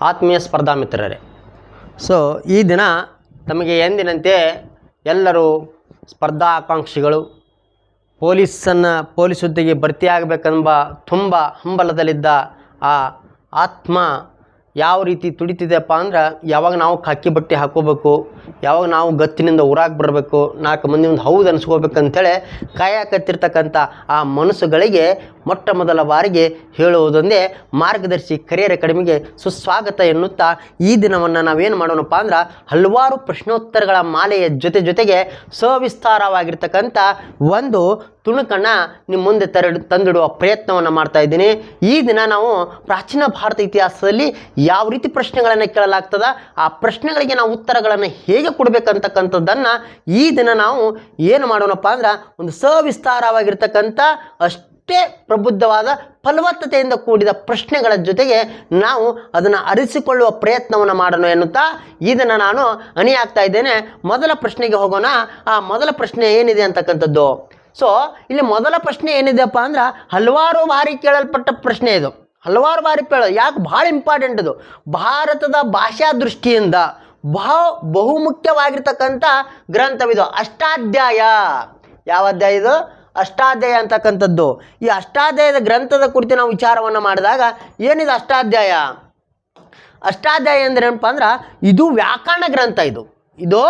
ಆತ್ಮೀಯ ಸ್ಪರ್ಧಾ ಮಿತ್ರರೇ, ಸೊ ಈ ದಿನ ತಮಗೆ ಎಂದಿನಂತೆ ಎಲ್ಲರೂ ಸ್ಪರ್ಧಾ ಆಕಾಂಕ್ಷಿಗಳು ಪೊಲೀಸ್ ಹುದ್ದೆಗೆ ಭರ್ತಿಯಾಗಬೇಕೆಂಬ ತುಂಬ ಹಂಬಲದಲ್ಲಿದ್ದ ಆ ಆತ್ಮ ಯಾವ ರೀತಿ ತುಡಿತಿದೆಯಪ್ಪ ಅಂದ್ರೆ, ಯಾವಾಗ ನಾವು ಖಾಕಿ ಬಟ್ಟೆ ಹಾಕೋಬೇಕು, ಯಾವಾಗ ನಾವು ಗತ್ತಿನಿಂದ ಊರಾಗಿ ಬರಬೇಕು, 4 ಮಂದಿ ಒಂದು ಹೌದು ಅನಿಸ್ಕೋಬೇಕಂತೇಳಿ ಕಾಯಕತ್ತಿರ್ತಕ್ಕಂಥ ಆ ಮನಸ್ಸುಗಳಿಗೆ ಮೊಟ್ಟ ಮೊದಲ ಬಾರಿಗೆ ಹೇಳುವುದೊಂದೇ ಮಾರ್ಗದರ್ಶಿ ಕರಿಯರ್ ಅಕಾಡೆಮಿಗೆ ಸುಸ್ವಾಗತ ಎನ್ನುತ್ತಾ, ಈ ದಿನವನ್ನು ನಾವೇನು ಮಾಡೋಣಪ್ಪ ಅಂದ್ರೆ, ಹಲವಾರು ಪ್ರಶ್ನೋತ್ತರಗಳ ಮಾಲೆಯ ಜೊತೆಗೆ ಸವಿಸ್ತಾರವಾಗಿರ್ತಕ್ಕಂಥ ಒಂದು ತುಣುಕನ್ನು ನಿಮ್ಮ ಮುಂದೆ ತಂದಿಡುವ ಪ್ರಯತ್ನವನ್ನು ಮಾಡ್ತಾ ಇದ್ದೀನಿ. ಈ ದಿನ ನಾವು ಪ್ರಾಚೀನ ಭಾರತ ಇತಿಹಾಸದಲ್ಲಿ ಯಾವ ರೀತಿ ಪ್ರಶ್ನೆಗಳನ್ನು ಕೇಳಲಾಗ್ತದ, ಆ ಪ್ರಶ್ನೆಗಳಿಗೆ ನಾವು ಉತ್ತರಗಳನ್ನು ಹೇಗೆ ಕೊಡಬೇಕಂತಕ್ಕಂಥದ್ದನ್ನು ಈ ದಿನ ನಾವು ಏನು ಮಾಡೋಣಪ್ಪ ಅಂದ್ರೆ, ಒಂದು ಸವಿಸ್ತಾರವಾಗಿರ್ತಕ್ಕಂಥ ಅಷ್ಟೇ ಪ್ರಬುದ್ಧವಾದ ಫಲವತ್ತತೆಯಿಂದ ಕೂಡಿದ ಪ್ರಶ್ನೆಗಳ ಜೊತೆಗೆ ನಾವು ಅದನ್ನು ಅರಿಸಿಕೊಳ್ಳುವ ಪ್ರಯತ್ನವನ್ನು ಮಾಡೋಣ ಎನ್ನುತ್ತಾ ಇದನ್ನು ನಾನು ಅಣಿಯಾಗ್ತಾ ಇದ್ದೇನೆ. ಮೊದಲ ಪ್ರಶ್ನೆಗೆ ಹೋಗೋಣ. ಆ ಮೊದಲ ಪ್ರಶ್ನೆ ಏನಿದೆ ಅಂತಕ್ಕಂಥದ್ದು, ಸೊ ಇಲ್ಲಿ ಮೊದಲ ಪ್ರಶ್ನೆ ಏನಿದೆಯಪ್ಪ ಅಂದ್ರೆ, ಹಲವಾರು ಬಾರಿ ಕೇಳಲ್ಪಟ್ಟ ಪ್ರಶ್ನೆ ಇದು. ಹಲವಾರು ಬಾರಿ ಯಾಕೆ ಭಾಳ ಇಂಪಾರ್ಟೆಂಟ್ ಇದು, ಭಾರತದ ಭಾಷಾ ದೃಷ್ಟಿಯಿಂದ ಬಹುಮುಖ್ಯವಾಗಿರ್ತಕ್ಕಂಥ ಗ್ರಂಥವಿದು. ಅಷ್ಟಾಧ್ಯಾಯ. ಯಾವ ಅಧ್ಯಾಯ ಇದು? ಅಷ್ಟಾಧ್ಯಾಯ ಅಂತಕ್ಕಂಥದ್ದು. ಈ ಅಷ್ಟಾಧ್ಯಾಯದ ಗ್ರಂಥದ ಕುರಿತು ನಾವು ವಿಚಾರವನ್ನು ಮಾಡಿದಾಗ ಏನಿದೆ ಅಷ್ಟಾಧ್ಯಾಯ? ಅಷ್ಟಾಧ್ಯಾಯ ಅಂದರೆ ಏನಪ್ಪ ಅಂದ್ರೆ, ಇದು ವ್ಯಾಕರಣ ಗ್ರಂಥ. ಇದು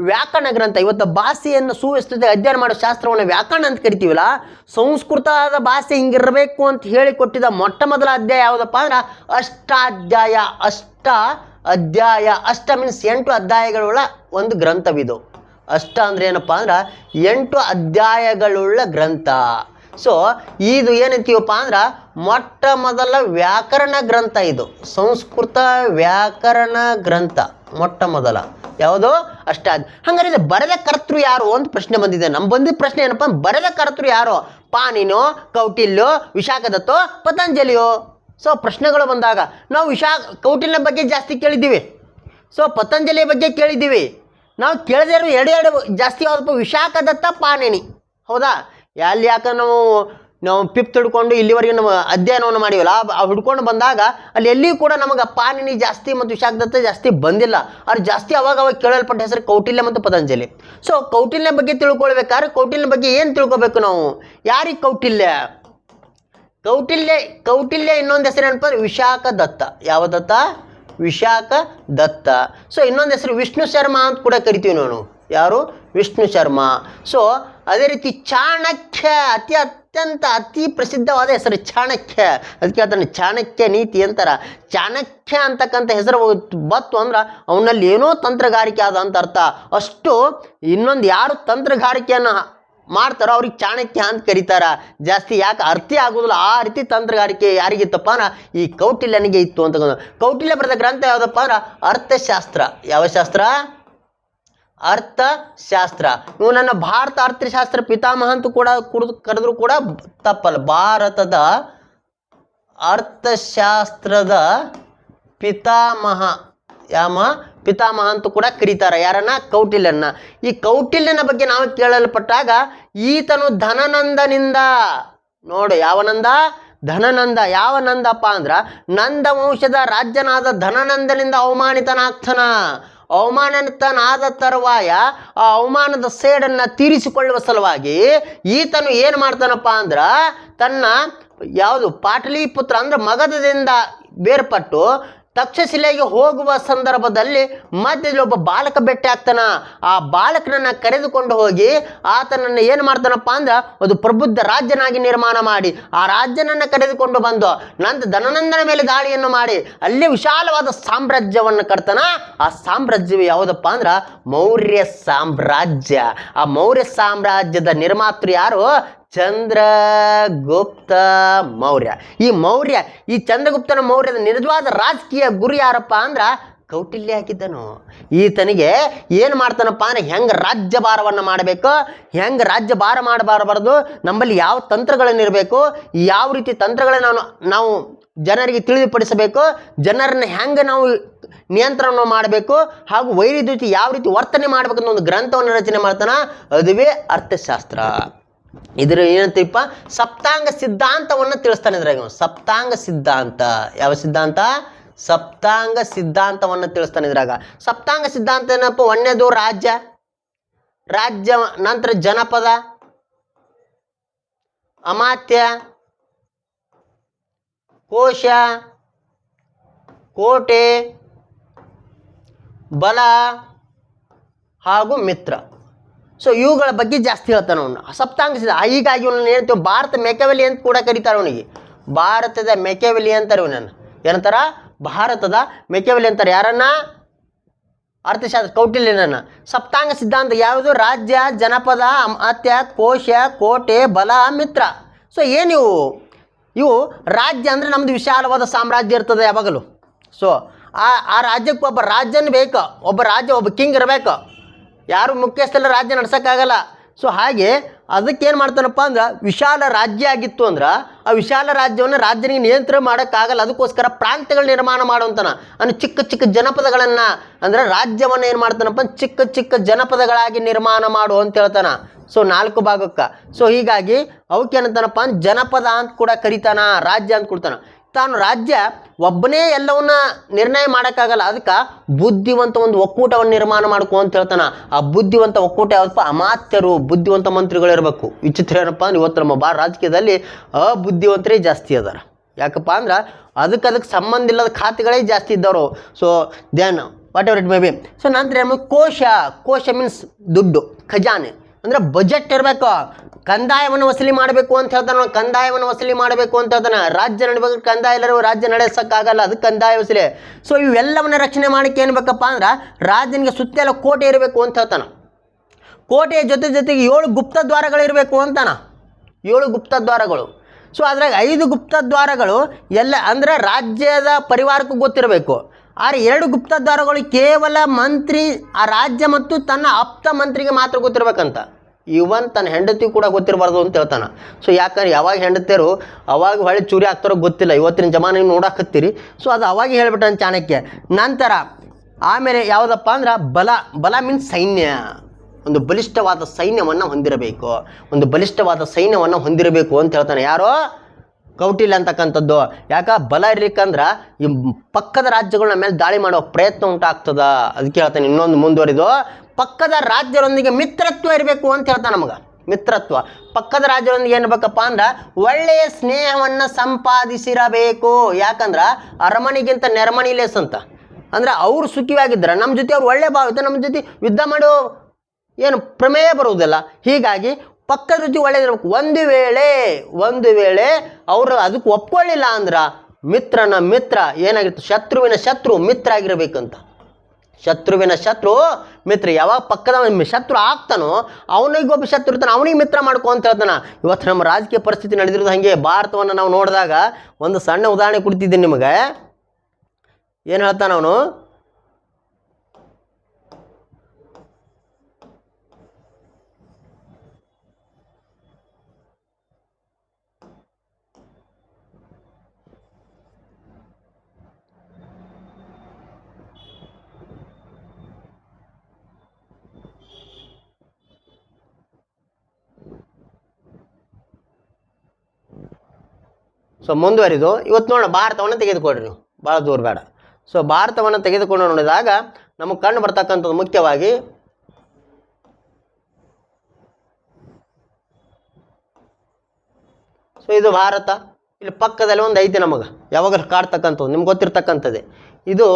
ವ್ಯಾಕರಣ ಗ್ರಂಥ. ಇವತ್ತು ಭಾಷೆಯನ್ನು ಸುವ್ಯವಸ್ಥಿತ ಅಧ್ಯಯನ ಮಾಡೋ ಶಾಸ್ತ್ರವನ್ನು ವ್ಯಾಕರಣ ಅಂತ ಕರಿತೀವಲ್ಲ, ಸಂಸ್ಕೃತದ ಭಾಷೆ ಹಿಂಗಿರಬೇಕು ಅಂತ ಹೇಳಿಕೊಟ್ಟಿದ್ದ ಮೊಟ್ಟ ಮೊದಲ ಅಧ್ಯಾಯ ಯಾವುದಪ್ಪ ಅಂದ್ರೆ ಅಷ್ಟಾಧ್ಯಾಯ. ಅಷ್ಟ ಮೀನ್ಸ್ 8 ಅಧ್ಯಾಯಗಳುಳ್ಳ ಒಂದು ಗ್ರಂಥವಿದು. ಅಷ್ಟ ಅಂದರೆ ಏನಪ್ಪ ಅಂದ್ರೆ 8 ಅಧ್ಯಾಯಗಳುಳ್ಳ ಗ್ರಂಥ. ಸೊ ಇದು ಏನಂತೀವಪ್ಪ ಅಂದ್ರೆ, ಮೊಟ್ಟ ಮೊದಲ ವ್ಯಾಕರಣ ಗ್ರಂಥ. ಇದು ಸಂಸ್ಕೃತ ವ್ಯಾಕರಣ ಗ್ರಂಥ ಮೊಟ್ಟ ಮೊದಲ. ಯಾವುದು? ಅಷ್ಟಾಧ್ಯಾಯ. ಹಂಗಾರೆ ಇದು ಬರೆದ ಕರ್ತೃ ಯಾರು ಅಂತ ಪ್ರಶ್ನೆ ಬಂದಿದೆ. ಬಂದಿದ್ದ ಪ್ರಶ್ನೆ ಏನಪ್ಪ, ಬರೆದ ಕರ್ತೃ ಯಾರು? ಪಾಣಿನೋ, ಕೌಟಿಲ್ಯೋ, ವಿಶಾಖದತ್ತೋ, ಪತಂಜಲಿಯೋ? ಸೊ ಪ್ರಶ್ನೆಗಳು ಬಂದಾಗ ನಾವು ಕೌಟಿಲ್ಯನ ಬಗ್ಗೆ ಜಾಸ್ತಿ ಕೇಳಿದ್ದೀವಿ, ಸೊ ಪತಂಜಲಿಯ ಬಗ್ಗೆ ಕೇಳಿದ್ದೀವಿ. ನಾವು ಕೇಳದೇ ಇರೋ ಎರಡು ಜಾಸ್ತಿ ಯಾವುದಪ್ಪ? ವಿಶಾಖದತ್ತ, ಪಾಣಿನಿ. ಹೌದಾ? ಯಾಕೆ ನಾವು ಪಿಪ್ ಹಿಡ್ಕೊಂಡು ಇಲ್ಲಿವರೆಗೆ ನಾವು ಅಧ್ಯಯನವನ್ನು ಮಾಡಿವಲ್ಲ, ಹಿಡ್ಕೊಂಡು ಬಂದಾಗ ಅಲ್ಲಿ ಎಲ್ಲಿಯೂ ಕೂಡ ನಮಗೆ ಪಾಣಿನಿ ಜಾಸ್ತಿ ಮತ್ತು ವಿಶಾಖದತ್ತ ಜಾಸ್ತಿ ಬಂದಿಲ್ಲ. ಅವ್ರು ಜಾಸ್ತಿ ಅವಾಗ ಕೇಳಲ್ಪಟ್ಟ ಹೆಸರು ಕೌಟಿಲ್ಯ ಮತ್ತು ಪತಂಜಲಿ. ಸೊ ಕೌಟಿಲ್ಯ ಬಗ್ಗೆ ತಿಳ್ಕೊಳ್ಬೇಕಾದ್ರೆ ಕೌಟಿಲ್ಯ ಬಗ್ಗೆ ಏನು ತಿಳ್ಕೊಬೇಕು ನಾವು? ಯಾರಿಗೆ ಕೌಟಿಲ್ಯ? ಕೌಟಿಲ್ಯ ಇನ್ನೊಂದು ಹೆಸರು ಏನಪ್ಪ? ವಿಶಾಖದತ್ತ. ಯಾವ ದತ್ತ? ವಿಶಾಖದತ್ತ. ಸೊ ಇನ್ನೊಂದು ಹೆಸರು ವಿಷ್ಣು ಶರ್ಮಾ ಅಂತ ಕೂಡ ಕರಿತೀವಿ ನಾವು. ಯಾರು? ವಿಷ್ಣು ಶರ್ಮಾ. ಸೊ ಅದೇ ರೀತಿ ಚಾಣಕ್ಯ, ಅತಿ ಪ್ರಸಿದ್ಧವಾದ ಹೆಸರು ಚಾಣಕ್ಯ. ಅದಕ್ಕೆ ಅದನ್ನು ಚಾಣಕ್ಯ ನೀತಿ ಅಂತಾರೆ. ಚಾಣಕ್ಯ ಅಂತಕ್ಕಂಥ ಹೆಸರು ಬತ್ತು ಅಂದ್ರೆ ಅವನಲ್ಲಿ ಏನೋ ತಂತ್ರಗಾರಿಕೆ ಆದ ಅಂತ ಅರ್ಥ. ಅಷ್ಟು ಇನ್ನೊಂದು ಯಾರು ತಂತ್ರಗಾರಿಕೆಯನ್ನು ಮಾಡ್ತಾರೋ ಅವ್ರಿಗೆ ಚಾಣಕ್ಯ ಅಂತ ಕರೀತಾರ. ಜಾಸ್ತಿ ಯಾಕೆ ಅರ್ಥ ಆಗೋದಿಲ್ಲ, ಆ ರೀತಿ ತಂತ್ರಗಾರಿಕೆ ಯಾರಿಗಿತ್ತಪ್ಪ ಅಂದ್ರೆ ಈ ಕೌಟಿಲ್ಯನಿಗೆ ಇತ್ತು ಅಂತ. ಕೌಟಿಲ್ಯ ಬರೆದ ಗ್ರಂಥ ಯಾವುದಪ್ಪ ಅಂದ್ರೆ ಅರ್ಥಶಾಸ್ತ್ರ. ಯಾವ ಶಾಸ್ತ್ರ? ಅರ್ಥಶಾಸ್ತ್ರ. ಇವು ನನ್ನ ಭಾರತ ಅರ್ಥಶಾಸ್ತ್ರ ಪಿತಾಮಹ ಅಂತ ಕೂಡ ಕರೆದ್ರು ಕೂಡ ತಪ್ಪಲ್ಲ. ಭಾರತದ ಅರ್ಥಶಾಸ್ತ್ರದ ಪಿತಾಮಹ ಅಂತ ಕೂಡ ಕರೀತಾರೆ. ಯಾರನ್ನ? ಕೌಟಿಲ್ಯನ. ಈ ಕೌಟಿಲ್ಯನ ಬಗ್ಗೆ ನಾವು ಕೇಳಲ್ಪಟ್ಟಾಗ ಈತನು ಧನನಂದನಿಂದ, ನೋಡು ಯಾವನಂದ? ಧನನಂದ. ಯಾವ ನಂದಪ್ಪ ಅಂದ್ರ ನಂದ ವಂಶದ ರಾಜ್ಯನಾದ ಧನನಂದನಿಂದ ಅವಮಾನಿತನಾದ ತರುವಾಯ ಆ ಅವಮಾನದ ಸೇಡನ್ನು ತೀರಿಸಿಕೊಳ್ಳುವ ಸಲುವಾಗಿ ಈತನು ಏನು ಮಾಡ್ತಾನಪ್ಪ ಅಂದ್ರೆ, ತನ್ನ ಯಾವುದು ಪಾಟಲಿಪುತ್ರ ಅಂದ್ರೆ ಮಗಧದಿಂದ ಬೇರ್ಪಟ್ಟು ತಕ್ಷಶಿಲೆಗೆ ಹೋಗುವ ಸಂದರ್ಭದಲ್ಲಿ ಮಧ್ಯದಲ್ಲಿ ಒಬ್ಬ ಬಾಲಕ ಭೇಟಿ ಆಗ್ತಾನ. ಆ ಬಾಲಕನನ್ನು ಕರೆದುಕೊಂಡು ಹೋಗಿ ಆತನನ್ನು ಏನು ಮಾಡ್ತಾನಪ್ಪ ಅಂದ್ರೆ ಒಂದು ಪ್ರಬುದ್ಧ ರಾಜ್ಯನಾಗಿ ನಿರ್ಮಾಣ ಮಾಡಿ ಆ ರಾಜ್ಯನನ್ನು ಕರೆದುಕೊಂಡು ಬಂದು ಧನನಂದನ ಮೇಲೆ ದಾಳಿಯನ್ನು ಮಾಡಿ ಅಲ್ಲಿ ವಿಶಾಲವಾದ ಸಾಮ್ರಾಜ್ಯವನ್ನು ಕಟ್ತಾನ. ಆ ಸಾಮ್ರಾಜ್ಯವೇ ಯಾವುದಪ್ಪ ಅಂದ್ರೆ ಮೌರ್ಯ ಸಾಮ್ರಾಜ್ಯ. ಆ ಮೌರ್ಯ ಸಾಮ್ರಾಜ್ಯದ ನಿರ್ಮಾತೃ ಯಾರು? ಚಂದ್ರಗುಪ್ತ ಮೌರ್ಯ. ಈ ಚಂದ್ರಗುಪ್ತನ ಮೌರ್ಯದ ನಿಜವಾದ ರಾಜಕೀಯ ಗುರಿ ಯಾರಪ್ಪ ಅಂದ್ರೆ ಕೌಟಿಲ್ಯ ಆಗಿದ್ದನು. ಈತನಿಗೆ ಏನು ಮಾಡ್ತಾನಪ್ಪ ಅಂದ್ರೆ ಹೆಂಗೆ ರಾಜ್ಯಭಾರವನ್ನು ಮಾಡಬೇಕು, ಹೆಂಗೆ ರಾಜ್ಯಭಾರ ಮಾಡಬಾರಬಾರ್ದು, ನಮ್ಮಲ್ಲಿ ಯಾವ ತಂತ್ರಗಳನ್ನಿರಬೇಕು, ಯಾವ ರೀತಿ ತಂತ್ರಗಳನ್ನು ನಾವು ಜನರಿಗೆ ತಿಳಿದುಪಡಿಸಬೇಕು, ಜನರನ್ನು ಹೆಂಗೆ ನಾವು ನಿಯಂತ್ರಣ ಮಾಡಬೇಕು, ಹಾಗೂ ವೈರಿ ಜೊತೆ ಯಾವ ರೀತಿ ವರ್ತನೆ ಮಾಡಬೇಕನ್ನೋ ಒಂದು ಗ್ರಂಥವನ್ನು ರಚನೆ ಮಾಡ್ತಾನೆ. ಅದುವೇ ಅರ್ಥಶಾಸ್ತ್ರ. ಇದ್ರ ಏನಂತೀಪ ಸಪ್ತಾಂಗ ಸಿದ್ಧಾಂತವನ್ನು ತಿಳಿಸ್ತಾನೆ ಇದ್ರಾಗ. ಸಪ್ತಾಂಗ ಸಿದ್ಧಾಂತ ಯಾವ ಸಿದ್ಧಾಂತ? ಸಪ್ತಾಂಗ ಸಿದ್ಧಾಂತವನ್ನು ತಿಳಿಸ್ತಾನೆ ಇದ್ರಾಗ. ಸಪ್ತಾಂಗ ಸಿದ್ಧಾಂತ ಏನಪ್ಪ? ಒಂದನೇದು ರಾಜ್ಯ, ನಂತರ ಜನಪದ, ಅಮಾತ್ಯ, ಕೋಶ, ಕೋಟೆ, ಬಲ ಹಾಗೂ ಮಿತ್ರ. ಸೊ ಇವುಗಳ ಬಗ್ಗೆ ಜಾಸ್ತಿ ಹೇಳ್ತಾನೆ ಅವನು. ಸಪ್ತಾಂಗ ಸಿದ್ಧ. ಹೀಗಾಗಿ ಇವನು ಹೇಳ್ತೀವಿ ಭಾರತ ಮೆಕೆವೆಲಿ ಅಂತ ಕೂಡ ಕರೀತಾರೆ ಅವನಿಗೆ. ಭಾರತದ ಮೆಕೆವೆಲಿ ಅಂತಾರೆ ಇವನನ್ನು. ಏನಂತಾರ? ಭಾರತದ ಮೆಕೆವೆಲಿ ಅಂತಾರೆ. ಯಾರನ್ನ? ಅರ್ಥಶಾಸ್ತ್ರ ಕೌಟಿಲ್ಯನನ್ನ. ಸಪ್ತಾಂಗ ಸಿದ್ಧಾಂತ ಯಾವುದು? ರಾಜ್ಯ, ಜನಪದ, ಅಮಾತ್ಯ, ಕೋಶ, ಕೋಟೆ, ಬಲ, ಮಿತ್ರ. ಸೊ ಏನಿವು? ಇವು ರಾಜ್ಯ ಅಂದರೆ ನಮ್ಮದು ವಿಶಾಲವಾದ ಸಾಮ್ರಾಜ್ಯ ಇರ್ತದೆ ಯಾವಾಗಲೂ. ಸೊ ಆ ರಾಜ್ಯಕ್ಕೆ ಒಬ್ಬ ರಾಜ್ಯನ ಬೇಕು, ಒಬ್ಬ ರಾಜ್ಯ, ಒಬ್ಬ ಕಿಂಗ್ ಇರಬೇಕು. ಯಾರು ಮುಖ್ಯಸ್ಥಲ್ಲ ರಾಜ್ಯ ನಡ್ಸೋಕ್ಕಾಗಲ್ಲ. ಸೊ ಹಾಗೆ ಅದಕ್ಕೇನು ಮಾಡ್ತಾನಪ್ಪ ಅಂದ್ರೆ, ವಿಶಾಲ ರಾಜ್ಯ ಆಗಿತ್ತು ಅಂದ್ರೆ ಆ ವಿಶಾಲ ರಾಜ್ಯವನ್ನು ರಾಜ್ಯನಿಗೆ ನಿಯಂತ್ರಣ ಮಾಡೋಕ್ಕಾಗಲ್ಲ. ಅದಕ್ಕೋಸ್ಕರ ಪ್ರಾಂತ್ಯಗಳ ನಿರ್ಮಾಣ ಮಾಡುವಂತಾನ. ಅಂದ್ರೆ ಚಿಕ್ಕ ಚಿಕ್ಕ ಜನಪದಗಳನ್ನು, ಅಂದರೆ ರಾಜ್ಯವನ್ನು ಏನು ಮಾಡ್ತಾನಪ್ಪ, ಚಿಕ್ಕ ಚಿಕ್ಕ ಜನಪದಗಳಾಗಿ ನಿರ್ಮಾಣ ಮಾಡು ಅಂತ ಹೇಳ್ತಾನೆ. ಸೊ 4 ಭಾಗಕ್ಕೆ. ಸೊ ಹೀಗಾಗಿ ಅವಕ್ಕೇನಂತಾನಪ್ಪ ಅಂದ್ರೆ ಜನಪದ ಅಂತ ಕೂಡ ಕರಿತಾನ, ರಾಜ್ಯ ಅಂತ ಕೊಡ್ತಾನೆ. ತಾನು ರಾಜ್ಯ ಒಬ್ಬನೇ ಎಲ್ಲವನ್ನ ನಿರ್ಣಯ ಮಾಡೋಕ್ಕಾಗಲ್ಲ. ಅದಕ್ಕೆ ಬುದ್ಧಿವಂತ ಒಂದು ಒಕ್ಕೂಟವನ್ನು ನಿರ್ಮಾಣ ಮಾಡ್ಕೊ ಅಂತ ಹೇಳ್ತಾನೆ. ಆ ಬುದ್ಧಿವಂತ ಒಕ್ಕೂಟ ಯಾವತ್ತಪ್ಪ? ಅಮಾತ್ಯರು, ಬುದ್ಧಿವಂತ ಮಂತ್ರಿಗಳಿರಬೇಕು. ವಿಚಿತ್ರ ಏನಪ್ಪ ಅಂದ್ರೆ ಇವತ್ತು ನಮ್ಮ ರಾಜಕೀಯದಲ್ಲಿ ಅಬುದ್ಧಿವಂತರೇ ಜಾಸ್ತಿ ಅದಾರ. ಯಾಕಪ್ಪ ಅಂದ್ರೆ ಅದಕ್ಕೆ ಸಂಬಂಧ ಇಲ್ಲದ ಖಾತೆಗಳೇ ಜಾಸ್ತಿ ಇದ್ದವರು. So then whatever it may be. So ನಂತರ ಏನು? ಕೋಶ ಮೀನ್ಸ್ ದುಡ್ಡು, ಖಜಾನೆ ಅಂದರೆ ಬಜೆಟ್ ಇರಬೇಕು. ಕಂದಾಯವನ್ನು ವಸೂಲಿ ಮಾಡಬೇಕು ಅಂತ ಹೇಳ್ತಾನೆ. ಕಂದಾಯವನ್ನು ವಸೂಲಿ ಮಾಡಬೇಕು ಅಂತ ಹೇಳ್ತಾನೆ. ರಾಜ್ಯ ನಡಿಬೇಕು, ಕಂದಾಯ ಎಲ್ಲರೂ ರಾಜ್ಯ ನಡೆಸೋಕ್ಕಾಗಲ್ಲ, ಅದಕ್ಕೆ ಕಂದಾಯ ವಸೂಲಿ. ಸೊ ಇವೆಲ್ಲವನ್ನ ರಕ್ಷಣೆ ಮಾಡೋಕ್ಕೆ ಏನು ಬೇಕಪ್ಪ ಅಂದ್ರೆ ರಾಜನಿಗೆ ಸುತ್ತೆಲ್ಲ ಕೋಟೆ ಇರಬೇಕು ಅಂತ ಹೇಳ್ತಾನೆ. ಕೋಟೆಯ ಜೊತೆಗೆ 7 ಗುಪ್ತದ್ವಾರಗಳಿರಬೇಕು ಅಂತಾನೆ. 7 ಗುಪ್ತದ್ವಾರಗಳು. ಸೊ ಅದ್ರಾಗ 5 ಗುಪ್ತದ್ವಾರಗಳು ಎಲ್ಲ ಅಂದರೆ ರಾಜ್ಯದ ಪರಿವಾರಕ್ಕೂ ಗೊತ್ತಿರಬೇಕು. ಆದರೆ 2 ಗುಪ್ತದ್ವಾರಗಳು ಕೇವಲ ಮಂತ್ರಿ, ಆ ರಾಜ್ಯ ಮತ್ತು ತನ್ನ ಆಪ್ತ ಮಂತ್ರಿಗೆ ಮಾತ್ರ ಗೊತ್ತಿರಬೇಕಂತ. ಇವನ್ ತನ್ನ ಹೆಂಡತಿ ಕೂಡ ಗೊತ್ತಿರಬಾರ್ದು ಅಂತ ಹೇಳ್ತಾನೆ. ಸೊ ಯಾಕಂದ್ರೆ ಯಾವಾಗ ಹೆಂಡತಿಯರು ಅವಾಗ ಹೊಳೆ ಚೂರಿ ಆಗ್ತಾರೋ ಗೊತ್ತಿಲ್ಲ. ಇವತ್ತಿನ ಜಮಾನ ನೀವು ನೋಡಾಕತ್ತೀರಿ. ಸೊ ಅದು ಅವಾಗ ಹೇಳ್ಬಿಟ್ಟಾನೆ ಚಾಣಕ್ಯ. ನಂತರ ಆಮೇಲೆ ಯಾವುದಪ್ಪ ಅಂದ್ರೆ ಬಲ ಮೀನ್ಸ್ ಸೈನ್ಯ. ಒಂದು ಬಲಿಷ್ಠವಾದ ಸೈನ್ಯವನ್ನು ಹೊಂದಿರಬೇಕು, ಅಂತ ಹೇಳ್ತಾನೆ. ಯಾರೋ? ಕೌಟಿಲ್ಯ ಅಂತಕ್ಕಂಥದ್ದು. ಯಾಕೆ? ಬಲ ಇರ್ಲಿಕ್ಕಂದ್ರೆ ಈ ಪಕ್ಕದ ರಾಜ್ಯಗಳನ್ನ ಮೇಲೆ ದಾಳಿ ಮಾಡೋ ಪ್ರಯತ್ನ ಉಂಟಾಗ್ತದ. ಅದಕ್ಕೆ ಹೇಳ್ತಾನೆ ಇನ್ನೊಂದು ಮುಂದುವರಿದು, ಪಕ್ಕದ ರಾಜ್ಯರೊಂದಿಗೆ ಮಿತ್ರತ್ವ ಇರಬೇಕು ಅಂತ ಹೇಳ್ತಾನೆ ನಮಗೆ. ಮಿತ್ರತ್ವ, ಪಕ್ಕದ ರಾಜ್ಯರೊಂದಿಗೆ ಏನ್ಬೇಕಪ್ಪ ಅಂದ್ರೆ ಒಳ್ಳೆಯ ಸ್ನೇಹವನ್ನು ಸಂಪಾದಿಸಿರಬೇಕು. ಯಾಕಂದ್ರೆ ಅರಮನೆಗಿಂತ ನೆರಮಣಿ ಲೇಸ್ ಅಂತ. ಅಂದ್ರೆ ಅವ್ರು ಸುಖಿಯಾಗಿದ್ದಾರೆ, ನಮ್ಮ ಜೊತೆ ಅವ್ರು ಒಳ್ಳೆ ಭಾವ ಇತ್ತು, ನಮ್ಮ ಜೊತೆ ಯುದ್ಧ ಮಾಡೋ ಏನು ಪ್ರಮೇಯ ಬರುವುದಿಲ್ಲ. ಹೀಗಾಗಿ ಪಕ್ಕದ ಜೊತೆ ಒಳ್ಳೆದಿರ್ಬೇಕು. ಒಂದು ವೇಳೆ ಅವರು ಅದಕ್ಕೆ ಒಪ್ಕೊಳ್ಳಿಲ್ಲ ಅಂದ್ರೆ ಮಿತ್ರನ ಮಿತ್ರ ಏನಾಗಿರ್ತು? ಶತ್ರುವಿನ ಶತ್ರು ಮಿತ್ರ ಆಗಿರಬೇಕಂತ. ಶತ್ರುವಿನ ಶತ್ರು ಮಿತ್ರ. ಯಾವಾಗ ಪಕ್ಕದ ಶತ್ರು ಆಗ್ತಾನೋ ಅವನಿಗೆ ಒಬ್ಬ ಶತ್ರು ಇರ್ತಾನೆ, ಅವನಿಗೆ ಮಿತ್ರ ಮಾಡ್ಕೊ ಅಂತ ಹೇಳ್ತಾನೆ. ಇವತ್ತು ನಮ್ಮ ರಾಜಕೀಯ ಪರಿಸ್ಥಿತಿ ನಡೆದಿರೋದು ಹಾಗೆ. ಭಾರತವನ್ನು ನಾವು ನೋಡಿದಾಗ ಒಂದು ಸಣ್ಣ ಉದಾಹರಣೆ ಕೊಡ್ತಿದ್ದೀನಿ ನಿಮಗೆ. ಏನು ಹೇಳ್ತಾನೆ ಅವನು? ಸೊ ಮುಂದುವರಿದು ಇವತ್ತು ನೋಡೋಣ, ಭಾರತವನ್ನು ತೆಗೆದುಕೊಡ್ರಿ ನೀವು, ಭಾಳ ದೂರ ಬೇಡ. ಸೊ ಭಾರತವನ್ನು ತೆಗೆದುಕೊಂಡು ನೋಡಿದಾಗ ನಮಗೆ ಕಂಡು ಬರ್ತಕ್ಕಂಥದ್ದು ಮುಖ್ಯವಾಗಿ ಸೊ ಇದು ಭಾರತ. ಇಲ್ಲಿ ಪಕ್ಕದಲ್ಲಿ ಒಂದು ಐತಿ ನಮಗೆ ಯಾವಾಗಲೂ ಕಾಡ್ತಕ್ಕಂಥದ್ದು, ನಿಮ್ಗೆ ಗೊತ್ತಿರ್ತಕ್ಕಂಥದ್ದೇ. ಇದು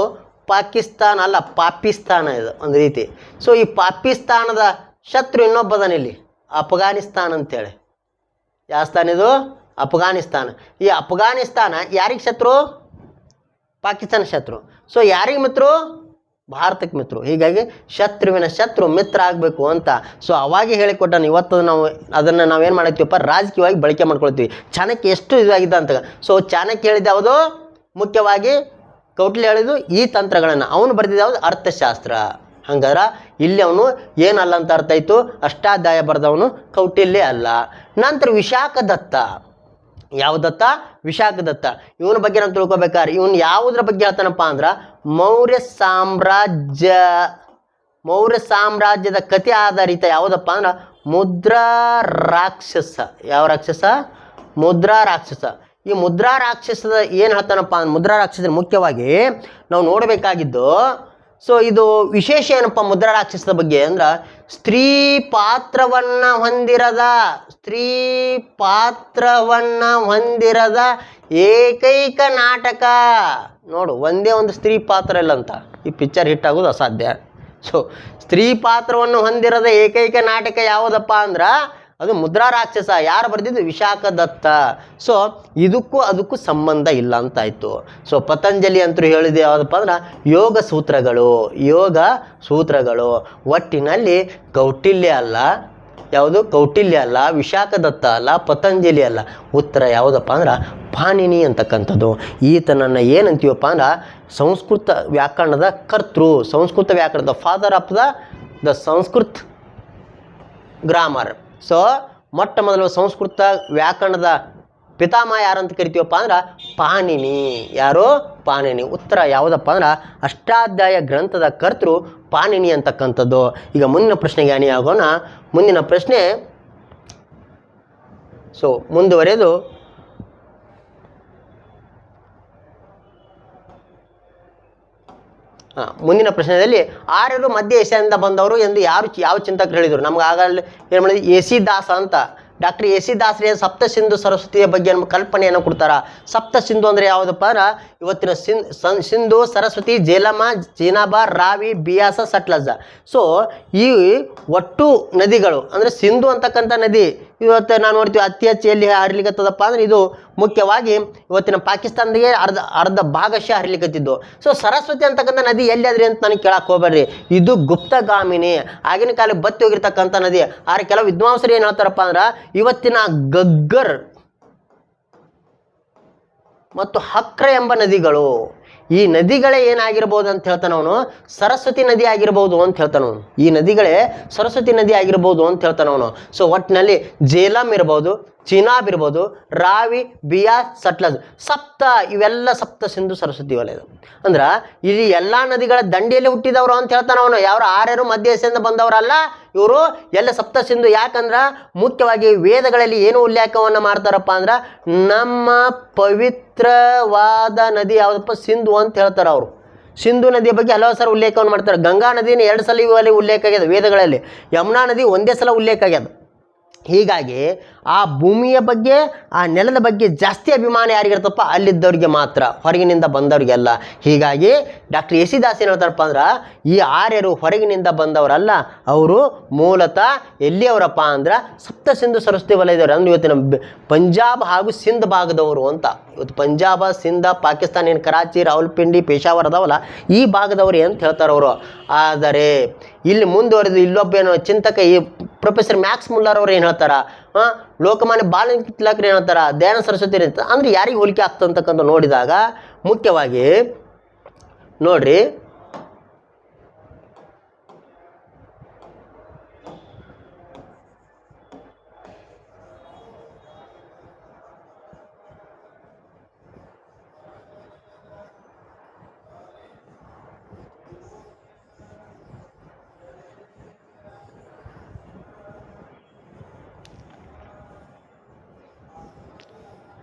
ಪಾಕಿಸ್ತಾನ ಅಲ್ಲ, ಪಾಕಿಸ್ತಾನ ಇದು ಒಂದು ರೀತಿ. ಸೊ ಈ ಪಾಕಿಸ್ತಾನದ ಶತ್ರು ಇನ್ನೊಬ್ಬದಾನ ಇಲ್ಲಿ, ಅಫ್ಘಾನಿಸ್ತಾನ ಅಂತೇಳಿ. ಯಾವ ಸ್ಥಾನ ಇದು? ಅಫ್ಘಾನಿಸ್ತಾನ. ಈ ಅಫ್ಘಾನಿಸ್ತಾನ ಯಾರಿಗೆ ಶತ್ರು? ಪಾಕಿಸ್ತಾನ ಶತ್ರು. ಸೊ ಯಾರಿಗೆ ಮಿತ್ರು? ಭಾರತಕ್ಕೆ ಮಿತ್ರು. ಹೀಗಾಗಿ ಶತ್ರುವಿನ ಶತ್ರು ಮಿತ್ರ ಆಗಬೇಕು ಅಂತ ಸೊ ಅವಾಗೇ ಹೇಳಿಕೊಟ್ಟಾನೆ. ಇವತ್ತು ನಾವು ಅದನ್ನು ನಾವೇನು ಮಾಡ್ತೀವಪ್ಪ, ರಾಜಕೀಯವಾಗಿ ಬಳಕೆ ಮಾಡ್ಕೊಳ್ತೀವಿ. ಚಾಣಕ್ಯ ಎಷ್ಟು ಇದಾಗಿದ್ದ ಅಂತ. ಸೊ ಚಾಣಕ್ಯ ಹೇಳಿದ ಯಾವುದು? ಮುಖ್ಯವಾಗಿ ಕೌಟಿಲ್ಯ ಹೇಳಿದ್ದು ಈ ತಂತ್ರಗಳನ್ನು. ಅವನು ಬರೆದಿದ್ದು ಯಾವುದು? ಅರ್ಥಶಾಸ್ತ್ರ. ಹಂಗಾರೆ ಇಲ್ಲಿ ಅವನು ಏನಲ್ಲ ಅಂತ ಅರ್ಥ ಆಯಿತು, ಅಷ್ಟಾಧ್ಯಾಯ ಬರೆದವನು ಕೌಟಿಲ್ಯ ಅಲ್ಲ. ನಂತರ ವಿಶಾಖದತ್ತ. ಯಾವ ದತ್ತ? ವಿಶಾಖದತ್ತ. ಇವನ ಬಗ್ಗೆ ನಾವು ತಿಳ್ಕೊಬೇಕಾದ್ರೆ ಇವನು ಯಾವುದ್ರ ಬಗ್ಗೆ ಹೇಳ್ತಾನಪ್ಪ ಅಂದ್ರೆ ಮೌರ್ಯ ಸಾಮ್ರಾಜ್ಯದ ಕಥೆ ಆಧಾರಿತ ಯಾವುದಪ್ಪ ಅಂದ್ರೆ ಮುದ್ರಾ ರಾಕ್ಷಸ. ಯಾವ ರಾಕ್ಷಸ? ಮುದ್ರಾ ರಾಕ್ಷಸ. ಈ ಮುದ್ರಾ ರಾಕ್ಷಸದ ಏನು ಹೇಳ್ತಾನಪ್ಪ ಅಂದ್ರೆ ಮುದ್ರಾ ರಾಕ್ಷಸ ಮುಖ್ಯವಾಗಿ ನಾವು ನೋಡಬೇಕಾಗಿದ್ದು. ಸೊ ಇದು ವಿಶೇಷ ಏನಪ್ಪ ಮುದ್ರಾ ರಾಕ್ಷಸದ ಬಗ್ಗೆ ಅಂದ್ರೆ ಸ್ತ್ರೀ ಪಾತ್ರವನ್ನು ಹೊಂದಿರದ ಏಕೈಕ ನಾಟಕ. ನೋಡು, ಒಂದೇ ಒಂದು ಸ್ತ್ರೀ ಪಾತ್ರ ಇಲ್ಲ ಅಂತ ಈ ಪಿಕ್ಚರ್ ಹಿಟ್ ಆಗೋದು ಅಸಾಧ್ಯ. ಸೊ ಸ್ತ್ರೀ ಪಾತ್ರವನ್ನು ಹೊಂದಿರದ ಏಕೈಕ ನಾಟಕ ಯಾವುದಪ್ಪ ಅಂದ್ರೆ ಅದು ಮುದ್ರಾ ರಾಕ್ಷಸ. ಯಾರು ಬರೆದಿದ್ದು? ವಿಶಾಖ ದತ್ತ. ಸೊ ಇದಕ್ಕೂ ಅದಕ್ಕೂ ಸಂಬಂಧ ಇಲ್ಲ ಅಂತಾಯಿತು. ಸೊ ಪತಂಜಲಿ ಅಂತೂ ಹೇಳಿದೆ ಯಾವುದಪ್ಪ ಅಂದ್ರೆ ಯೋಗ ಸೂತ್ರಗಳು. ಒಟ್ಟಿನಲ್ಲಿ ಕೌಟಿಲ್ಯ ಅಲ್ಲ, ಯಾವುದು ಕೌಟಿಲ್ಯ ಅಲ್ಲ, ವಿಶಾಖ ದತ್ತ ಅಲ್ಲ, ಪತಂಜಲಿ ಅಲ್ಲ. ಉತ್ತರ ಯಾವುದಪ್ಪ ಅಂದ್ರೆ ಪಾಣಿನಿ ಅಂತಕ್ಕಂಥದ್ದು. ಈತನನ್ನು ಏನಂತೀವಪ್ಪ ಅಂದ್ರೆ ಸಂಸ್ಕೃತ ವ್ಯಾಕರಣದ ಕರ್ತೃ, ಸಂಸ್ಕೃತ ವ್ಯಾಕರಣದ father of the Sanskrit grammar. So ಮೊಟ್ಟ ಮೊದಲು ಸಂಸ್ಕೃತ ವ್ಯಾಕರಣದ ಪಿತಾಮಹ ಯಾರಂತ ಕರಿತೀವಪ್ಪ ಅಂದ್ರೆ ಪಾಣಿನಿ. ಯಾರು? ಪಾಣಿನಿ. ಉತ್ತರ ಯಾವುದಪ್ಪ ಅಂದ್ರೆ ಅಷ್ಟಾಧ್ಯಾಯ ಗ್ರಂಥದ ಕರ್ತೃ ಪಾಣಿನಿ ಅಂತಕ್ಕಂಥದ್ದು. ಈಗ ಮುಂದಿನ ಪ್ರಶ್ನೆಗೆ ಆಗೋಣ. ಮುಂದಿನ ಪ್ರಶ್ನೆ ಸೊ ಮುಂದುವರೆದು ಮುಂದಿನ ಪ್ರಶ್ನೆಯಲ್ಲಿ ಆರ್ಯರು ಮಧ್ಯ ಏಷ್ಯಾದಿಂದ ಬಂದವರು ಎಂದು ಯಾವ ಚಿಂತಕರು ಹೇಳಿದರು? ನಮ್ಗೆ ಆಗಲೇ ಏನು ಮಾಡಿದ್ವಿ, ಎ ಸಿ ದಾಸ ಅಂತ. ಡಾಕ್ಟರ್ ಎ ಸಿ ದಾಸರೇ ಸಪ್ತ ಸಿಂಧು ಸರಸ್ವತಿಯ ಬಗ್ಗೆ ನಮ್ಮ ಕಲ್ಪನೆಯನ್ನು ಕೊಡ್ತಾರ. ಸಪ್ತ ಸಿಂಧು ಅಂದರೆ ಯಾವುದಪ್ಪ ಅಂದ್ರೆ ಇವತ್ತಿನ ಸಿಂಧು, ಸರಸ್ವತಿ, ಜೇಲಮ, ಜೀನಾಬ, ರಾವಿ, ಬಿಯಾಸ, ಸಟ್ಲಜ. ಸೊ ಈ ಒಟ್ಟು ನದಿಗಳು ಅಂದರೆ ಸಿಂಧು ಅಂತಕ್ಕಂಥ ನದಿ ಇವತ್ತು ನಾವು ನೋಡ್ತೀವಿ ಅತಿ ಹೆಚ್ಚು ಎಲ್ಲಿ ಹರಿಲಿಕ್ಕತ್ತದಪ್ಪ ಅಂದ್ರೆ ಇದು ಮುಖ್ಯವಾಗಿ ಇವತ್ತಿನ ಪಾಕಿಸ್ತಾನದಾಗೆ ಅರ್ಧ ಭಾಗಶಃ ಹರಿಲಿಕ್ಕತ್ತಿದ್ದು. ಸೊ ಸರಸ್ವತಿ ಅಂತಕ್ಕಂಥ ನದಿ ಎಲ್ಲಿಯಾದ್ರಿ ಅಂತ ನನಗೆ ಕೇಳಕ್ಕೆ ಹೋಗ್ಬೇಡ್ರಿ, ಇದು ಗುಪ್ತಗಾಮಿನಿ, ಆಗಿನ ಕಾಲಕ್ಕೆ ಬತ್ತಿ ಹೋಗಿರ್ತಕ್ಕಂಥ ನದಿ. ಆದ್ರೆ ಕೆಲವು ವಿದ್ವಾಂಸರು ಏನು ಹೇಳ್ತಾರಪ್ಪ ಅಂದ್ರೆ ಇವತ್ತಿನ ಗಗ್ಗರ್ ಮತ್ತು ಹಕ್ರ ಎಂಬ ನದಿಗಳು, ಈ ನದಿಗಳೇ ಏನಾಗಿರ್ಬೋದು ಅಂತ ಹೇಳ್ತಾನೆ ಅವನು, ಸರಸ್ವತಿ ನದಿ ಆಗಿರ್ಬೋದು ಅಂತ ಹೇಳ್ತಾನೆ ಅವನು. ಈ ನದಿಗಳೇ ಸರಸ್ವತಿ ನದಿ ಆಗಿರ್ಬೋದು ಅಂತ ಹೇಳ್ತಾನೆ ಅವನು. ಸೊ ಒಟ್ಟಿನಲ್ಲಿ ಜೇಲಂ ಇರ್ಬೋದು, ಚಿನಾಬ್ ಇರ್ಬೋದು, ರಾವಿ, ಬಿಯಾ, ಸಟ್ಲಜ್, ಇವೆಲ್ಲ ಸಪ್ತ ಸಿಂಧು ಸರಸ್ವತಿ ವಲಯ. ಅಂದ್ರೆ ಇಲ್ಲಿ ಎಲ್ಲ ನದಿಗಳ ದಂಡೆಯಲ್ಲಿ ಹುಟ್ಟಿದವರು ಅಂತ ಹೇಳ್ತಾನೆ ಅವನು. ಯಾರು? ಆರ್ಯರು ಮಧ್ಯ ಏಷ್ಯಾದಿಂದ ಬಂದವರಲ್ಲ ಇವರು, ಎಲ್ಲ ಸಪ್ತ ಸಿಂಧು. ಯಾಕಂದ್ರೆ ಮುಖ್ಯವಾಗಿ ವೇದಗಳಲ್ಲಿ ಏನು ಉಲ್ಲೇಖವನ್ನು ಮಾಡ್ತಾರಪ್ಪ ಅಂದ್ರೆ ನಮ್ಮ ಪವಿತ್ರವಾದ ನದಿ ಯಾವುದಪ್ಪ? ಸಿಂಧು ಅಂತ ಹೇಳ್ತಾರೆ ಅವರು. ಸಿಂಧು ನದಿಯ ಬಗ್ಗೆ ಹಲವು ಸಲ ಉಲ್ಲೇಖವನ್ನು ಮಾಡ್ತಾರೆ. ಗಂಗಾ ನದಿನ 2 ಸಲ ಇವಲ್ಲಿ ಉಲ್ಲೇಖ ಆಗ್ಯದ ವೇದಗಳಲ್ಲಿ, ಯಮುನಾ ನದಿ ಒಂದೇ ಸಲ ಉಲ್ಲೇಖ ಆಗ್ಯದ. ಹೀಗಾಗಿ ಆ ಭೂಮಿಯ ಬಗ್ಗೆ, ಆ ನೆಲದ ಬಗ್ಗೆ ಜಾಸ್ತಿ ಅಭಿಮಾನ ಯಾರಿಗಿರ್ತಪ್ಪ? ಅಲ್ಲಿದ್ದವ್ರಿಗೆ ಮಾತ್ರ, ಹೊರಗಿನಿಂದ ಬಂದವ್ರಿಗೆಲ್ಲ. ಹೀಗಾಗಿ ಡಾಕ್ಟರ್ ಎ ಸಿ ದಾಸ್ ಏನು ಹೇಳ್ತಾರಪ್ಪ ಅಂದ್ರೆ ಈ ಆರ್ಯರು ಹೊರಗಿನಿಂದ ಬಂದವರಲ್ಲ, ಅವರು ಮೂಲತಃ ಎಲ್ಲಿಯವರಪ್ಪ ಅಂದ್ರೆ ಸಪ್ತ ಸಿಂಧು ಸರಸ್ವತಿ ವಲಯದವರು. ಅಂದ್ರೆ ಇವತ್ತಿನ ಪಂಜಾಬ್ ಹಾಗೂ ಸಿಂಧ್ ಭಾಗದವರು ಅಂತ. ಇವತ್ತು ಪಂಜಾಬ, ಸಿಂಧ, ಪಾಕಿಸ್ತಾನ ಏನು ಕರಾಚಿ, ರಾವಲ್ಪಿಂಡಿ, ಪೇಶಾವರ್ ಅದಾವಲ್ಲ, ಈ ಭಾಗದವರು ಅಂತ ಹೇಳ್ತಾರೆ ಅವರು. ಆದರೆ ಇಲ್ಲಿ ಮುಂದುವರೆದು ಇಲ್ಲೊಬ್ಬ ಚಿಂತಕ ಈ ಪ್ರೊಫೆಸರ್ ಮ್ಯಾಕ್ಸ್ ಮುಲ್ಲರ್ ಅವರು ಏನು ಹೇಳ್ತಾರ, ಲೋಕಮಾನ್ಯ ಬಾಲ ತಿಲಕರು ಏನು ಹೇಳ್ತಾರ, ದಯಾನಂದ ಸರಸ್ವತಿ ಅಂತ. ಅಂದ್ರೆ ಯಾರಿಗೆ ಹೋಲಿಕೆ ಆಗ್ತಂತಕ್ಕಂಥ ನೋಡಿದಾಗ ಮುಖ್ಯವಾಗಿ ನೋಡ್ರಿ,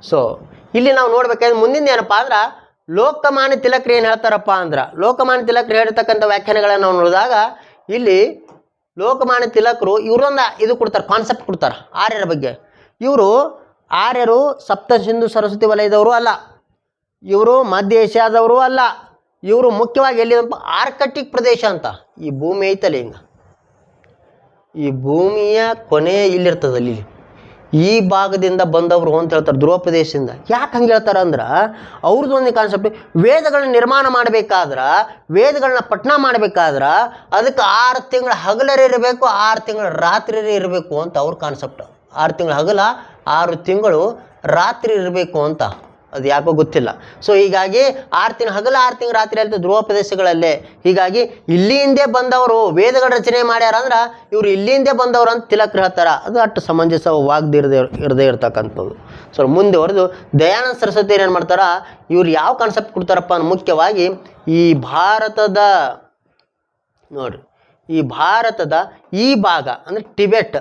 ಸೊ ಇಲ್ಲಿ ನಾವು ನೋಡ್ಬೇಕಾದ್ರೆ ಮುಂದಿನ ಏನಪ್ಪ ಅಂದ್ರೆ ಲೋಕಮಾನ್ಯ ತಿಲಕರು ಏನು ಹೇಳ್ತಾರಪ್ಪ ಅಂದ್ರೆ, ಲೋಕಮಾನ್ಯ ತಿಲಕರು ಹೇಳಿರ್ತಕ್ಕಂಥ ವ್ಯಾಖ್ಯಾನಗಳನ್ನು ನಾವು ನೋಡಿದಾಗ ಇಲ್ಲಿ ಲೋಕಮಾನ್ಯ ತಿಲಕರು ಇವರೊಂದು ಇದು ಕೊಡ್ತಾರೆ, ಕಾನ್ಸೆಪ್ಟ್ ಕೊಡ್ತಾರೆ ಆರ್ಯರ ಬಗ್ಗೆ. ಆರ್ಯರು ಸಪ್ತ ಸಿಂಧು ಸರಸ್ವತಿ ವಲಯದವರು ಅಲ್ಲ, ಇವರು ಮಧ್ಯ ಏಷ್ಯಾದವರು ಅಲ್ಲ, ಇವರು ಮುಖ್ಯವಾಗಿ ಎಲ್ಲಿದಪ್ಪ ಆರ್ಕಟಿಕ್ ಪ್ರದೇಶ ಅಂತ. ಈ ಭೂಮಿ ಐತಲ್ಲ ಹಿಂಗ, ಈ ಭೂಮಿಯ ಕೊನೆ ಇಲ್ಲಿರ್ತದಲ್ಲಿ, ಈ ಭಾಗದಿಂದ ಬಂದವರು ಅಂತ ಹೇಳ್ತಾರೆ, ಧ್ರುವ ಪ್ರದೇಶದಿಂದ. ಯಾಕೆ ಹಂಗೆ ಹೇಳ್ತಾರೆ ಅಂದ್ರೆ ಅವ್ರದ್ದು ಒಂದು ಕಾನ್ಸೆಪ್ಟ್, ವೇದಗಳನ್ನ ನಿರ್ಮಾಣ ಮಾಡಬೇಕಾದ್ರೆ, ವೇದಗಳನ್ನ ಪಠಣ ಮಾಡಬೇಕಾದ್ರೆ ಅದಕ್ಕೆ 6 ತಿಂಗಳ ಹಗಲರೇ ಇರಬೇಕು, 6 ತಿಂಗಳ ರಾತ್ರಿ ಇರಬೇಕು ಅಂತ ಅವ್ರ ಕಾನ್ಸೆಪ್ಟ್. 6 ತಿಂಗಳ ಹಗಲ, 6 ತಿಂಗಳು ರಾತ್ರಿ ಇರಬೇಕು ಅಂತ. ಅದು ಯಾಕೋ ಗೊತ್ತಿಲ್ಲ. ಸೊ ಹೀಗಾಗಿ 6 ತಿಂಗಳು ಹಗಲ, 6 ತಿಂಗಳು ರಾತ್ರಿ ಅಂತ ಧ್ರುವ ಪ್ರದೇಶಗಳಲ್ಲೇ. ಹೀಗಾಗಿ ಇಲ್ಲಿಂದೇ ಬಂದವರು ವೇದಗಳ ರಚನೆ ಮಾಡ್ಯಾರ ಅಂದ್ರೆ ಇವರು ಇಲ್ಲಿಂದೇ ಬಂದವರು ಅಂತ ತಿಲಕರು ಹೇಳ್ತಾರ. ಅದು ಅಷ್ಟು ಸಮಂಜಸವಾಗದೇ ಇರದೇ ಇರ್ತಕ್ಕಂಥದ್ದು. ಸೊ ಮುಂದುವರೆದು ದಯಾನಂದ ಸರಸ್ವತಿ ಏನು ಮಾಡ್ತಾರ, ಇವ್ರು ಯಾವ ಕಾನ್ಸೆಪ್ಟ್ ಕೊಡ್ತಾರಪ್ಪ ಅಂದ್ರೆ ಮುಖ್ಯವಾಗಿ ಈ ಭಾರತದ ನೋಡ್ರಿ, ಈ ಭಾರತದ ಈ ಭಾಗ ಅಂದರೆ ಟಿಬೆಟ್,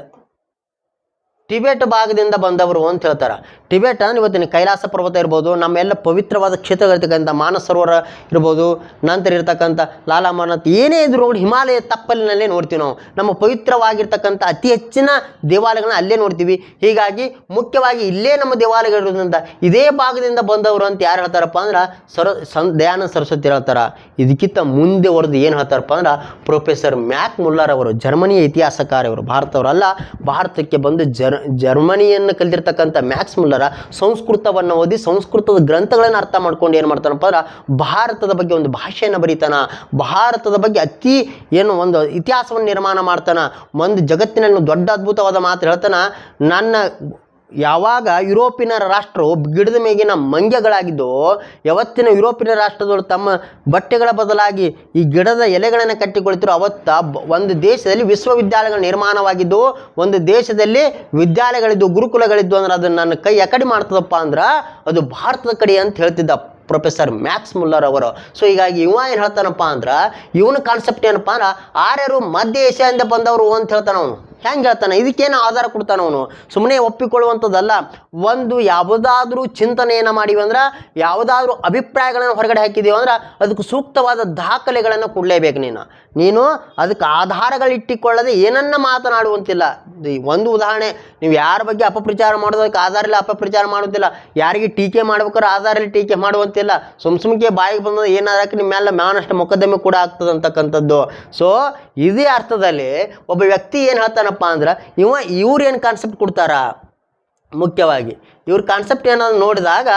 ಟಿಬೆಟ್ ಭಾಗದಿಂದ ಬಂದವರು ಅಂತ ಹೇಳ್ತಾರೆ. ಟಿಬೆಟ್ ಅಂದ್ರೆ ಇವತ್ತಿನ ಕೈಲಾಸ ಪರ್ವತ ಇರ್ಬೋದು, ನಮ್ಮೆಲ್ಲ ಪವಿತ್ರವಾದ ಕ್ಷೇತ್ರಗಳಿರ್ತಕ್ಕಂಥ ಮಾನಸರೋವರ ಇರ್ಬೋದು, ನಂತರ ಇರ್ತಕ್ಕಂಥ ಲಾಲಾಮರನಾಥ್ ಏನೇ ಇದ್ರು ನೋಡಿ ಹಿಮಾಲಯ ತಪ್ಪಲಿನಲ್ಲೇ ನೋಡ್ತೀವಿ ನಾವು. ನಮ್ಮ ಪವಿತ್ರವಾಗಿರ್ತಕ್ಕಂಥ ಅತಿ ಹೆಚ್ಚಿನ ದೇವಾಲಯಗಳನ್ನ ಅಲ್ಲೇ ನೋಡ್ತೀವಿ. ಹೀಗಾಗಿ ಮುಖ್ಯವಾಗಿ ಇಲ್ಲೇ ನಮ್ಮ ದೇವಾಲಯಗಳಿರೋದ್ರಿಂದ ಇದೇ ಭಾಗದಿಂದ ಬಂದವರು ಅಂತ ಯಾರು ಹೇಳ್ತಾರಪ್ಪ ಅಂದ್ರೆ ದಯಾನಂದ ಸರಸ್ವತಿ ಹೇಳ್ತಾರೆ. ಇದಕ್ಕಿಂತ ಮುಂದೆ ಹೊರದು ಏನು ಹೇಳ್ತಾರಪ್ಪ ಅಂದ್ರೆ ಪ್ರೊಫೆಸರ್ ಮ್ಯಾಕ್ ಮುಲ್ಲರ್ ಅವರು, ಜರ್ಮನಿಯ ಇತಿಹಾಸಕಾರ ಇವರು, ಭಾರತವರಲ್ಲ. ಭಾರತಕ್ಕೆ ಬಂದು ಜರ್ಮನಿಯನ್ನು ಕಲಿತಿರ್ತಕ್ಕಂಥ ಮ್ಯಾಕ್ಸ್ ಮುಲ್ಲರ ಸಂಸ್ಕೃತವನ್ನು ಓದಿ ಸಂಸ್ಕೃತದ ಗ್ರಂಥಗಳನ್ನು ಅರ್ಥ ಮಾಡ್ಕೊಂಡು ಏನು ಮಾಡ್ತಾನಪ್ಪ ಅಂದ್ರೆ ಭಾರತದ ಬಗ್ಗೆ ಒಂದು ಭಾಷೆಯನ್ನು ಬರೀತಾನ, ಭಾರತದ ಬಗ್ಗೆ ಅತಿ ಒಂದು ಇತಿಹಾಸವನ್ನು ನಿರ್ಮಾಣ ಮಾಡ್ತಾನ. ಒಂದು ಜಗತ್ತಿನಲ್ಲಿ ದೊಡ್ಡ ಅದ್ಭುತವಾದ ಮಾತು ಹೇಳ್ತಾನ, ನನ್ನ ಯಾವಾಗ ಯುರೋಪಿನ ರಾಷ್ಟ್ರವು ಗಿಡದ ಮೇಗಿನ ಮಂಗ್ಯಗಳಾಗಿದ್ದು, ಯಾವತ್ತಿನ ಯುರೋಪಿನ ರಾಷ್ಟ್ರದವರು ತಮ್ಮ ಬಟ್ಟೆಗಳ ಬದಲಾಗಿ ಈ ಗಿಡದ ಎಲೆಗಳನ್ನು ಕಟ್ಟಿಕೊಳ್ತಿರೋ ಅವತ್ತ ಒಂದು ದೇಶದಲ್ಲಿ ವಿಶ್ವವಿದ್ಯಾಲಯಗಳ ನಿರ್ಮಾಣವಾಗಿದ್ದು, ಒಂದು ದೇಶದಲ್ಲಿ ವಿದ್ಯಾಲಯಗಳಿದ್ದು, ಗುರುಕುಲಗಳಿದ್ದು ಅಂದ್ರೆ ಅದನ್ನು ನನ್ನ ಕೈ ಯಾಕಡೆ ಮಾಡ್ತದಪ್ಪ ಅಂದ್ರೆ ಅದು ಭಾರತದ ಕಡೆ ಅಂತ ಹೇಳ್ತಿದ್ದ ಪ್ರೊಫೆಸರ್ ಮ್ಯಾಕ್ಸ್ ಮುಲ್ಲರ್ ಅವರು. ಸೊ ಹೀಗಾಗಿ ಇವ ಏನು ಹೇಳ್ತಾನಪ್ಪ ಅಂದ್ರೆ ಇವನ ಕಾನ್ಸೆಪ್ಟ್ ಏನಪ್ಪ ಅಂದ್ರೆ ಆರ್ಯರು ಮಧ್ಯ ಏಷ್ಯಾದಿಂದ ಬಂದವರು ಅಂತ ಹೇಳ್ತಾನ ಅವನು. ಹೆಂಗೆ ಹೇಳ್ತಾನೆ, ಇದಕ್ಕೇನು ಆಧಾರ ಕೊಡ್ತಾನೆ ಅವನು, ಸುಮ್ಮನೆ ಒಪ್ಪಿಕೊಳ್ಳುವಂಥದ್ದಲ್ಲ. ಒಂದು ಯಾವುದಾದ್ರೂ ಚಿಂತನೆಯನ್ನು ಮಾಡಿವಿ ಅಂದ್ರೆ, ಯಾವುದಾದ್ರೂ ಅಭಿಪ್ರಾಯಗಳನ್ನು ಹೊರಗಡೆ ಹಾಕಿದೀವಿ ಅಂದ್ರೆ ಅದಕ್ಕೆ ಸೂಕ್ತವಾದ ದಾಖಲೆಗಳನ್ನು ಕೊಡಲೇಬೇಕು. ನೀನು ಅದಕ್ಕೆ ಆಧಾರಗಳಿಟ್ಟಿಕೊಳ್ಳದೆ ಏನನ್ನ ಮಾತನಾಡುವಂತಿಲ್ಲ. ಒಂದು ಉದಾಹರಣೆ, ನೀವು ಯಾರ ಬಗ್ಗೆ ಅಪಪ್ರಚಾರ ಮಾಡೋದಕ್ಕೆ ಆಧಾರ ಇಲ್ಲ, ಅಪಪ್ರಚಾರ ಮಾಡೋದಿಲ್ಲ. ಯಾರಿಗೆ ಟೀಕೆ ಮಾಡ್ಬೇಕಾದ್ರೆ ಆಧಾರ ಇಲ್ಲ, ಟೀಕೆ ಮಾಡುವಂತಿಲ್ಲ. ಸುಮ್ಕೆ ಬಾಯಿಗೆ ಬಂದ ಏನಾದಕ್ಕೆ ನಿಮ್ಮೆಲ್ಲ ಮಾನಷ್ಟ ಮೊಕದ್ದಮೆ ಕೂಡ ಆಗ್ತದೆ ಅಂತಕ್ಕಂಥದ್ದು. ಸೊ ಇದೇ ಅರ್ಥದಲ್ಲಿ ಒಬ್ಬ ವ್ಯಕ್ತಿ ಏನು ಹೇಳ್ತಾನಪ್ಪ ಅಂದ್ರೆ ಇವ್ರು ಏನು ಕಾನ್ಸೆಪ್ಟ್ ಕೊಡ್ತಾರ, ಮುಖ್ಯವಾಗಿ ಇವ್ರ ಕಾನ್ಸೆಪ್ಟ್ ಏನಾದ್ರು ನೋಡಿದಾಗ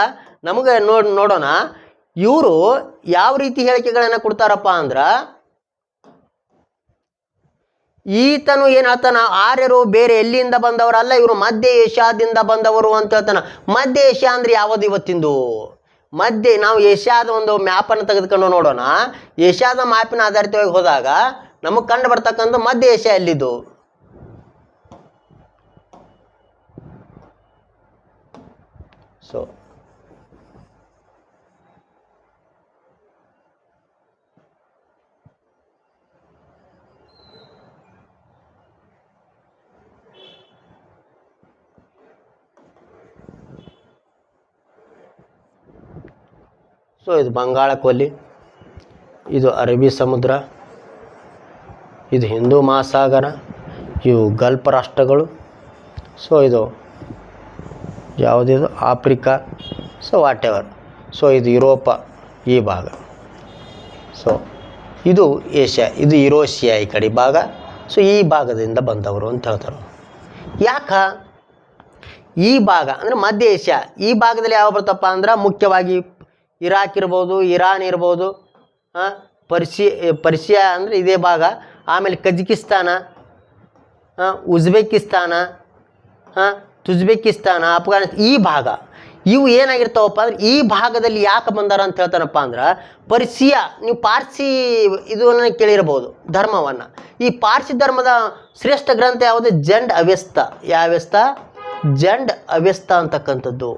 ನಮಗೆ ನೋಡೋಣ ಇವರು ಯಾವ ರೀತಿ ಹೇಳಿಕೆಗಳನ್ನು ಕೊಡ್ತಾರಪ್ಪ ಅಂದ್ರೆ, ಈತನು ಏನು ಹೇಳ್ತಾನ, ಆರ್ಯರು ಬೇರೆ ಎಲ್ಲಿಂದ ಬಂದವರಲ್ಲ, ಇವರು ಮಧ್ಯ ಏಷ್ಯಾದಿಂದ ಬಂದವರು ಅಂತ ಹೇಳ್ತಾನ. ಮಧ್ಯ ಏಷ್ಯಾ ಅಂದ್ರೆ ಯಾವುದು ಇವತ್ತಿಂದು ನಾವು ಏಷ್ಯಾದ ಒಂದು ಮ್ಯಾಪನ್ನು ತೆಗೆದುಕೊಂಡು ನೋಡೋಣ. ಏಷ್ಯಾದ ಮ್ಯಾಪಿನ ಆಧಾರಿತವಾಗಿ ಹೋದಾಗ ನಮಗೆ ಕಂಡು ಬರ್ತಕ್ಕಂಥ ಮಧ್ಯ ಏಷ್ಯಾ ಎಲ್ಲಿದ್ದು. ಸೊ ಇದು ಬಂಗಾಳ ಕೊಲ್ಲಿ, ಇದು ಅರಬ್ಬಿ ಸಮುದ್ರ, ಇದು ಹಿಂದೂ ಮಹಾಸಾಗರ, ಇವು ಗಲ್ಫ್ ರಾಷ್ಟ್ರಗಳು. ಸೊ ಇದು ಯಾವುದಿದು Africa, so whatever. So ಇದು ಯುರೋಪ ಈ ಭಾಗ. ಸೊ ಇದು ಏಷ್ಯಾ, ಇದು ಯುರೋಷಿಯಾ ಈ ಕಡೆ ಭಾಗ. ಸೊ ಈ ಭಾಗದಿಂದ ಬಂದವರು ಅಂತ ಹೇಳ್ತಾರೆ. ಯಾಕೆ ಈ ಭಾಗ ಅಂದರೆ ಮಧ್ಯ ಏಷ್ಯಾ, ಈ ಭಾಗದಲ್ಲಿ ಯಾವ ಬರ್ತಪ್ಪ ಅಂದ್ರೆ ಮುಖ್ಯವಾಗಿ ಇರಾಕ್ ಇರ್ಬೋದು, ಇರಾನ್ ಇರ್ಬೋದು, ಪರ್ಷಿಯಾ ಅಂದರೆ ಇದೇ ಭಾಗ, ಆಮೇಲೆ ಕಜಕಿಸ್ತಾನ, ಉಜ್ಬೇಕಿಸ್ತಾನ, ತುಜ್ಬೇಕಿಸ್ತಾನ, ಅಫ್ಘಾನಿಸ್ತಾನ, ಈ ಭಾಗ ಇವು ಏನಾಗಿರ್ತಾವಪ್ಪ ಅಂದ್ರೆ ಈ ಭಾಗದಲ್ಲಿ ಯಾಕೆ ಬಂದಾರ ಅಂತ ಹೇಳ್ತಾನಪ್ಪ ಅಂದ್ರೆ ಪರ್ಷಿಯಾ, ನೀವು ಪಾರ್ಸಿ ಇದನ್ನು ಕೇಳಿರ್ಬೋದು ಧರ್ಮವನ್ನು. ಈ ಪಾರ್ಸಿ ಧರ್ಮದ ಶ್ರೇಷ್ಠ ಗ್ರಂಥ ಯಾವುದು? ಜಂಡ್ ಅವ್ಯಸ್ತ. ಯಾವ ಅವ್ಯಸ್ತ? ಜಂಡ್ ಅವ್ಯಸ್ತ ಅಂತಕ್ಕಂಥದ್ದು.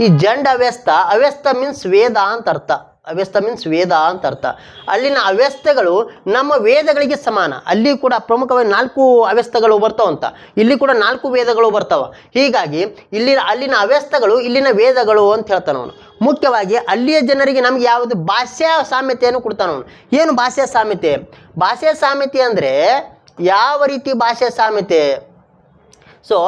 ಈ ಜಂಡ್ ಅವ್ಯಸ್ತ ಮೀನ್ಸ್ ವೇದ ಅಂತ ಅರ್ಥ. ಅವ್ಯಸ್ತ ಮೀನ್ಸ್ ವೇದ ಅಂತ ಅರ್ಥ. ಅಲ್ಲಿನ ಅವ್ಯಸ್ತಗಳು ನಮ್ಮ ವೇದಗಳಿಗೆ ಸಮಾನ. ಅಲ್ಲಿ ಕೂಡ ಪ್ರಮುಖವಾಗಿ 4 ಅವ್ಯಸ್ತಗಳು ಬರ್ತಾವಂತ, ಇಲ್ಲಿ ಕೂಡ 4 ವೇದಗಳು ಬರ್ತಾವ. ಹೀಗಾಗಿ ಅಲ್ಲಿನ ಅವ್ಯಸ್ತಗಳು ಇಲ್ಲಿನ ವೇದಗಳು ಅಂತ ಹೇಳ್ತಾನವನು. ಮುಖ್ಯವಾಗಿ ಅಲ್ಲಿಯ ಜನರಿಗೆ ನಮ್ಗೆ ಯಾವುದು ಭಾಷಾ ಸಾಮ್ಯತೆಯನ್ನು ಕೊಡ್ತಾನವನು. ಏನು ಭಾಷಾ ಸಾಮ್ಯತೆ? ಭಾಷಾ ಸಾಮ್ಯತೆ ಅಂದರೆ ಯಾವ ರೀತಿ ಭಾಷಾ ಸಾಮ್ಯತೆ? ಸೊ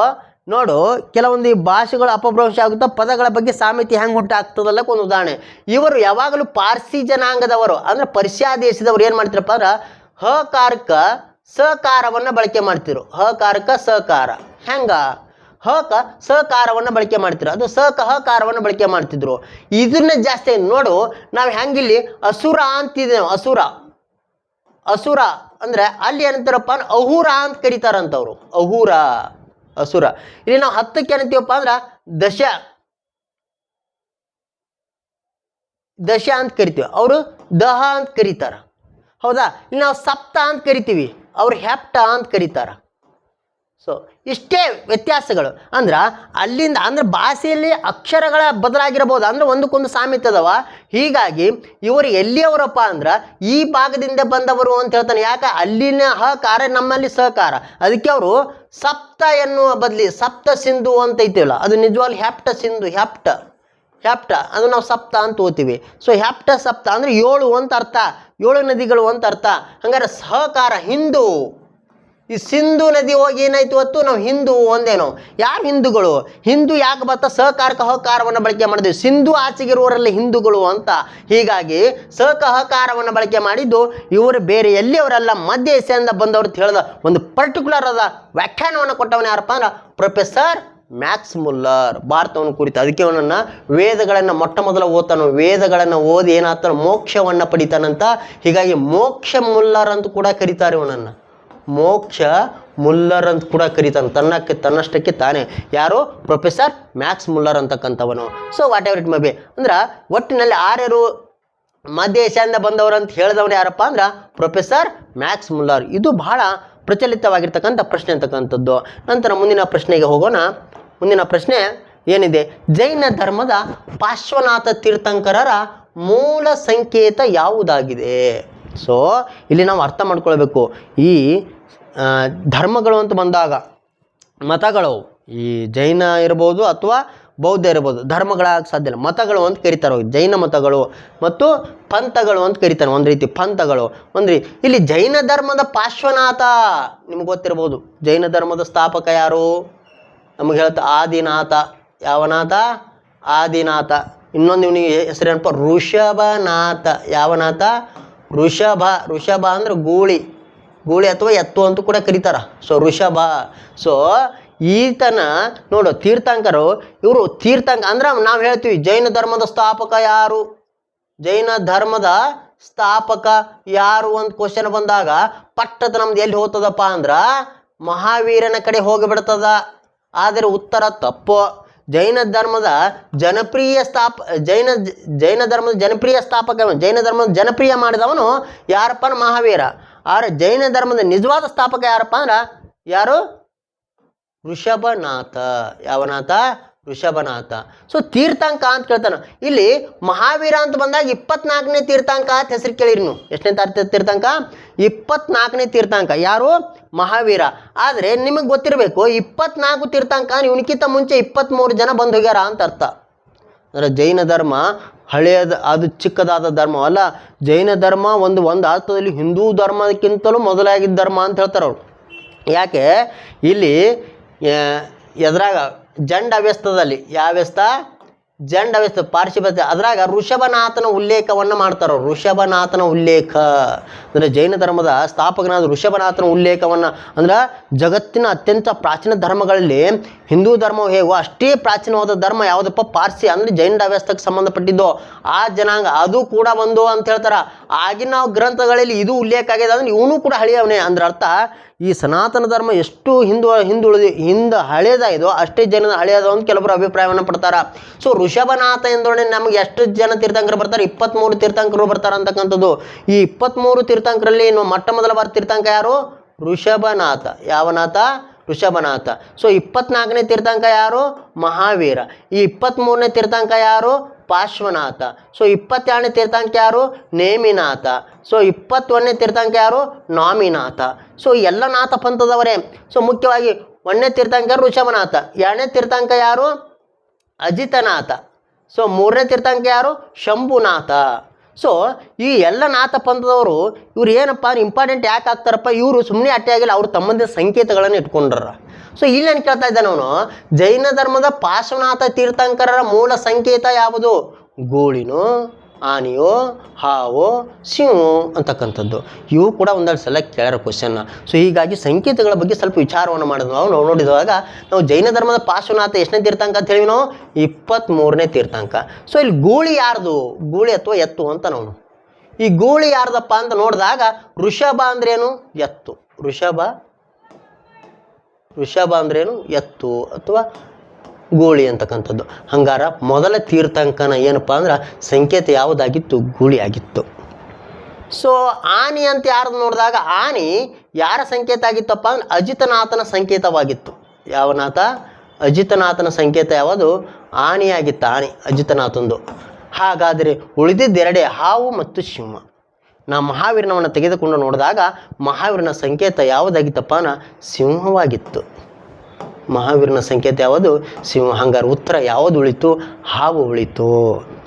ನೋಡು, ಕೆಲವೊಂದು ಈ ಭಾಷೆಗಳು ಅಪಭ್ರಂಶ ಆಗುತ್ತಾ, ಪದಗಳ ಬಗ್ಗೆ ಸಾಮ್ಯತೆ ಹೆಂಗೆ ಉಂಟಾಗ್ತದಲ್ಲ ಒಂದು ಉದಾಹರಣೆ. ಇವರು ಯಾವಾಗಲೂ ಪಾರ್ಸಿ ಜನಾಂಗದವರು ಅಂದರೆ ಪರ್ಷಿಯಾ ದೇಶದವರು ಏನು ಮಾಡ್ತಿರಪ್ಪ ಅಂದ್ರೆ ಹಕಾರಕ ಸಕಾರವನ್ನು ಬಳಕೆ ಮಾಡ್ತಿರು. ಹಕಾರಕ ಸಕಾರ ಹೆಂಗ? ಹಕ ಸಕಾರವನ್ನು ಬಳಕೆ ಮಾಡ್ತಿರು, ಅದು ಹಕಾರವನ್ನು ಬಳಕೆ ಮಾಡ್ತಿದ್ರು. ಇದನ್ನ ಜಾಸ್ತಿ ನೋಡು. ನಾವು ಹೆಂಗಿಲ್ಲಿ ಅಸುರ ಅಂತಿದ್ದೇವೆ. ಅಸುರ ಅಂದರೆ ಅಲ್ಲಿ ಏನಂತಾರಪ್ಪ ಅಂದ್ರೆ ಅಹುರ ಅಂತ ಕರೀತಾರಂತವ್ರು. ಅಹುರ ಅಸುರ. ಇಲ್ಲಿ ನಾವು 10ಕ್ಕೆ ಏನಂತೀವಪ್ಪ ಅಂದ್ರೆ ದಶ ಅಂತ ಕರಿತೀವಿ, ಅವರು ದಹ ಅಂತ ಕರೀತಾರ. ಹೌದಾ? ಇಲ್ಲಿ ನಾವು ಸಪ್ತ ಅಂತ ಕರಿತೀವಿ, ಅವ್ರು ಹೆಪ್ಟ ಅಂತ ಕರೀತಾರ. ಸೊ ಇಷ್ಟೇ ವ್ಯತ್ಯಾಸಗಳು. ಅಂದ್ರೆ ಅಲ್ಲಿಂದ ಅಂದ್ರೆ ಭಾಷೆಯಲ್ಲಿ ಅಕ್ಷರಗಳ ಬದಲಾಗಿರ್ಬೋದು, ಅಂದ್ರೆ ಒಂದಕ್ಕೊಂದು ಸಾಮ್ಯತೆ ಅದಾವ. ಹೀಗಾಗಿ ಇವರು ಎಲ್ಲಿಯವರಪ್ಪ ಅಂದ್ರೆ ಈ ಭಾಗದಿಂದ ಬಂದವರು ಅಂತ ಹೇಳ್ತಾನೆ. ಯಾಕೆ ಅಲ್ಲಿನ ಹಕಾರ ನಮ್ಮಲ್ಲಿ ಸಹಕಾರ, ಅದಕ್ಕೆ ಅವರು ಸಪ್ತ ಎನ್ನುವ ಬದಲಿ ಸಪ್ತ ಸಿಂಧು ಅಂತ ಐತಿವಲ್ಲ, ಅದು ನಿಜವಾಗ್ಲೂ ಹ್ಯಾಪ್ಟ ಸಿಂಧು, ಹ್ಯಾಪ್ಟ ಅದು ನಾವು ಸಪ್ತ ಅಂತ ಓದ್ತೀವಿ. ಸೊ ಹ್ಯಾಪ್ಟ ಸಪ್ತ ಅಂದರೆ 7 ಅಂತ ಅರ್ಥ, 7 ನದಿಗಳು ಅಂತ ಅರ್ಥ. ಹಂಗಾರೆ ಸಹಕಾರ ಹಿಂದೂ, ಈ ಸಿಂಧು ನದಿ ಹೋಗಿ ಏನಾಯ್ತು ಇವತ್ತು ನಾವು ಹಿಂದೂ ಒಂದೇನೋ. ಯಾರು ಹಿಂದೂಗಳು? ಹಿಂದೂ ಯಾಕೆ ಬರ್ತಾ ಸಹಕಾರಕ ಹಕಾರವನ್ನು ಬಳಕೆ ಮಾಡಿದ್ವಿ, ಸಿಂಧು ಆಚೆಗಿರುವವರೆಲ್ಲ ಹಿಂದೂಗಳು ಅಂತ. ಹೀಗಾಗಿ ಸಹಕಾರವನ್ನು ಬಳಕೆ ಮಾಡಿದ್ದು ಇವರು ಬೇರೆ ಎಲ್ಲಿಯವರೆಲ್ಲ ಮಧ್ಯ ಏಷ್ಯಾದಿಂದ ಬಂದವರು ಅಂತ ಹೇಳಿದ ಒಂದು ಪರ್ಟಿಕ್ಯುಲರ್ ಆದ ವ್ಯಾಖ್ಯಾನವನ್ನು ಕೊಟ್ಟವನು ಯಾರಪ್ಪ ಅಂದ್ರೆ ಪ್ರೊಫೆಸರ್ ಮ್ಯಾಕ್ಸ್ ಮುಲ್ಲರ್, ಭಾರತವನ್ನು ಕುರಿತು. ಅದಕ್ಕೆ ಅವನನ್ನು ವೇದಗಳನ್ನು ಮೊಟ್ಟ ಮೊದಲ ಓದ್ತಾನು, ವೇದಗಳನ್ನು ಓದಿ ಏನಾಗ್ತಾನೆ ಮೋಕ್ಷವನ್ನು ಪಡಿತಾನಂತ. ಹೀಗಾಗಿ ಮೋಕ್ಷ ಮುಲ್ಲರ್ ಅಂತ ಕೂಡ ಕರೀತಾರೆ ಇವನನ್ನು, ಮೋಕ್ಷ ಮುಲ್ಲರ್ ಅಂತ ಕೂಡ ಕರೀತಾನೆ, ತನ್ನಷ್ಟಕ್ಕೆ ತಾನೇ. ಯಾರು? ಪ್ರೊಫೆಸರ್ ಮ್ಯಾಕ್ಸ್ ಮುಲ್ಲರ್ ಅಂತಕ್ಕಂಥವನು. So whatever it may be, ಅಂದ್ರೆ ಒಟ್ಟಿನಲ್ಲಿ ಆರ್ಯರು ಮಧ್ಯ ಏಷ್ಯಾದಿಂದ ಬಂದವರು ಅಂತ ಹೇಳಿದವನು ಯಾರಪ್ಪ ಅಂದ್ರೆ ಪ್ರೊಫೆಸರ್ ಮ್ಯಾಕ್ಸ್ ಮುಲ್ಲರ್. ಇದು ಬಹಳ ಪ್ರಚಲಿತವಾಗಿರ್ತಕ್ಕಂಥ ಪ್ರಶ್ನೆ ಅಂತಕ್ಕಂಥದ್ದು. ನಂತರ ಮುಂದಿನ ಪ್ರಶ್ನೆಗೆ ಹೋಗೋಣ. ಮುಂದಿನ ಪ್ರಶ್ನೆ ಏನಿದೆ, ಜೈನ ಧರ್ಮದ ಪಾರ್ಶ್ವನಾಥ ತೀರ್ಥಂಕರರ ಮೂಲ ಸಂಕೇತ ಯಾವುದಾಗಿದೆ? ಸೊ ಇಲ್ಲಿ ನಾವು ಅರ್ಥ ಮಾಡ್ಕೊಳ್ಬೇಕು, ಈ ಧರ್ಮಗಳು ಅಂತ ಬಂದಾಗ ಮತಗಳು, ಈ ಜೈನ ಇರ್ಬೋದು ಅಥವಾ ಬೌದ್ಧ ಇರ್ಬೋದು, ಧರ್ಮಗಳಾಗ ಸಾಧ್ಯ ಇಲ್ಲ, ಮತಗಳು ಅಂತ ಕರೀತಾರೆ. ಜೈನ ಮತಗಳು ಮತ್ತು ಪಂಥಗಳು ಅಂತ ಕರೀತಾರೆ, ಒಂದು ರೀತಿ ಪಂಥಗಳು. ಇಲ್ಲಿ ಜೈನ ಧರ್ಮದ ಪಾರ್ಶ್ವನಾಥ ನಿಮ್ಗೆ ಗೊತ್ತಿರ್ಬೋದು. ಜೈನ ಧರ್ಮದ ಸ್ಥಾಪಕ ಯಾರು? ನಮಗೆ ಹೇಳ್ತಾ ಆದಿನಾಥ. ಯಾವನಾಥ? ಆದಿನಾಥ. ಇನ್ನೊಂದು ಇವನಿಗೆ ಹೆಸರೇನಪ್ಪ? ಋಷಭನಾಥ. ಯಾವನಾಥ? ಋಷಭ ಅಂದ್ರೆ ಗೂಳಿ ಅಥವಾ ಎತ್ತು ಅಂತ ಕೂಡ ಕರೀತಾರ. ಸೊ ಋಷಭ. ಸೊ ಈತನ ನೋಡು ತೀರ್ಥಂಕರು, ಇವರು ಅಂದ್ರೆ ನಾವು ಹೇಳ್ತೀವಿ ಜೈನ ಧರ್ಮದ ಸ್ಥಾಪಕ ಯಾರು, ಜೈನ ಧರ್ಮದ ಸ್ಥಾಪಕ ಯಾರು ಅಂತ ಕ್ವಶನ್ ಬಂದಾಗ ಪಟ್ಟದ ನಮ್ದು ಎಲ್ಲಿ ಹೋಗ್ತದಪ್ಪ ಅಂದ್ರೆ ಮಹಾವೀರನ ಕಡೆ ಹೋಗಿಬಿಡ್ತದ. ಆದರೆ ಉತ್ತರ ತಪ್ಪು. ಜೈನ ಧರ್ಮದ ಜನಪ್ರಿಯ ಜೈನ ಧರ್ಮದ ಜನಪ್ರಿಯ ಸ್ಥಾಪಕ, ಜೈನ ಧರ್ಮದ ಜನಪ್ರಿಯ ಮಾಡಿದವನು ಯಾರಪ್ಪ? ಮಹಾವೀರ. ಆದರೆ ಜೈನ ಧರ್ಮದ ನಿಜವಾದ ಸ್ಥಾಪಕ ಯಾರಪ್ಪ ಅಂದ್ರೆ ಯಾರು? ಋಷಭನಾಥ. ಯಾವನಾಥ? ಋಷಭನಾಥ. ಸೊ ತೀರ್ಥಂಕ ಅಂತ ಕೇಳ್ತಾನೆ. ಇಲ್ಲಿ ಮಹಾವೀರ ಅಂತ ಬಂದಾಗ 24ನೇ ತೀರ್ಥಂಕ ಅಂತ ಹೆಸರು ಕೇಳಿರಿ ನೀವು. ಎಷ್ಟನೇ ತೀರ್ಥಂಕ? 24ನೇ ತೀರ್ಥಂಕ. ಯಾರು? ಮಹಾವೀರ. ಆದರೆ ನಿಮಗೆ ಗೊತ್ತಿರಬೇಕು 24 ತೀರ್ಥಂಕ ಇವನಿಗಿಂತ ಮುಂಚೆ 23 ಜನ ಬಂದು ಹೋಗ್ಯಾರ ಅಂತ ಅರ್ಥ. ಅಂದರೆ ಜೈನ ಧರ್ಮ ಹಳೆಯದ, ಅದು ಚಿಕ್ಕದಾದ ಧರ್ಮ ಅಲ್ಲ. ಜೈನ ಧರ್ಮ ಒಂದು ಅರ್ಥದಲ್ಲಿ ಹಿಂದೂ ಧರ್ಮಕ್ಕಿಂತಲೂ ಮೊದಲಾಗಿದ್ದ ಧರ್ಮ ಅಂತ ಹೇಳ್ತಾರೆ ಅವರು. ಯಾಕೆ? ಇಲ್ಲಿ ಎದ್ರಾಗ ಜಂಡ ಅವ್ಯಸ್ತದಲ್ಲಿ, ಯಾವ ವ್ಯಸ್ತ? ಜಂಡ ಅವ್ಯಸ್ತ ಪಾರ್ಶ್ವಭ್ಯಸ್ತ, ಅದ್ರಾಗ ಋಷಭನಾಥನ ಉಲ್ಲೇಖವನ್ನು ಮಾಡ್ತಾರೆ. ಋಷಭನಾಥನ ಉಲ್ಲೇಖ ಅಂದರೆ ಜೈನ ಧರ್ಮದ ಸ್ಥಾಪಕನಾದ ಋಷಭನಾಥನ ಉಲ್ಲೇಖವನ್ನು, ಅಂದ್ರೆ ಜಗತ್ತಿನ ಅತ್ಯಂತ ಪ್ರಾಚೀನ ಧರ್ಮಗಳಲ್ಲಿ ಹಿಂದೂ ಧರ್ಮವು ಹೇಗೋ ಅಷ್ಟೇ ಪ್ರಾಚೀನವಾದ ಧರ್ಮ ಯಾವುದಪ್ಪ? ಪಾರ್ಸಿ, ಅಂದರೆ ಜೈನ ಅವ್ಯಸ್ತಕ್ಕೆ ಸಂಬಂಧಪಟ್ಟಿದ್ದು ಆ ಜನಾಂಗ, ಅದು ಕೂಡ ಒಂದು ಅಂತ ಹೇಳ್ತಾರೆ. ಆಗಿನ ಗ್ರಂಥಗಳಲ್ಲಿ ಇದು ಉಲ್ಲೇಖ ಆಗಿದೆ, ಅಂದ್ರೆ ಇವನು ಕೂಡ ಹಳೆಯವನೇ. ಅಂದ್ರೆ ಅರ್ಥ ಈ ಸನಾತನ ಧರ್ಮ ಎಷ್ಟು ಹಿಂದೆ ಹಳೆಯದಾಗಿದೋ ಅಷ್ಟೇ ಜನ ಹಳೆಯದು ಅಂತ ಕೆಲವರು ಅಭಿಪ್ರಾಯವನ್ನು ಪಡ್ತಾರೆ. ಸೊ ಋಷಭನಾಥ ಎಂದೊಡನೆ ನಮಗೆ ಎಷ್ಟು ಜನ ತೀರ್ಥಂಕರು ಬರ್ತಾರೆ? 23 ತೀರ್ಥಂಕರು ಬರ್ತಾರೆ ಅಂತಕ್ಕಂಥದ್ದು. ಈ 23 ತೀರ್ಥಂಕರಲ್ಲಿ ಮೊಟ್ಟ ಮೊದಲ ಬಾರಿ ತೀರ್ಥಂಕ ಯಾರು? ಋಷಭನಾಥ. ಯಾವನಾಥ? ಋಷಭನಾಥ. ಸೊ 24ನೇ ತೀರ್ಥಂಕ ಯಾರು? ಮಹಾವೀರ. ಈ 23ನೇ ತೀರ್ಥಂಕ ಯಾರು? ಪಾರ್ಶ್ವನಾಥ. ಸೊ 22ನೇ ತೀರ್ಥಂಕ ಯಾರು? ನೇಮಿನಾಥ. ಸೊ 21ನೇ ತೀರ್ಥಂಕ ಯಾರು? ನಾಮಿನಾಥ. ಸೊ ಎಲ್ಲ ನಾಥ ಪಂಥದವರೇ. ಸೊ ಮುಖ್ಯವಾಗಿ 1ನೇ ತೀರ್ಥಂಕ ಋಷಭನಾಥ, 2ನೇ ತೀರ್ಥಂಕ ಯಾರು? ಅಜಿತನಾಥ. ಸೊ 3ನೇ ತೀರ್ಥಂಕ ಯಾರು? ಶಂಭುನಾಥ. ಸೊ ಈ ಎಲ್ಲ ನಾಥ ಪಂಥದವರು ಇವ್ರು ಏನಪ್ಪ ಇಂಪಾರ್ಟೆಂಟ್ ಯಾಕೆ ಆಗ್ತಾರಪ್ಪ? ಇವರು ಸುಮ್ಮನೆ ಅಟ್ಟೆ ಆಗಿಲ್ಲ, ಅವ್ರು ತಮ್ಮದೇ ಸಂಕೇತಗಳನ್ನು ಇಟ್ಕೊಂಡ್ರ. ಸೊ ಇಲ್ಲಿ ಏನು ಕೇಳ್ತಾ ಇದ್ದಾನೆ ಅವನು, ಜೈನ ಧರ್ಮದ ಪಾರ್ಶ್ವನಾಥ ತೀರ್ಥಂಕರರ ಮೂಲ ಸಂಕೇತ ಯಾವುದು? ಗೂಳಿನೋ, ಆನೆಯೋ, ಹಾವೋ, ಸಿಂಹೋ ಅಂತಕ್ಕಂಥದ್ದು. ಇವು ಕೂಡ ಒಂದೆರಡು ಸಲ ಕೇಳೋ ಕ್ವಶನ್ನ. ಸೊ ಹೀಗಾಗಿ ಸಂಕೇತಗಳ ಬಗ್ಗೆ ಸ್ವಲ್ಪ ವಿಚಾರವನ್ನು ಮಾಡಿದ್ವಿ ನಾವು ನೋಡಿದಾಗ ನಾವು ಜೈನ ಧರ್ಮದ ಪಾರ್ಶ್ವನಾಥ ಎಷ್ಟನೇ ತೀರ್ಥಂಕ ಅಂತ ಹೇಳಿ ನಾವು 23ನೇ ತೀರ್ಥಂಕ. ಸೊ ಇಲ್ಲಿ ಗೂಳಿ ಯಾರ್ದು? ಗೂಳಿ ಅಥವಾ ಎತ್ತು ಅಂತ ನಾವು ಈ ಗೂಳಿ ಯಾರ್ದಪ್ಪ ಅಂತ ನೋಡಿದಾಗ ಋಷಭ ಅಂದ್ರೇನು? ಎತ್ತು. ಋಷಭ ಅಂದ್ರೇನು? ಎತ್ತು ಅಥವಾ ಗೂಳಿ ಅಂತಕ್ಕಂಥದ್ದು. ಹಂಗಾರ ಮೊದಲ ತೀರ್ಥಂಕನ ಏನಪ್ಪ ಅಂದ್ರೆ ಸಂಕೇತ ಯಾವುದಾಗಿತ್ತು? ಗೂಳಿ ಆಗಿತ್ತು. ಸೊ ಆನೆ ಅಂತ ಯಾರದು ನೋಡಿದಾಗ ಆನೆ ಯಾರ ಸಂಕೇತ ಆಗಿತ್ತಪ್ಪ ಅಂದ್ರೆ ಅಜಿತನಾಥನ ಸಂಕೇತವಾಗಿತ್ತು. ಯಾವ ನಾಥ? ಅಜಿತನಾಥನ ಸಂಕೇತ ಯಾವುದು? ಆನೆಯಾಗಿತ್ತು. ಆನೆ ಅಜಿತನಾಥಂದು. ಹಾಗಾದರೆ ಉಳಿದಿದ್ದೆರಡೇ, ಹಾವು ಮತ್ತು ಸಿಂಹ. ನಾ ಮಹಾವೀರನವನ್ನು ತೆಗೆದುಕೊಂಡು ನೋಡಿದಾಗ ಮಹಾವೀರನ ಸಂಕೇತ ಯಾವುದಾಗಿತ್ತಪ್ಪ ಅಂದ್ರೆ ಸಿಂಹವಾಗಿತ್ತು. ಮಹಾವೀರನ ಸಂಕೇತ ಯಾವುದು? ಸಿಂಹ. ಹಂಗಾರೆ ಉತ್ತರ ಯಾವುದು ಉಳಿತು? ಹಾವು ಉಳಿತು.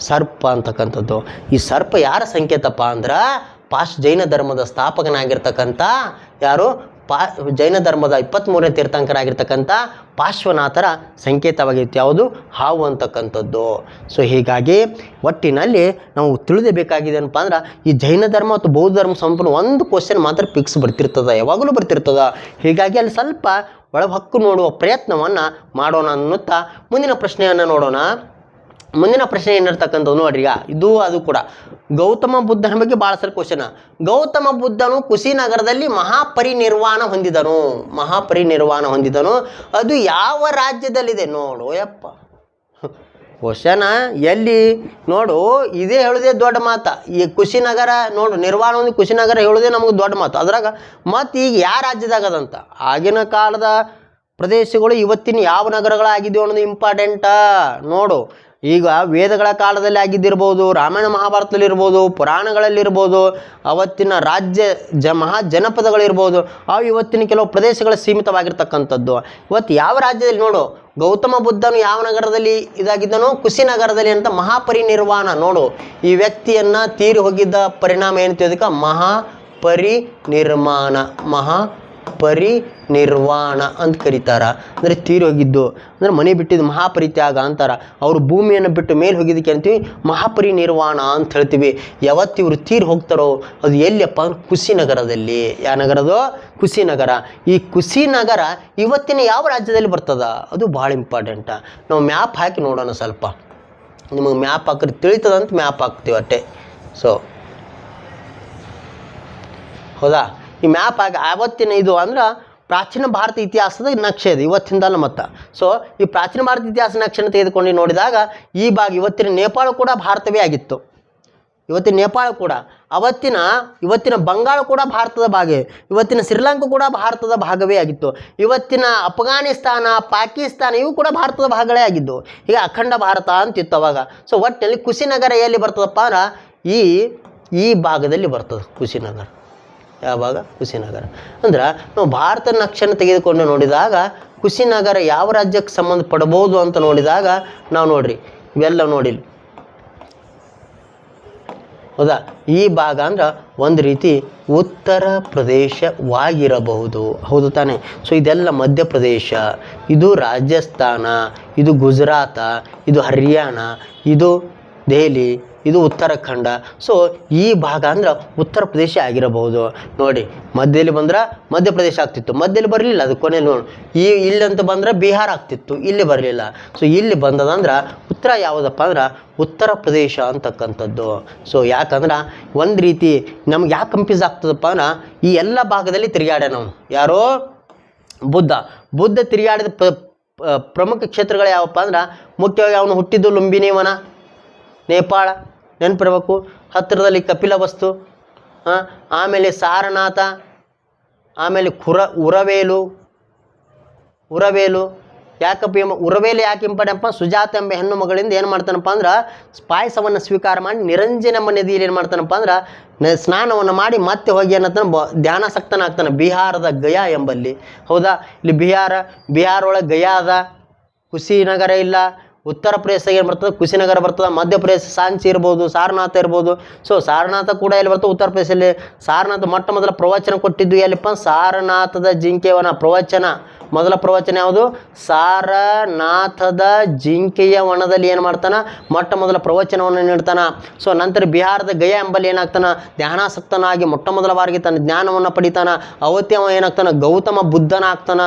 ಸರ್ಪ ಅಂತಕ್ಕಂಥದ್ದು. ಈ ಸರ್ಪ ಯಾರ ಸಂಕೇತಪ್ಪ ಅಂದ್ರೆ ಜೈನ ಧರ್ಮದ ಸ್ಥಾಪಕನಾಗಿರ್ತಕ್ಕಂಥ ಯಾರು? ಜೈನ ಧರ್ಮದ 23ನೇ ತೀರ್ಥಂಕರಾಗಿರ್ತಕ್ಕಂಥ ಪಾರ್ಶ್ವನಾಥರ ಸಂಕೇತವಾಗಿತ್ತು. ಯಾವುದು? ಹಾವು ಅಂತಕ್ಕಂಥದ್ದು. ಸೊ ಹೀಗಾಗಿ ಒಟ್ಟಿನಲ್ಲಿ ನಾವು ತಿಳಿದೇಬೇಕಾಗಿದೆ ಏನಪ್ಪ ಅಂದ್ರೆ ಈ ಜೈನ ಧರ್ಮ ಮತ್ತು ಬೌದ್ಧ ಧರ್ಮ ಸಂಪೂರ್ಣ ಒಂದು ಕ್ವಶನ್ ಮಾತ್ರ ಫಿಕ್ಸ್ ಬರ್ತಿರ್ತದೆ, ಯಾವಾಗಲೂ ಬರ್ತಿರ್ತದೆ. ಹೀಗಾಗಿ ಅಲ್ಲಿ ಸ್ವಲ್ಪ ಒಳಹಕ್ಕು ನೋಡುವ ಪ್ರಯತ್ನವನ್ನು ಮಾಡೋಣ ಅನ್ನುತ್ತಾ ಮುಂದಿನ ಪ್ರಶ್ನೆಯನ್ನು ನೋಡೋಣ. ಮುಂದಿನ ಪ್ರಶ್ನೆ ಏನಿರ್ತಕ್ಕಂಥದ್ದು ನೋಡ್ರಿ. ಇದು ಅದು ಕೂಡ ಗೌತಮ ಬುದ್ಧನ ಬಗ್ಗೆ ಭಾಳ ಸರಿ ಕ್ವಶನ್. ಗೌತಮ ಬುದ್ಧನು ಕುಶಿನಗರದಲ್ಲಿ ಮಹಾಪರಿನಿರ್ವಾಣ ಹೊಂದಿದನು. ಅದು ಯಾವ ರಾಜ್ಯದಲ್ಲಿದೆ ನೋಡು ಯಪ್ಪ. ಕ್ವಶನ ಎಲ್ಲಿ ನೋಡು, ಇದೇ ಹೇಳೋದೇ ದೊಡ್ಡ ಮಾತು. ಈ ಕುಶಿನಗರ ನೋಡು, ನಿರ್ವಾಣ ಒಂದು ಕುಶಿನಗರ ಹೇಳೋದೇ ನಮಗೆ ದೊಡ್ಡ ಮಾತು. ಅದ್ರಾಗ ಮತ್ತು ಈಗ ಯಾವ ರಾಜ್ಯದಾಗದಂತ ಆಗಿನ ಕಾಲದ ಪ್ರದೇಶಗಳು ಇವತ್ತಿನ ಯಾವ ನಗರಗಳಾಗಿದೆಯೋ ಅನ್ನೋದು ಇಂಪಾರ್ಟೆಂಟ ನೋಡು. ಈಗ ವೇದಗಳ ಕಾಲದಲ್ಲಿ ಆಗಿದ್ದಿರ್ಬೋದು, ರಾಮಾಯಣ ಮಹಾಭಾರತದಲ್ಲಿರ್ಬೋದು, ಪುರಾಣಗಳಲ್ಲಿರ್ಬೋದು, ಅವತ್ತಿನ ರಾಜ್ಯ ಮಹಾಜನಪದಗಳಿರ್ಬೋದು, ಅವು ಇವತ್ತಿನ ಕೆಲವು ಪ್ರದೇಶಗಳ ಸೀಮಿತವಾಗಿರ್ತಕ್ಕಂಥದ್ದು. ಇವತ್ತು ಯಾವ ರಾಜ್ಯದಲ್ಲಿ ನೋಡು, ಗೌತಮ ಬುದ್ಧನು ಯಾವ ನಗರದಲ್ಲಿ ಇದಾಗಿದ್ದನೋ? ಕುಶಿನಗರದಲ್ಲಿ ಅಂತ ಮಹಾಪರಿನಿರ್ವಾಣ. ನೋಡು, ಈ ವ್ಯಕ್ತಿಯನ್ನು ತೀರಿ ಹೋಗಿದ್ದ ಪರಿಣಾಮ ಏನಂತ ಅದಕ್ಕೆ ಮಹಾಪರಿನಿರ್ವಾಣ ಅಂತ ಕರೀತಾರ. ಅಂದರೆ ತೀರಿ ಹೋಗಿದ್ದು ಅಂದರೆ ಮನೆ ಬಿಟ್ಟಿದ್ದು ಮಹಾಪರಿತ್ಯಾಗ ಅಂತಾರ. ಅವರು ಭೂಮಿಯನ್ನು ಬಿಟ್ಟು ಮೇಲೆ ಹೋಗಿದ್ದಕ್ಕೆ ಅಂತೀವಿ ಮಹಾಪರಿನಿರ್ವಾಣ ಅಂತ ಹೇಳ್ತೀವಿ. ಯಾವತ್ತು ಇವರು ತೀರಿ ಹೋಗ್ತಾರೋ ಅದು ಎಲ್ಲಿಯಪ್ಪ ಅಂದ್ರೆ ಕುಶಿನಗರದಲ್ಲಿ. ಯಾವ ನಗರದೋ? ಕುಶಿನಗರ. ಈ ಕುಶಿನಗರ ಇವತ್ತಿನ ಯಾವ ರಾಜ್ಯದಲ್ಲಿ ಬರ್ತದ? ಅದು ಭಾಳ ಇಂಪಾರ್ಟೆಂಟ. ನಾವು ಮ್ಯಾಪ್ ಹಾಕಿ ನೋಡೋಣ. ಸ್ವಲ್ಪ ನಿಮಗೆ ಮ್ಯಾಪ್ ಹಾಕಿದ್ರೆ ತಿಳಿತದಂತ ಮ್ಯಾಪ್ ಹಾಕ್ತೀವಿ ಅಷ್ಟೇ. ಸೊ ಹೌದಾ, ಈ ಮ್ಯಾಪ್ ಆಗಿ ಆವತ್ತಿನ ಇದು ಅಂದ್ರೆ ಪ್ರಾಚೀನ ಭಾರತ ಇತಿಹಾಸದ ನಕ್ಷೆ ಇದು, ಇವತ್ತಿಂದಲ್ಲ ಮತ್ತು. ಸೊ ಈ ಪ್ರಾಚೀನ ಭಾರತ ಇತಿಹಾಸ ನಕ್ಷೆನ ತೆಗೆದುಕೊಂಡು ನೋಡಿದಾಗ ಈ ಭಾಗ ಇವತ್ತಿನ ನೇಪಾಳ ಕೂಡ ಭಾರತವೇ ಆಗಿತ್ತು. ಇವತ್ತಿನ ನೇಪಾಳ ಕೂಡ, ಇವತ್ತಿನ ಬಂಗಾಳ ಕೂಡ ಭಾರತದ ಭಾಗ, ಇವತ್ತಿನ ಶ್ರೀಲಂಕಾ ಕೂಡ ಭಾರತದ ಭಾಗವೇ ಆಗಿತ್ತು. ಇವತ್ತಿನ ಅಫ್ಘಾನಿಸ್ತಾನ, ಪಾಕಿಸ್ತಾನ ಇವು ಕೂಡ ಭಾರತದ ಭಾಗಗಳೇ ಆಗಿದ್ದು. ಈಗ ಅಖಂಡ ಭಾರತ ಅಂತಿತ್ತು ಅವಾಗ. ಸೊ ಒಟ್ಟಿನಲ್ಲಿ ಕುಶಿನಗರ ಎಲ್ಲಿ ಬರ್ತದಪ್ಪ ಅಂದ್ರೆ ಈ ಭಾಗದಲ್ಲಿ ಬರ್ತದೆ ಕುಶಿನಗರ. ಯಾವ ಭಾಗ? ಕುಶಿನಗರ. ಅಂದ್ರೆ ನಾವು ಭಾರತ ನಕ್ಷೆನ ತೆಗೆದುಕೊಂಡು ನೋಡಿದಾಗ ಕುಶಿನಗರ ಯಾವ ರಾಜ್ಯಕ್ಕೆ ಸಂಬಂಧಪಡ್ಬೋದು ಅಂತ ನೋಡಿದಾಗ ನಾವು ನೋಡ್ರಿ ಇವೆಲ್ಲ ನೋಡಿಲ್ಲ. ಹೌದಾ, ಈ ಭಾಗ ಅಂದ್ರೆ ಒಂದು ರೀತಿ ಉತ್ತರ ಪ್ರದೇಶವಾಗಿರಬಹುದು. ಹೌದು ತಾನೆ? ಸೊ ಇದೆಲ್ಲ ಮಧ್ಯಪ್ರದೇಶ, ಇದು ರಾಜಸ್ಥಾನ, ಇದು ಗುಜರಾತ, ಇದು ಹರಿಯಾಣ, ಇದು ದೆಹಲಿ, ಇದು ಉತ್ತರಾಖಂಡ. ಸೊ ಈ ಭಾಗ ಅಂದ್ರೆ ಉತ್ತರ ಪ್ರದೇಶ ಆಗಿರಬಹುದು. ನೋಡಿ ಮಧ್ಯದಲ್ಲಿ ಬಂದ್ರೆ ಮಧ್ಯಪ್ರದೇಶ ಆಗ್ತಿತ್ತು, ಮಧ್ಯದಲ್ಲಿ ಬರಲಿಲ್ಲ, ಅದು ಕೊನೆ ನೋಡಿ ಇಲ್ಲಂತ ಬಂದ್ರೆ ಬಿಹಾರ ಆಗ್ತಿತ್ತು, ಇಲ್ಲಿ ಬರಲಿಲ್ಲ. ಸೊ ಇಲ್ಲಿ ಬಂದದಂದ್ರೆ ಉತ್ತರ ಯಾವುದಪ್ಪ ಅಂದ್ರೆ ಉತ್ತರ ಪ್ರದೇಶ ಅಂತಕ್ಕಂಥದ್ದು. ಸೊ ಯಾಕಂದ್ರೆ ಒಂದು ರೀತಿ ನಮ್ಗೆ ಯಾಕೆ ಕನ್ಫ್ಯೂಸ್ ಆಗ್ತದಪ್ಪ ಅಂದ್ರೆ ಈ ಎಲ್ಲ ಭಾಗದಲ್ಲಿ ತಿರುಗಾಡ್ಯಾನ ನಾವು. ಯಾರೋ ಬುದ್ಧ ತಿರುಗಾಡಿದ ಪ್ರಮುಖ ಕ್ಷೇತ್ರಗಳು ಯಾವಪ್ಪ ಅಂದ್ರೆ ಮುಖ್ಯವಾಗಿ ಅವನು ಹುಟ್ಟಿದ್ದು ಲುಂಬಿನಿ ವನ, ನೇಪಾಳ ನೆನಪಿರ್ಬೇಕು, ಹತ್ತಿರದಲ್ಲಿ ಕಪಿಲವಸ್ತು, ಆಮೇಲೆ ಸಾರನಾಥ, ಆಮೇಲೆ ಉರವೇಲು. ಯಾಕಪ್ಪ ಉರವೇಲು ಯಾಕೆ ಇಂಪಾರ್ಟೆಂಟ್? ಸುಜಾತ ಎಂಬ ಹೆಣ್ಣು ಮಗಳಿಂದ ಏನು ಮಾಡ್ತಾನಪ್ಪ ಅಂದ್ರೆ ಪಾಯಸವನ್ನು ಸ್ವೀಕಾರ ಮಾಡಿ ನಿರಂಜನಮ್ಮ ನದಿಯಲ್ಲಿ ಏನು ಮಾಡ್ತಾನಪ್ಪ ಅಂದ್ರೆ ಸ್ನಾನವನ್ನು ಮಾಡಿ ಮತ್ತೆ ಹೋಗಿ ಏನಂತಾನೆ ಧ್ಯಾನಾಸಕ್ತನಾಗ್ತಾನೆ ಬಿಹಾರದ ಗಯಾ ಎಂಬಲ್ಲಿ. ಹೌದಾ, ಇಲ್ಲಿ ಬಿಹಾರ ಒಳಗೆ ಗಯಾ ಅದ, ಕುಶಿನಗರ ಇಲ್ಲ. ಉತ್ತರ ಪ್ರದೇಶ ಏನು ಬರ್ತದೆ? ಕುಶಿನಗರ ಬರ್ತದೆ. ಮಧ್ಯಪ್ರದೇಶ ಸಾಂಚಿ ಇರ್ಬೋದು, ಸಾರನಾಥ ಇರ್ಬೋದು. ಸೊ ಸಾರನಾಥ ಕೂಡ ಎಲ್ಲಿ ಬರ್ತದೆ? ಉತ್ತರ ಪ್ರದೇಶದಲ್ಲಿ. ಸಾರನಾಥ ಮೊದಲ ಪ್ರವಚನ ಕೊಟ್ಟಿದ್ದು ಎಲ್ಲಿಪ್ಪ? ಸಾರನಾಥದ ಜಿಂಕೆಯವನ ಮೊದಲ ಪ್ರವಚನ ಯಾವುದು? ಸಾರನಾಥದ ಜಿಂಕೆಯ ವನದಲ್ಲಿ ಏನು ಮಾಡ್ತಾನೆ? ಮೊದಲ ಪ್ರವಚನವನ್ನು ನೀಡ್ತಾನೆ. ಸೊ ನಂತರ ಬಿಹಾರದ ಗಯಾ ಎಂಬಲ್ಲಿ ಏನಾಗ್ತಾನೆ? ಧ್ಯಾನಾಸಕ್ತನಾಗಿ ಮೊದಲ ಬಾರಿಗೆ ತನ್ನ ಜ್ಞಾನವನ್ನು ಪಡಿತಾನೆ. ಅವತ್ತೇ ಅವ ಏನಾಗ್ತಾನೆ? ಗೌತಮ ಬುದ್ಧನಾಗ್ತಾನ.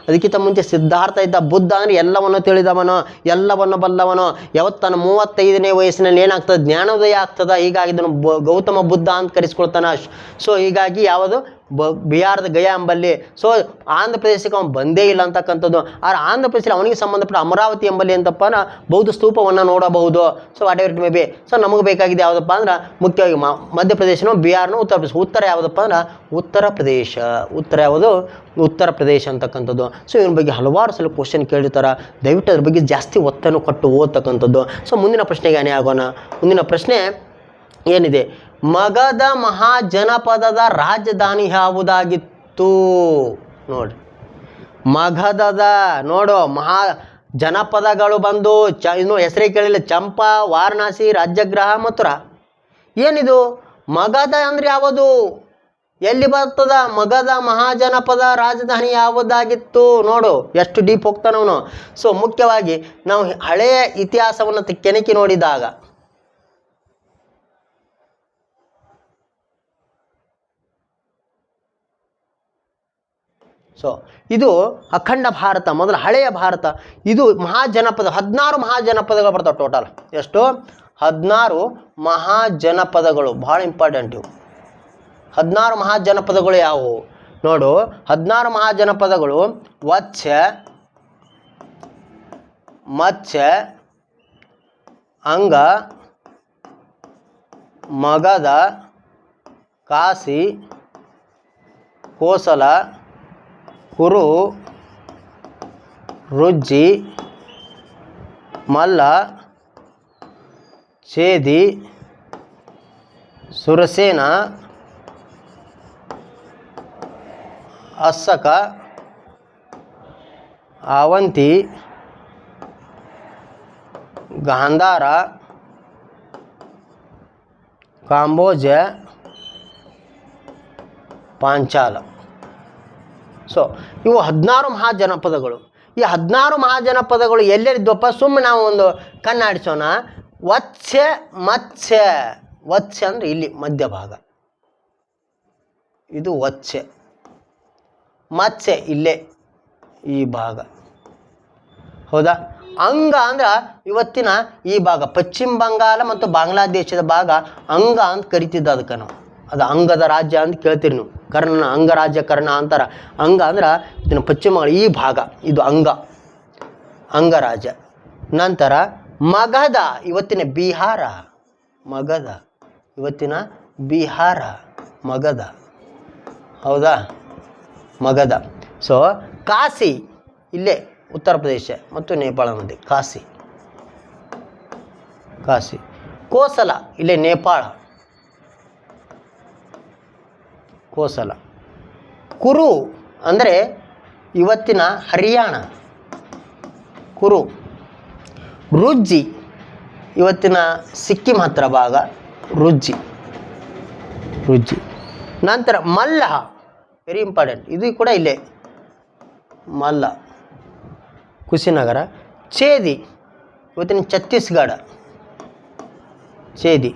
ಅದಕ್ಕಿಂತ ಮುಂಚೆ ಸಿದ್ಧಾರ್ಥ ಇದ್ದ. ಬುದ್ಧ ಅಂದರೆ ಎಲ್ಲವನ್ನು ತಿಳಿದವನು, ಎಲ್ಲವನ್ನು ಬಲ್ಲವನು. ಯಾವತ್ತು ತನ್ನ 35ನೇ ವಯಸ್ಸಿನಲ್ಲಿ ಏನಾಗ್ತದೆ? ಜ್ಞಾನೋದಯ ಆಗ್ತದೆ. ಹೀಗಾಗಿ ಇದನ್ನು ಗೌತಮ ಬುದ್ಧ ಅಂತ ಕರೆಸ್ಕೊಳ್ತಾನೆ. ಸೊ ಹೀಗಾಗಿ ಯಾವುದು ಬಿಹಾರದ ಗಯಾ ಎಂಬಲ್ಲಿ. ಸೊ ಆಂಧ್ರ ಪ್ರದೇಶಕ್ಕೆ ಅವನು ಬಂದೇ ಇಲ್ಲ ಅಂತಕ್ಕಂಥದ್ದು. ಆದರೆ ಆಂಧ್ರ ಪ್ರದೇಶದಲ್ಲಿ ಅವನಿಗೆ ಸಂಬಂಧಪಟ್ಟ ಅಮರಾವತಿ ಎಂಬಲ್ಲಿ ಅಂತಪ್ಪ ಬೌದ್ಧ ಸ್ತೂಪವನ್ನು ನೋಡಬಹುದು. So whatever it may be. So ನಮಗೆ ಬೇಕಾಗಿದೆ ಯಾವುದಪ್ಪ ಅಂದ್ರೆ ಮುಖ್ಯವಾಗಿ ಮಧ್ಯಪ್ರದೇಶನೋ ಬಿಹಾರ್ನೋ ಉತ್ತರ ಪ್ರದೇಶ. ಉತ್ತರ ಯಾವುದಪ್ಪ ಅಂದ್ರೆ ಉತ್ತರ ಪ್ರದೇಶ. ಉತ್ತರ ಯಾವುದು? ಉತ್ತರ ಪ್ರದೇಶ ಅಂತಕ್ಕಂಥದ್ದು. ಸೊ ಇವ್ರ ಬಗ್ಗೆ ಹಲವಾರು ಸಲ ಕ್ವಶನ್ ಕೇಳಿರ್ತಾರೆ. ದಯವಿಟ್ಟು ಅದ್ರ ಬಗ್ಗೆ ಜಾಸ್ತಿ ಒತ್ತನ್ನು ಕೊಟ್ಟು ಓದ್ತಕ್ಕಂಥದ್ದು. ಸೊ ಮುಂದಿನ ಪ್ರಶ್ನೆಗೆ ಏನೇ ಆಗೋಣ. ಮುಂದಿನ ಪ್ರಶ್ನೆ ಏನಿದೆ? ಮಗಧ ಮಹಾಜನಪದದ ರಾಜಧಾನಿ ಯಾವುದಾಗಿತ್ತು? ನೋಡಿ, ಮಗಧದ ನೋಡು ಮಹಾ ಜನಪದಗಳು ಬಂದು ಇನ್ನು ಹೆಸರೇ ಕೇಳಿಲ್ಲ. ಚಂಪಾ, ವಾರಣಾಸಿ, ರಾಜ್ಯಗ್ರಹ, ಮಥುರಾ. ಏನಿದು ಮಗಧ ಅಂದರೆ ಯಾವುದು? ಎಲ್ಲಿ ಬರ್ತದ? ಮಗಧ ಮಹಾಜನಪದ ರಾಜಧಾನಿ ಯಾವುದಾಗಿತ್ತು? ನೋಡು ಎಷ್ಟು ಡೀಪ್ ಹೋಗ್ತಾನವನು. ಸೊ ಮುಖ್ಯವಾಗಿ ನಾವು ಹಳೆಯ ಇತಿಹಾಸವನ್ನು ಕೆಣಕಿ ನೋಡಿದಾಗ ಸೊ ಇದು ಅಖಂಡ ಭಾರತ, ಮೊದಲು ಹಳೆಯ ಭಾರತ. ಇದು ಮಹಾಜನಪದ 16 ಮಹಾಜನಪದಗಳು ಬರ್ತಾವೆ ಟೋಟಲ್. ಎಷ್ಟು? 16 ಮಹಾಜನಪದಗಳು. ಭಾಳ ಇಂಪಾರ್ಟೆಂಟ್ ಇವು 16 ಮಹಾಜನಪದಗಳು ಯಾವುವು? ನೋಡು 16 ಮಹಾಜನಪದಗಳು ವತ್ಸ್ಯ, ಮತ್ಸ್ಯ, ಅಂಗ, ಮಗಧ, ಕಾಶಿ, ಕೋಸಲ, ಕುರು, ರುಜ್ಜಿ, ಮಲ್ಲ, ಛೇದಿ, ಸುರಸೇನ, ಅಸ್ಸಕ, ಅವಂತಿ, ಗಾಂಧಾರ, ಕಾಂಬೋಜ, ಪಾಂಚಾಲ. ಸೊ ಇವು 16 ಮಹಾಜನಪದಗಳು. ಈ 16 ಮಹಾಜನಪದಗಳು ಎಲ್ಲೆಲ್ಲಿದ್ದವಪ್ಪ? ಸುಮ್ಮನೆ ನಾವು ಒಂದು ಕಣ್ಣಾಡಿಸೋಣ. ವತ್ಸ್ಯ, ಮತ್ಸ್ಯ. ವತ್ಸ್ಯ ಅಂದರೆ ಇಲ್ಲಿ ಮಧ್ಯಭಾಗ, ಇದು ವತ್ಸ್ಯ. ಮತ್ಸ್ಯ ಇಲ್ಲೇ ಈ ಭಾಗ, ಹೌದಾ? ಅಂಗ ಅಂದ್ರೆ ಇವತ್ತಿನ ಈ ಭಾಗ, ಪಶ್ಚಿಮ ಬಂಗಾಳ ಮತ್ತು ಬಾಂಗ್ಲಾದೇಶದ ಭಾಗ ಅಂಗ ಅಂತ ಕರಿತಿದ್ದ. ಅದಕ್ಕೆ ನಾವು ಅದು ಅಂಗದ ರಾಜ್ಯ ಅಂತ ಕೇಳ್ತೀರಿ ನೀವು. ಕರ್ಣ ಅಂಗರಾಜ್ಯ, ಕರ್ಣ ಅಂತಾರ. ಅಂಗ ಅಂದ್ರೆ ಇದನ್ನು ಪಶ್ಚಿಮ ಬಂಗಾಳ ಈ ಭಾಗ, ಇದು ಅಂಗ, ಅಂಗರಾಜ್ಯ. ನಂತರ ಮಗಧ ಇವತ್ತಿನ ಬಿಹಾರ, ಮಗಧ ಇವತ್ತಿನ ಬಿಹಾರ, ಮಗಧ, ಹೌದಾ? ಮಗಧ. ಸೊ ಕಾಶಿ ಇಲ್ಲೇ ಉತ್ತರ ಪ್ರದೇಶ ಮತ್ತು ನೇಪಾಳ ಮಧ್ಯೆ ಕಾಶಿ, ಕಾಶಿ. ಕೋಸಲ ಇಲ್ಲೇ ನೇಪಾಳ, ಕೋಸಲ. ಕುರು ಅಂದರೆ ಇವತ್ತಿನ ಹರಿಯಾಣ, ಕುರು. ರುಜ್ಜಿ ಇವತ್ತಿನ ಸಿಕ್ಕಿಂ ಹತ್ತಿರ ಭಾಗ, ರುಜ್ಜಿ, ರುಜ್ಜಿ. ನಂತರ ಮಲ್ಲ, ವೆರಿ ಇಂಪಾರ್ಟೆಂಟ್, ಇದು ಕೂಡ ಇಲ್ಲೇ ಮಲ್ಲ, ಕುಶಿನಗರ. ಛೇದಿ ಇವತ್ತಿನ ಛತ್ತೀಸ್ಗಢ, ಛೇದಿ.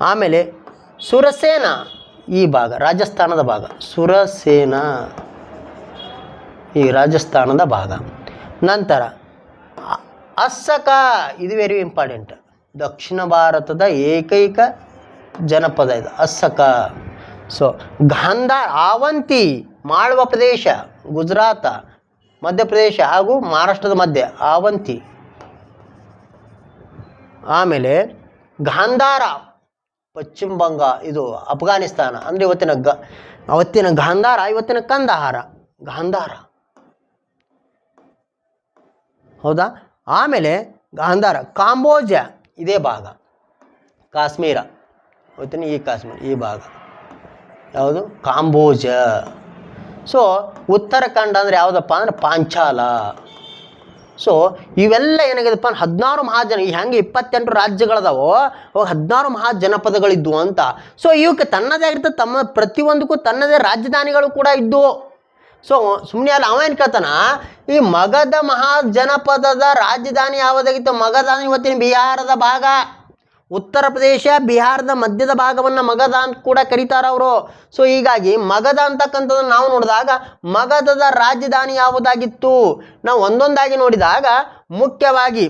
ಆಮೇಲೆ ಸುರಸೇನ ಈ ಭಾಗ, ರಾಜಸ್ಥಾನದ ಭಾಗ, ಸುರಸೇನ ಈ ರಾಜಸ್ಥಾನದ ಭಾಗ. ನಂತರ ಅಸ್ಸಕ, ಇದು ವೆರಿ ಇಂಪಾರ್ಟೆಂಟ್, ದಕ್ಷಿಣ ಭಾರತದ ಏಕೈಕ ಜನಪದ ಇದು ಅಸ್ಸಕ. ಸೊ ಗಾಂಧಾರ, ಆವಂತಿ ಮಾಳ್ವ ಪ್ರದೇಶ, ಗುಜರಾತ, ಮಧ್ಯಪ್ರದೇಶ ಹಾಗೂ ಮಹಾರಾಷ್ಟ್ರದ ಮಧ್ಯೆ ಆವಂತಿ. ಆಮೇಲೆ ಗಾಂಧಾರ ಪಶ್ಚಿಮ ಬಂಗ, ಇದು ಅಫ್ಘಾನಿಸ್ತಾನ. ಅಂದರೆ ಅವತ್ತಿನ ಗಾಂಧಾರ ಇವತ್ತಿನ ಕಂದಹಾರ, ಗಾಂಧಾರ, ಹೌದಾ? ಆಮೇಲೆ ಗಾಂಧಾರ, ಕಾಂಬೋಜ ಇದೇ ಭಾಗ, ಕಾಶ್ಮೀರ ಇವತ್ತಿನ ಈ ಕಾಶ್ಮೀರ ಈ ಭಾಗ ಯಾವುದು? ಕಾಂಬೋಜ. ಸೊ ಉತ್ತರಾಖಂಡ ಅಂದರೆ ಯಾವುದಪ್ಪ ಅಂದರೆ ಪಾಂಚಾಲ. ಸೊ ಇವೆಲ್ಲ ಏನಾಗಿದೆಪ್ಪ 16 ಮಹಾಜನ. ಈ ಹೆಂಗೆ 28 ರಾಜ್ಯಗಳದಾವೋ ಅವಾಗ 16 ಮಹಾಜನಪದಗಳಿದ್ವು ಅಂತ. ಸೊ ಇವಕ್ಕೆ ತನ್ನದೇ ಆಗಿರ್ತದೆ, ತಮ್ಮ ಪ್ರತಿಯೊಂದಕ್ಕೂ ತನ್ನದೇ ರಾಜಧಾನಿಗಳು ಕೂಡ ಇದ್ದವು. ಸೊ ಸುಮ್ಮನೆ ಅಲ್ಲ, ಅವ ಏನು ಕೇಳ್ತಾನ, ಈ ಮಗಧ ಮಹಾಜನಪದದ ರಾಜಧಾನಿ ಯಾವುದಾಗಿತ್ತು? ಮಗಧ ಇವತ್ತಿನ ಬಿಹಾರದ ಭಾಗ, ಉತ್ತರ ಪ್ರದೇಶ ಬಿಹಾರದ ಮಧ್ಯದ ಭಾಗವನ್ನು ಮಗಧ ಅಂತ ಕೂಡ ಕರೀತಾರೆ ಅವರು. ಸೊ ಹೀಗಾಗಿ ಮಗಧ ಅಂತಕ್ಕಂಥದ್ದು ನಾವು ನೋಡಿದಾಗ ಮಗಧದ ರಾಜಧಾನಿ ಯಾವುದಾಗಿತ್ತು? ನಾವು ಒಂದೊಂದಾಗಿ ನೋಡಿದಾಗ ಮುಖ್ಯವಾಗಿ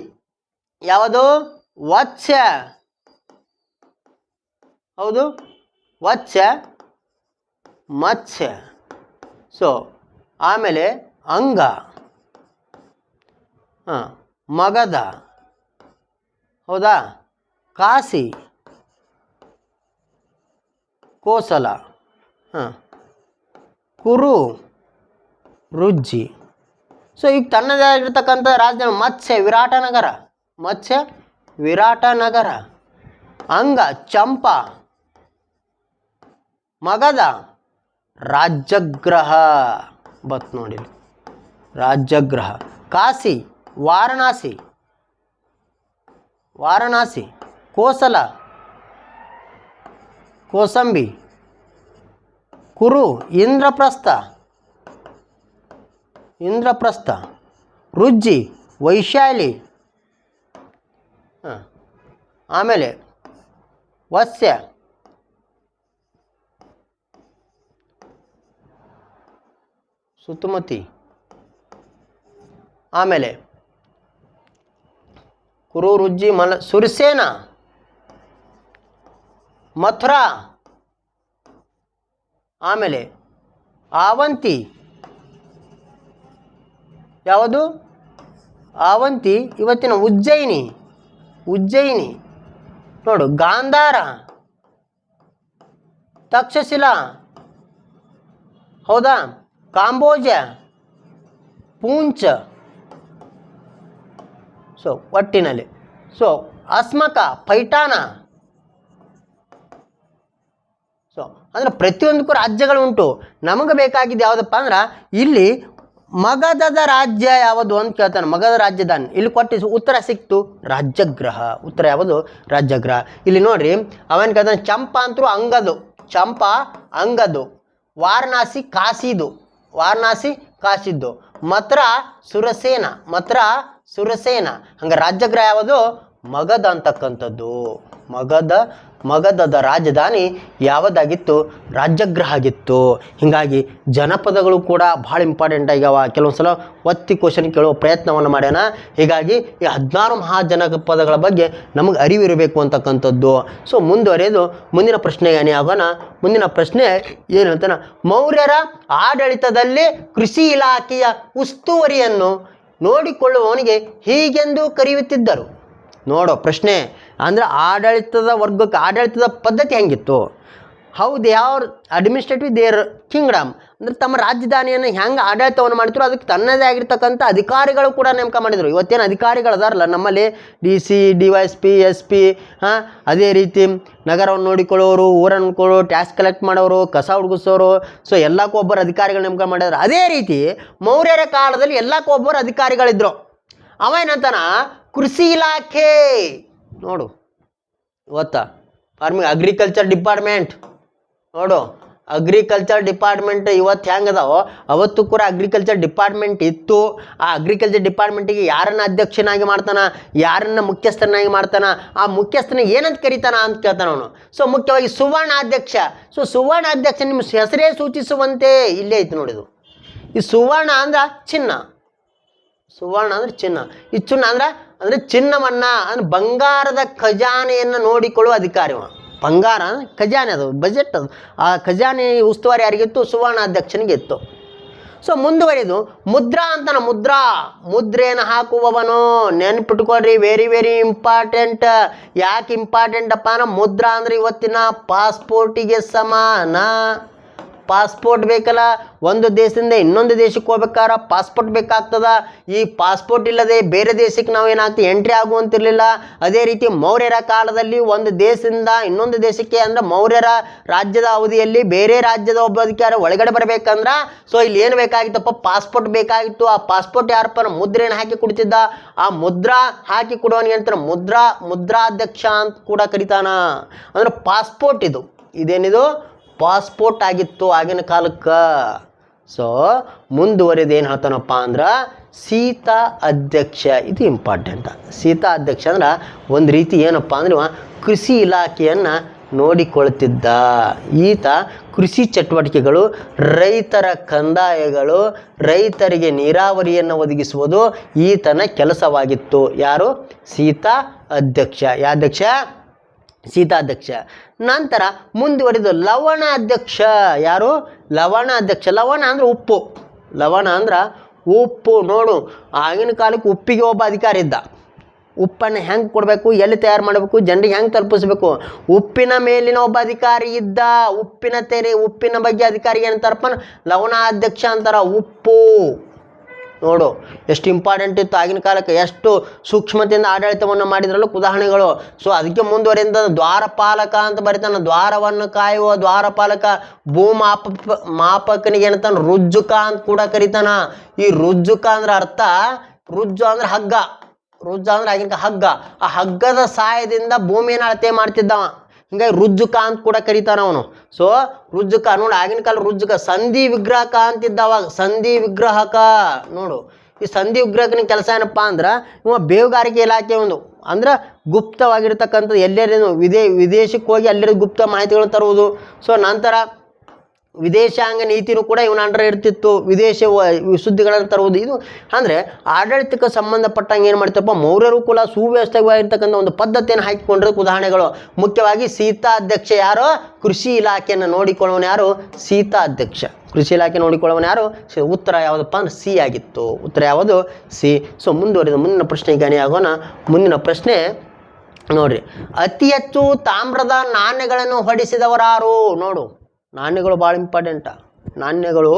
ಯಾವುದು? ವತ್ಸ್ಯ, ಹೌದು, ವತ್ಸ್ಯ, ಮತ್ಸ್ಯ. ಸೊ ಆಮೇಲೆ ಅಂಗ, ಮಗಧ, ಹೌದಾ, ಕಾಶಿ, ಕೋಸಲ, ಕುರು, ರುಜ್ಜಿ. ಸೊ ಈಗ ತನ್ನದೇ ಆಗಿರ್ತಕ್ಕಂಥ ರಾಜಧಾನಿ ಮತ್ಸ್ಯ ವಿರಾಟನಗರ, ಮತ್ಸ್ಯ ವಿರಾಟನಗರ. ಅಂಗ ಚಂಪ, ಮಗಧ ರಾಜ್ಯಗ್ರಹ ಬತ್ ನೋಡಿ, ರಾಜ್ಯಗ್ರಹ. ಕಾಶಿ ವಾರಣಾಸಿ, ವಾರಣಾಸಿ. ಕೋಸಲ ಕೋಸಂಬಿ. ಕುರು ಇಂದ್ರಪ್ರಸ್ಥ, ಇಂದ್ರಪ್ರಸ್ಥ. ರುಜ್ಜಿ ವೈಶಾಲಿ. ಆಮೇಲೆ ವತ್ಸ್ಯ ಸುತ್ತಮತಿ. ಆಮೇಲೆ ಕುರು ರುಜ್ಜಿ ಸುರಸೇನ, ಮಥುರಾ. ಆಮೇಲೆ ಆವಂತಿ, ಯಾವುದು ಆವಂತಿ ಇವತ್ತಿನ ಉಜ್ಜಯಿನಿ, ಉಜ್ಜಯಿನಿ ನೋಡು. ಗಾಂಧಾರ, ತಕ್ಷಶಿಲಾ, ಹೌದಾ, ಕಾಂಬೋಜ, ಪೂಂಚ್. ಸೊ ಒಟ್ಟಿನಲ್ಲಿ ಸೊ ಅಸ್ಮಕ, ಪೈಠಾನ. ಸೊ ಅಂದರೆ ಪ್ರತಿಯೊಂದಕ್ಕೂ ರಾಜ್ಯಗಳು ಉಂಟು. ನಮಗೆ ಬೇಕಾಗಿದ್ದು ಯಾವುದಪ್ಪ ಅಂದ್ರೆ ಇಲ್ಲಿ ಮಗಧದ ರಾಜ್ಯ ಯಾವುದು ಅಂತ ಕೇಳ್ತಾನೆ. ಮಗಧ ರಾಜಧಾನಿ ಇಲ್ಲಿ ಕೊಟ್ಟು ಉತ್ತರ ಸಿಕ್ತು, ರಾಜ್ಯಗ್ರಹ. ಉತ್ತರ ಯಾವುದು? ರಾಜ್ಯಗ್ರಹ. ಇಲ್ಲಿ ನೋಡ್ರಿ ಅವನ್ ಕೇಳ್ತಾನೆ ಚಂಪ ಅಂತರೂ ಅಂಗದು, ಚಂಪ ಅಂಗದು. ವಾರಣಾಸಿ ಕಾಶಿದು, ವಾರಣಾಸಿ ಕಾಶಿದ್ದು. ಮಥುರಾ ಸುರಸೇನ, ಮಥುರಾ ಸುರಸೇನ. ಹಂಗೆ ರಾಜ್ಯಗ್ರಹ ಯಾವುದು? ಮಗಧ ಅಂತಕ್ಕಂಥದ್ದು. ಮಗಧದ ರಾಜಧಾನಿ ಯಾವುದಾಗಿತ್ತು? ರಾಜ್ಯಗ್ರಹ ಆಗಿತ್ತು. ಹೀಗಾಗಿ ಜನಪದಗಳು ಕೂಡ ಭಾಳ ಇಂಪಾರ್ಟೆಂಟ್ ಆಗ್ಯಾವ. ಕೆಲವೊಂದು ಸಲ ಒತ್ತಿ ಕ್ವಶನ್ ಕೇಳುವ ಪ್ರಯತ್ನವನ್ನು ಮಾಡ್ಯಾನ. ಹೀಗಾಗಿ ಈ 16 ಮಹಾಜನಪದಗಳ ಬಗ್ಗೆ ನಮಗೆ ಅರಿವಿರಬೇಕು ಅಂತಕ್ಕಂಥದ್ದು. ಸೊ ಮುಂದುವರೆದು ಮುಂದಿನ ಪ್ರಶ್ನೆಗೆ ಆಗೋಣ. ಮುಂದಿನ ಪ್ರಶ್ನೆ ಏನು ಹೇಳ್ತಾನೆ, ಮೌರ್ಯರ ಆಡಳಿತದಲ್ಲಿ ಕೃಷಿ ಇಲಾಖೆಯ ಉಸ್ತುವಾರಿಯನ್ನು ನೋಡಿಕೊಳ್ಳುವವನಿಗೆ ಹೀಗೆಂದು ಕರೆಯುತ್ತಿದ್ದರು. ನೋಡೋ ಪ್ರಶ್ನೆ ಅಂದರೆ ಆಡಳಿತದ ವರ್ಗಕ್ಕೆ ಆಡಳಿತದ ಪದ್ಧತಿ ಹೆಂಗಿತ್ತು? How they are administrative their kingdom, ಅಂದರೆ ತಮ್ಮ ರಾಜಧಾನಿಯನ್ನು ಹೆಂಗೆ ಆಡಳಿತವನ್ನು ಮಾಡ್ತಿದ್ರು ಅದಕ್ಕೆ ತನ್ನದೇ ಆಗಿರ್ತಕ್ಕಂಥ ಅಧಿಕಾರಿಗಳು ಕೂಡ ನೇಮಕ ಮಾಡಿದರು. ಇವತ್ತೇನು ಅಧಿಕಾರಿಗಳು ಅದಾರಲ್ಲ ನಮ್ಮಲ್ಲಿ, DC, DYSP, SP, ಅದೇ ರೀತಿ ನಗರವನ್ನು ನೋಡಿಕೊಳ್ಳೋರು, ಊರನ್ನು ನೋಡಿಕೊಳ್ಳೋರು, ಟ್ಯಾಕ್ಸ್ ಕಲೆಕ್ಟ್ ಮಾಡೋರು, ಕಸ ಹುಡುಗಿಸೋರು. ಸೊ ಎಲ್ಲಕ್ಕೂ ಒಬ್ಬರು ಅಧಿಕಾರಿಗಳು ನೇಮಕ ಮಾಡಿದ್ರು. ಅದೇ ರೀತಿ ಮೌರ್ಯರ ಕಾಲದಲ್ಲಿ ಎಲ್ಲಕ್ಕೂ ಒಬ್ಬರು ಅಧಿಕಾರಿಗಳಿದ್ರು. ಅವ ಏನಂತಾನ, ಕೃಷಿ ಇಲಾಖೆ ನೋಡು. ಇವತ್ತಾ ಫಾರ್ಮಿಂಗ್ ಅಗ್ರಿಕಲ್ಚರ್ ಡಿಪಾರ್ಟ್ಮೆಂಟ್ ನೋಡು, ಅಗ್ರಿಕಲ್ಚರ್ ಡಿಪಾರ್ಟ್ಮೆಂಟ್ ಇವತ್ತು ಹೆಂಗದಾವೋ ಅವತ್ತು ಕೂಡ ಅಗ್ರಿಕಲ್ಚರ್ ಡಿಪಾರ್ಟ್ಮೆಂಟ್ ಇತ್ತು. ಆ ಅಗ್ರಿಕಲ್ಚರ್ ಡಿಪಾರ್ಟ್ಮೆಂಟಿಗೆ ಯಾರನ್ನ ಅಧ್ಯಕ್ಷನಾಗಿ ಮಾಡ್ತಾನ, ಯಾರನ್ನ ಮುಖ್ಯಸ್ಥನಾಗಿ ಮಾಡ್ತಾನ, ಆ ಮುಖ್ಯಸ್ಥನ ಏನಂತ ಕರೀತಾನ ಅಂತ ಕೇಳ್ತಾನ ಅವನು. ಸೊ ಮುಖ್ಯವಾಗಿ ಸುವರ್ಣಾಧ್ಯಕ್ಷ. ಸೊ ಸುವರ್ಣಾಧ್ಯಕ್ಷ ನಿಮ್ಮ ಹೆಸರೇ ಸೂಚಿಸುವಂತೆ ಇಲ್ಲೇ ಐತಿ ನೋಡಿದು. ಈ ಸುವರ್ಣ ಅಂದ್ರೆ ಚಿನ್ನ, ಸುವರ್ಣ ಅಂದ್ರೆ ಚಿನ್ನ. ಈ ಚಿನ್ನ ಅಂದ್ರೆ ಚಿನ್ನವನ್ನ ಅಂದ್ರೆ ಬಂಗಾರದ ಖಜಾನೆಯನ್ನು ನೋಡಿಕೊಳ್ಳುವ ಅಧಿಕಾರಿ. ಬಂಗಾರ ಖಜಾನೆ, ಅದು ಬಜೆಟ್, ಅದು ಆ ಖಜಾನೆ ಉಸ್ತುವಾರಿ ಯಾರಿಗಿತ್ತು? ಸುವರ್ಣಾಧ್ಯಕ್ಷನಿಗೆ ಇತ್ತು. ಸೊ ಮುಂದುವರಿದು ಮುದ್ರಾ ಅಂತಾನ. ಮುದ್ರೆಯನ್ನು ಹಾಕುವವನು. ನೆನ್ಪಿಟ್ಕೊಳ್ರಿ, ವೆರಿ ವೆರಿ ಇಂಪಾರ್ಟೆಂಟ್. ಯಾಕೆ ಇಂಪಾರ್ಟೆಂಟ್ ಅಪ್ಪ ಅಂದ್ರೆ ಮುದ್ರಾ ಅಂದ್ರೆ ಇವತ್ತಿನ ಪಾಸ್ಪೋರ್ಟಿಗೆ ಸಮಾನ. ಪಾಸ್ಪೋರ್ಟ್ ಬೇಕಲ್ಲ, ಒಂದು ದೇಶದಿಂದ ಇನ್ನೊಂದು ದೇಶಕ್ಕೆ ಹೋಗ್ಬೇಕಾದ್ರೆ ಪಾಸ್ಪೋರ್ಟ್ ಬೇಕಾಗ್ತದ. ಈ ಪಾಸ್ಪೋರ್ಟ್ ಇಲ್ಲದೆ ಬೇರೆ ದೇಶಕ್ಕೆ ನಾವು ಏನಾಗ್ತದೆ ಎಂಟ್ರಿ ಆಗುವಂತಿರಲಿಲ್ಲ. ಅದೇ ರೀತಿ ಮೌರ್ಯರ ಕಾಲದಲ್ಲಿ ಒಂದು ದೇಶದಿಂದ ಇನ್ನೊಂದು ದೇಶಕ್ಕೆ ಅಂದ್ರೆ ಮೌರ್ಯರ ರಾಜ್ಯದ ಅವಧಿಯಲ್ಲಿ ಬೇರೆ ರಾಜ್ಯದ ಒಬ್ಬ ಅಧಿಕಾರಿ ಒಳಗಡೆ ಬರಬೇಕಂದ್ರೆ ಸೊ ಇಲ್ಲಿ ಏನು ಬೇಕಾಗಿತ್ತಪ್ಪ? ಪಾಸ್ಪೋರ್ಟ್ ಬೇಕಾಗಿತ್ತು. ಆ ಪಾಸ್ಪೋರ್ಟ್ ಯಾರಪ್ಪ? ಮುದ್ರೆಯನ್ನು ಹಾಕಿ ಕೊಡ್ತಿದ್ದ. ಆ ಮುದ್ರಾ ಹಾಕಿ ಕೊಡುವನಿಗೆ ಅಂತಾರೆ ಮುದ್ರಾಧ್ಯಕ್ಷ ಅಂತ ಕೂಡ ಕರಿತಾನ. ಅಂದ್ರೆ ಪಾಸ್ಪೋರ್ಟ್ ಇದೇನಿದು ಪಾಸ್ಪೋರ್ಟ್ ಆಗಿತ್ತು ಆಗಿನ ಕಾಲಕ್ಕೆ. ಸೊ ಮುಂದುವರೆದು ಏನು ಹೇಳ್ತಾನಪ್ಪ ಅಂದ್ರೆ ಸೀತಾ ಅಧ್ಯಕ್ಷ. ಇದು ಇಂಪಾರ್ಟೆಂಟ್. ಸೀತಾ ಅಧ್ಯಕ್ಷ ಅಂದ್ರೆ ಒಂದು ರೀತಿ ಏನಪ್ಪ ಅಂದ್ರೆ ಕೃಷಿ ಇಲಾಖೆಯನ್ನು ನೋಡಿಕೊಳ್ತಿದ್ದ ಈತ. ಕೃಷಿ ಚಟುವಟಿಕೆಗಳು, ರೈತರ ಕಂದಾಯಗಳು, ರೈತರಿಗೆ ನೀರಾವರಿಯನ್ನು ಒದಗಿಸುವುದು ಈತನ ಕೆಲಸವಾಗಿತ್ತು. ಯಾರು? ಸೀತಾ ಅಧ್ಯಕ್ಷ. ಯಾಧ್ಯಕ್ಷ? ಸೀತಾಧ್ಯಕ್ಷ. ನಂತರ ಮುಂದುವರಿದು ಲವಣ ಅಧ್ಯಕ್ಷ. ಯಾರು? ಲವಣ ಅಧ್ಯಕ್ಷ. ಲವಣ ಅಂದ್ರೆ ಉಪ್ಪು. ಲವಣ ಅಂದ್ರೆ ಉಪ್ಪು. ನೋಡು, ಆಗಿನ ಕಾಲಕ್ಕೆ ಉಪ್ಪಿಗೆ ಒಬ್ಬ ಅಧಿಕಾರಿ ಇದ್ದ. ಉಪ್ಪನ್ನು ಹೆಂಗೆ ಕೊಡಬೇಕು, ಎಲ್ಲಿ ತಯಾರು ಮಾಡಬೇಕು, ಜನರಿಗೆ ಹೆಂಗೆ ತಲುಪಿಸ್ಬೇಕು, ಉಪ್ಪಿನ ಮೇಲಿನ ಒಬ್ಬ ಅಧಿಕಾರಿ ಇದ್ದ. ಉಪ್ಪಿನ ಬಗ್ಗೆ ಅಧಿಕಾರಿ ಏನಂತಾರಪ್ಪ? ಲವಣಾಧ್ಯಕ್ಷ ಅಂತಾರ. ಉಪ್ಪು ನೋಡು ಎಷ್ಟು ಇಂಪಾರ್ಟೆಂಟ್ ಇತ್ತು ಆಗಿನ ಕಾಲಕ್ಕೆ, ಎಷ್ಟು ಸೂಕ್ಷ್ಮತೆಯಿಂದ ಆಡಳಿತವನ್ನು ಮಾಡಿದ್ರಲ್ಲ ಉದಾಹರಣೆಗಳು. ಸೊ ಅದಕ್ಕೆ ಮುಂದುವರೆದ ದ್ವಾರಪಾಲಕ ಅಂತ ಬರೀತಾನೆ. ದ್ವಾರವನ್ನು ಕಾಯುವ ದ್ವಾರಪಾಲಕ. ಮಾಪಕನಿಗೆ ಏನಂತಾನ? ರುಜ್ಜುಕ ಅಂತ ಕೂಡ ಕರೀತಾನ. ಈ ರುಜ್ಜುಕ ಅಂದ್ರೆ ಅರ್ಥ, ರುಜ್ಜು ಅಂದ್ರೆ ಹಗ್ಗ, ರುಜ್ಜ ಅಂದ್ರೆ ಆಗಿನ ಹಗ್ಗ. ಆ ಹಗ್ಗದ ಸಹಾಯದಿಂದ ಭೂಮಿಯನ್ನು ಅಳತೆ ಮಾಡ್ತಿದ್ದವ. ಹಿಂಗಾಗಿ ರುಜ್ಜುಕ ಅಂತ ಕೂಡ ಕರೀತಾನ ಅವನು. ಸೊ ರುಜ್ಜುಕ ನೋಡು, ಆಗಿನ ಕಾಲ ರುಜ್ಜುಕ. ಸಂಧಿ ವಿಗ್ರಹಕ ಅಂತಿದ್ದವ. ಸಂಧಿ ವಿಗ್ರಹಕ ನೋಡು. ಈ ಸಂಧಿ ವಿಗ್ರಹಕನ ಕೆಲಸ ಏನಪ್ಪ ಅಂದ್ರೆ, ಇವ ಬೇಹುಗಾರಿಕೆ ಇಲಾಖೆ ಒಂದು ಅಂದ್ರೆ ಗುಪ್ತವಾಗಿರ್ತಕ್ಕಂಥದ್ದು. ಎಲ್ಲೇನು ವಿದೇಶಕ್ಕೆ ಹೋಗಿ ಅಲ್ಲಿರೋ ಗುಪ್ತ ಮಾಹಿತಿಗಳನ್ನು ತರುವುದು. ಸೊ ನಂತರ ವಿದೇಶಾಂಗ ನೀತಿನೂ ಕೂಡ ಇವನ ಅಂಡರ್ ಇರ್ತಿತ್ತು. ವಿದೇಶ ಸುದ್ದಿಗಳನ್ನು ತರುವುದು. ಇದು ಅಂದರೆ ಆಡಳಿತಕ್ಕೆ ಸಂಬಂಧಪಟ್ಟಂಗೆ ಏನು ಮಾಡ್ತಪ್ಪ, ಮೌರ್ಯರು ಕೂಡ ಸುವ್ಯವಸ್ಥೆವಾಗಿರ್ತಕ್ಕಂಥ ಒಂದು ಪದ್ಧತಿಯನ್ನು ಹಾಕಿಕೊಂಡಿರೋದು ಉದಾಹರಣೆಗಳು. ಮುಖ್ಯವಾಗಿ ಸೀತಾಧ್ಯಕ್ಷ. ಯಾರು? ಕೃಷಿ ಇಲಾಖೆಯನ್ನು ನೋಡಿಕೊಳ್ಳುವನು ಯಾರು? ಸೀತಾಧ್ಯಕ್ಷ. ಕೃಷಿ ಇಲಾಖೆ ನೋಡಿಕೊಳ್ಳುವನು ಯಾರು? ಉತ್ತರ ಯಾವುದಪ್ಪ ಅಂದ್ರೆ ಸಿ ಆಗಿತ್ತು. ಉತ್ತರ ಯಾವುದು? ಸಿ. ಸೊ ಮುಂದುವರಿದ ಮುಂದಿನ ಪ್ರಶ್ನೆಗೆ ಗಣಿಯಾಗೋಣ. ಮುಂದಿನ ಪ್ರಶ್ನೆ ನೋಡ್ರಿ, ಅತಿ ಹೆಚ್ಚು ತಾಮ್ರದ ನಾಣ್ಯಗಳನ್ನು ಹೊಡಿಸಿದವರಾರು? ನೋಡು, ನಾಣ್ಯಗಳು ಭಾಳ ಇಂಪಾರ್ಟೆಂಟ. ನಾಣ್ಯಗಳು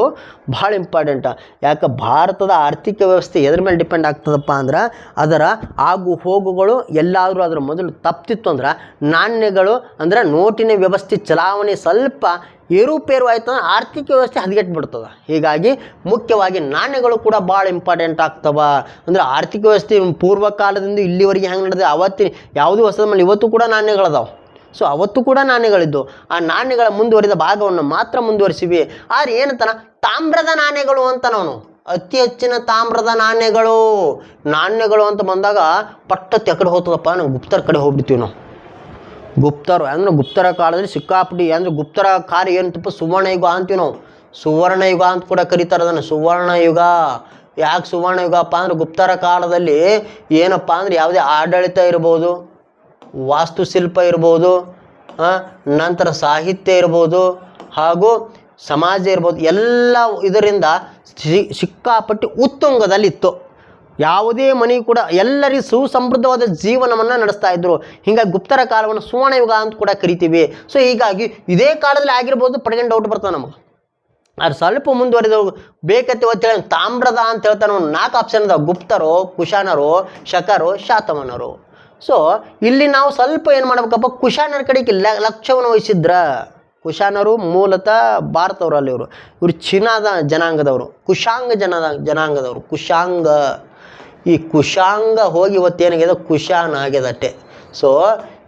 ಭಾಳ ಇಂಪಾರ್ಟೆಂಟ. ಯಾಕೆ? ಭಾರತದ ಆರ್ಥಿಕ ವ್ಯವಸ್ಥೆ ಎದ್ರ ಮೇಲೆ ಡಿಪೆಂಡ್ ಆಗ್ತದಪ್ಪ ಅಂದ್ರೆ, ಅದರ ಆಗು ಹೋಗುಗಳು ಎಲ್ಲಾದರೂ ಅದರ ಮೊದಲು ತಪ್ತಿತ್ತು ಅಂದ್ರೆ, ನಾಣ್ಯಗಳು ಅಂದರೆ ನೋಟಿನ ವ್ಯವಸ್ಥೆ ಚಲಾವಣೆ ಸ್ವಲ್ಪ ಏರುಪೇರು ಆಯಿತು ಅಂದ್ರೆ ಆರ್ಥಿಕ ವ್ಯವಸ್ಥೆ ಹದಗೆಟ್ಬಿಡ್ತದೆ. ಹೀಗಾಗಿ ಮುಖ್ಯವಾಗಿ ನಾಣ್ಯಗಳು ಕೂಡ ಭಾಳ ಇಂಪಾರ್ಟೆಂಟ್ ಆಗ್ತವ. ಅಂದರೆ ಆರ್ಥಿಕ ವ್ಯವಸ್ಥೆ ಪೂರ್ವ ಕಾಲದಿಂದ ಇಲ್ಲಿವರೆಗೆ ಹೆಂಗೆ ನಡೆದಿದೆ, ಅವತ್ತಿನ ಯಾವುದೂ ಹೊಸದ ಮೇಲೆ ಇವತ್ತು ಕೂಡ ನಾಣ್ಯಗಳದಾವೆ. ಸೊ ಅವತ್ತು ಕೂಡ ನಾಣ್ಯಗಳಿದ್ದು, ಆ ನಾಣ್ಯಗಳ ಮುಂದುವರಿದ ಭಾಗವನ್ನು ಮಾತ್ರ ಮುಂದುವರಿಸಿವಿ. ಆದರೆ ಏನಂತಾನ? ತಾಮ್ರದ ನಾಣ್ಯಗಳು ಅಂತ ನಾವು ಅತಿ ಹೆಚ್ಚಿನ ತಾಮ್ರದ ನಾಣ್ಯಗಳು ಅಂತ ಬಂದಾಗ ಪಟ್ಟ ತೆಕಡೆ ಹೋಗ್ತದಪ್ಪ, ನಾವು ಗುಪ್ತರ ಕಡೆ ಹೋಗ್ಬಿಡ್ತೀವಿ. ನಾವು ಗುಪ್ತರು ಅಂದ್ರೆ ಗುಪ್ತರ ಕಾಲದಲ್ಲಿ ಸಿಕ್ಕಾಪಟ್ಟಿ ಅಂದರೆ ಗುಪ್ತರ ಕಾರ್ಯ ಏನಂತಪ್ಪ? ಸುವರ್ಣಯುಗ ಅಂತೀವಿ ನಾವು. ಸುವರ್ಣಯುಗ ಅಂತ ಕೂಡ ಕರೀತಾರೆ ಅದನ್ನು, ಸುವರ್ಣಯುಗ. ಯಾಕೆ ಸುವರ್ಣಯುಗಪ್ಪ ಅಂದ್ರೆ ಗುಪ್ತರ ಕಾಲದಲ್ಲಿ ಏನಪ್ಪ ಅಂದ್ರೆ ಯಾವುದೇ ಆಡಳಿತ ಇರ್ಬೋದು, ವಾಸ್ತುಶಿಲ್ಪ ಇರ್ಬೋದು, ನಂತರ ಸಾಹಿತ್ಯ ಇರ್ಬೋದು, ಹಾಗೂ ಸಮಾಜ ಇರ್ಬೋದು, ಎಲ್ಲ ಇದರಿಂದ ಸಿಕ್ಕಾಪಟ್ಟಿ ಉತ್ತುಂಗದಲ್ಲಿತ್ತು. ಯಾವುದೇ ಮನೆ ಕೂಡ ಎಲ್ಲರಿಗೂ ಸುಸಮೃದ್ಧವಾದ ಜೀವನವನ್ನು ನಡೆಸ್ತಾ ಇದ್ರು. ಹೀಗಾಗಿ ಗುಪ್ತರ ಕಾಲವನ್ನು ಸುವರ್ಣಯುಗ ಅಂತ ಕೂಡ ಕರಿತೀವಿ. ಸೊ ಹೀಗಾಗಿ ಇದೇ ಕಾಲದಲ್ಲಿ ಆಗಿರ್ಬೋದು, ಪಡ್ಕೊಂಡು ಡೌಟ್ ಬರ್ತದೆ ನಮಗೆ. ಅದು ಸ್ವಲ್ಪ ಮುಂದುವರೆದು ಬೇಕತ್ತೆ ಅಂತೇಳಿ ತಾಮ್ರದ ಅಂತ ಹೇಳ್ತಾನೆ. 4 ಆಪ್ಷನ್ ಅದಾವೆ: ಗುಪ್ತರು, ಕುಶಾನರು, ಶಕರು, ಶಾತವಾಹನರು. ಸೊ ಇಲ್ಲಿ ನಾವು ಸ್ವಲ್ಪ ಏನು ಮಾಡ್ಬೇಕಪ್ಪ, ಕುಶಾನರ ಕಡೆಗೆ ಲಕ್ಷ್ಯವನ್ನು ವಹಿಸಿದ್ರ. ಕುಶಾನರು ಮೂಲತಃ ಭಾರತವರು, ಅಲ್ಲಿ ಇವರು ಚೀನಾದ ಜನಾಂಗದವರು, ಕುಶಾಂಗ ಜನಾಂಗದವರು. ಕುಶಾಂಗ, ಈ ಕುಶಾಂಗ ಹೋಗಿ ಇವತ್ತೇನಾಗಿದೆ, ಕುಶಾನ್ ಆಗ್ಯದಟ್ಟೆ. ಸೊ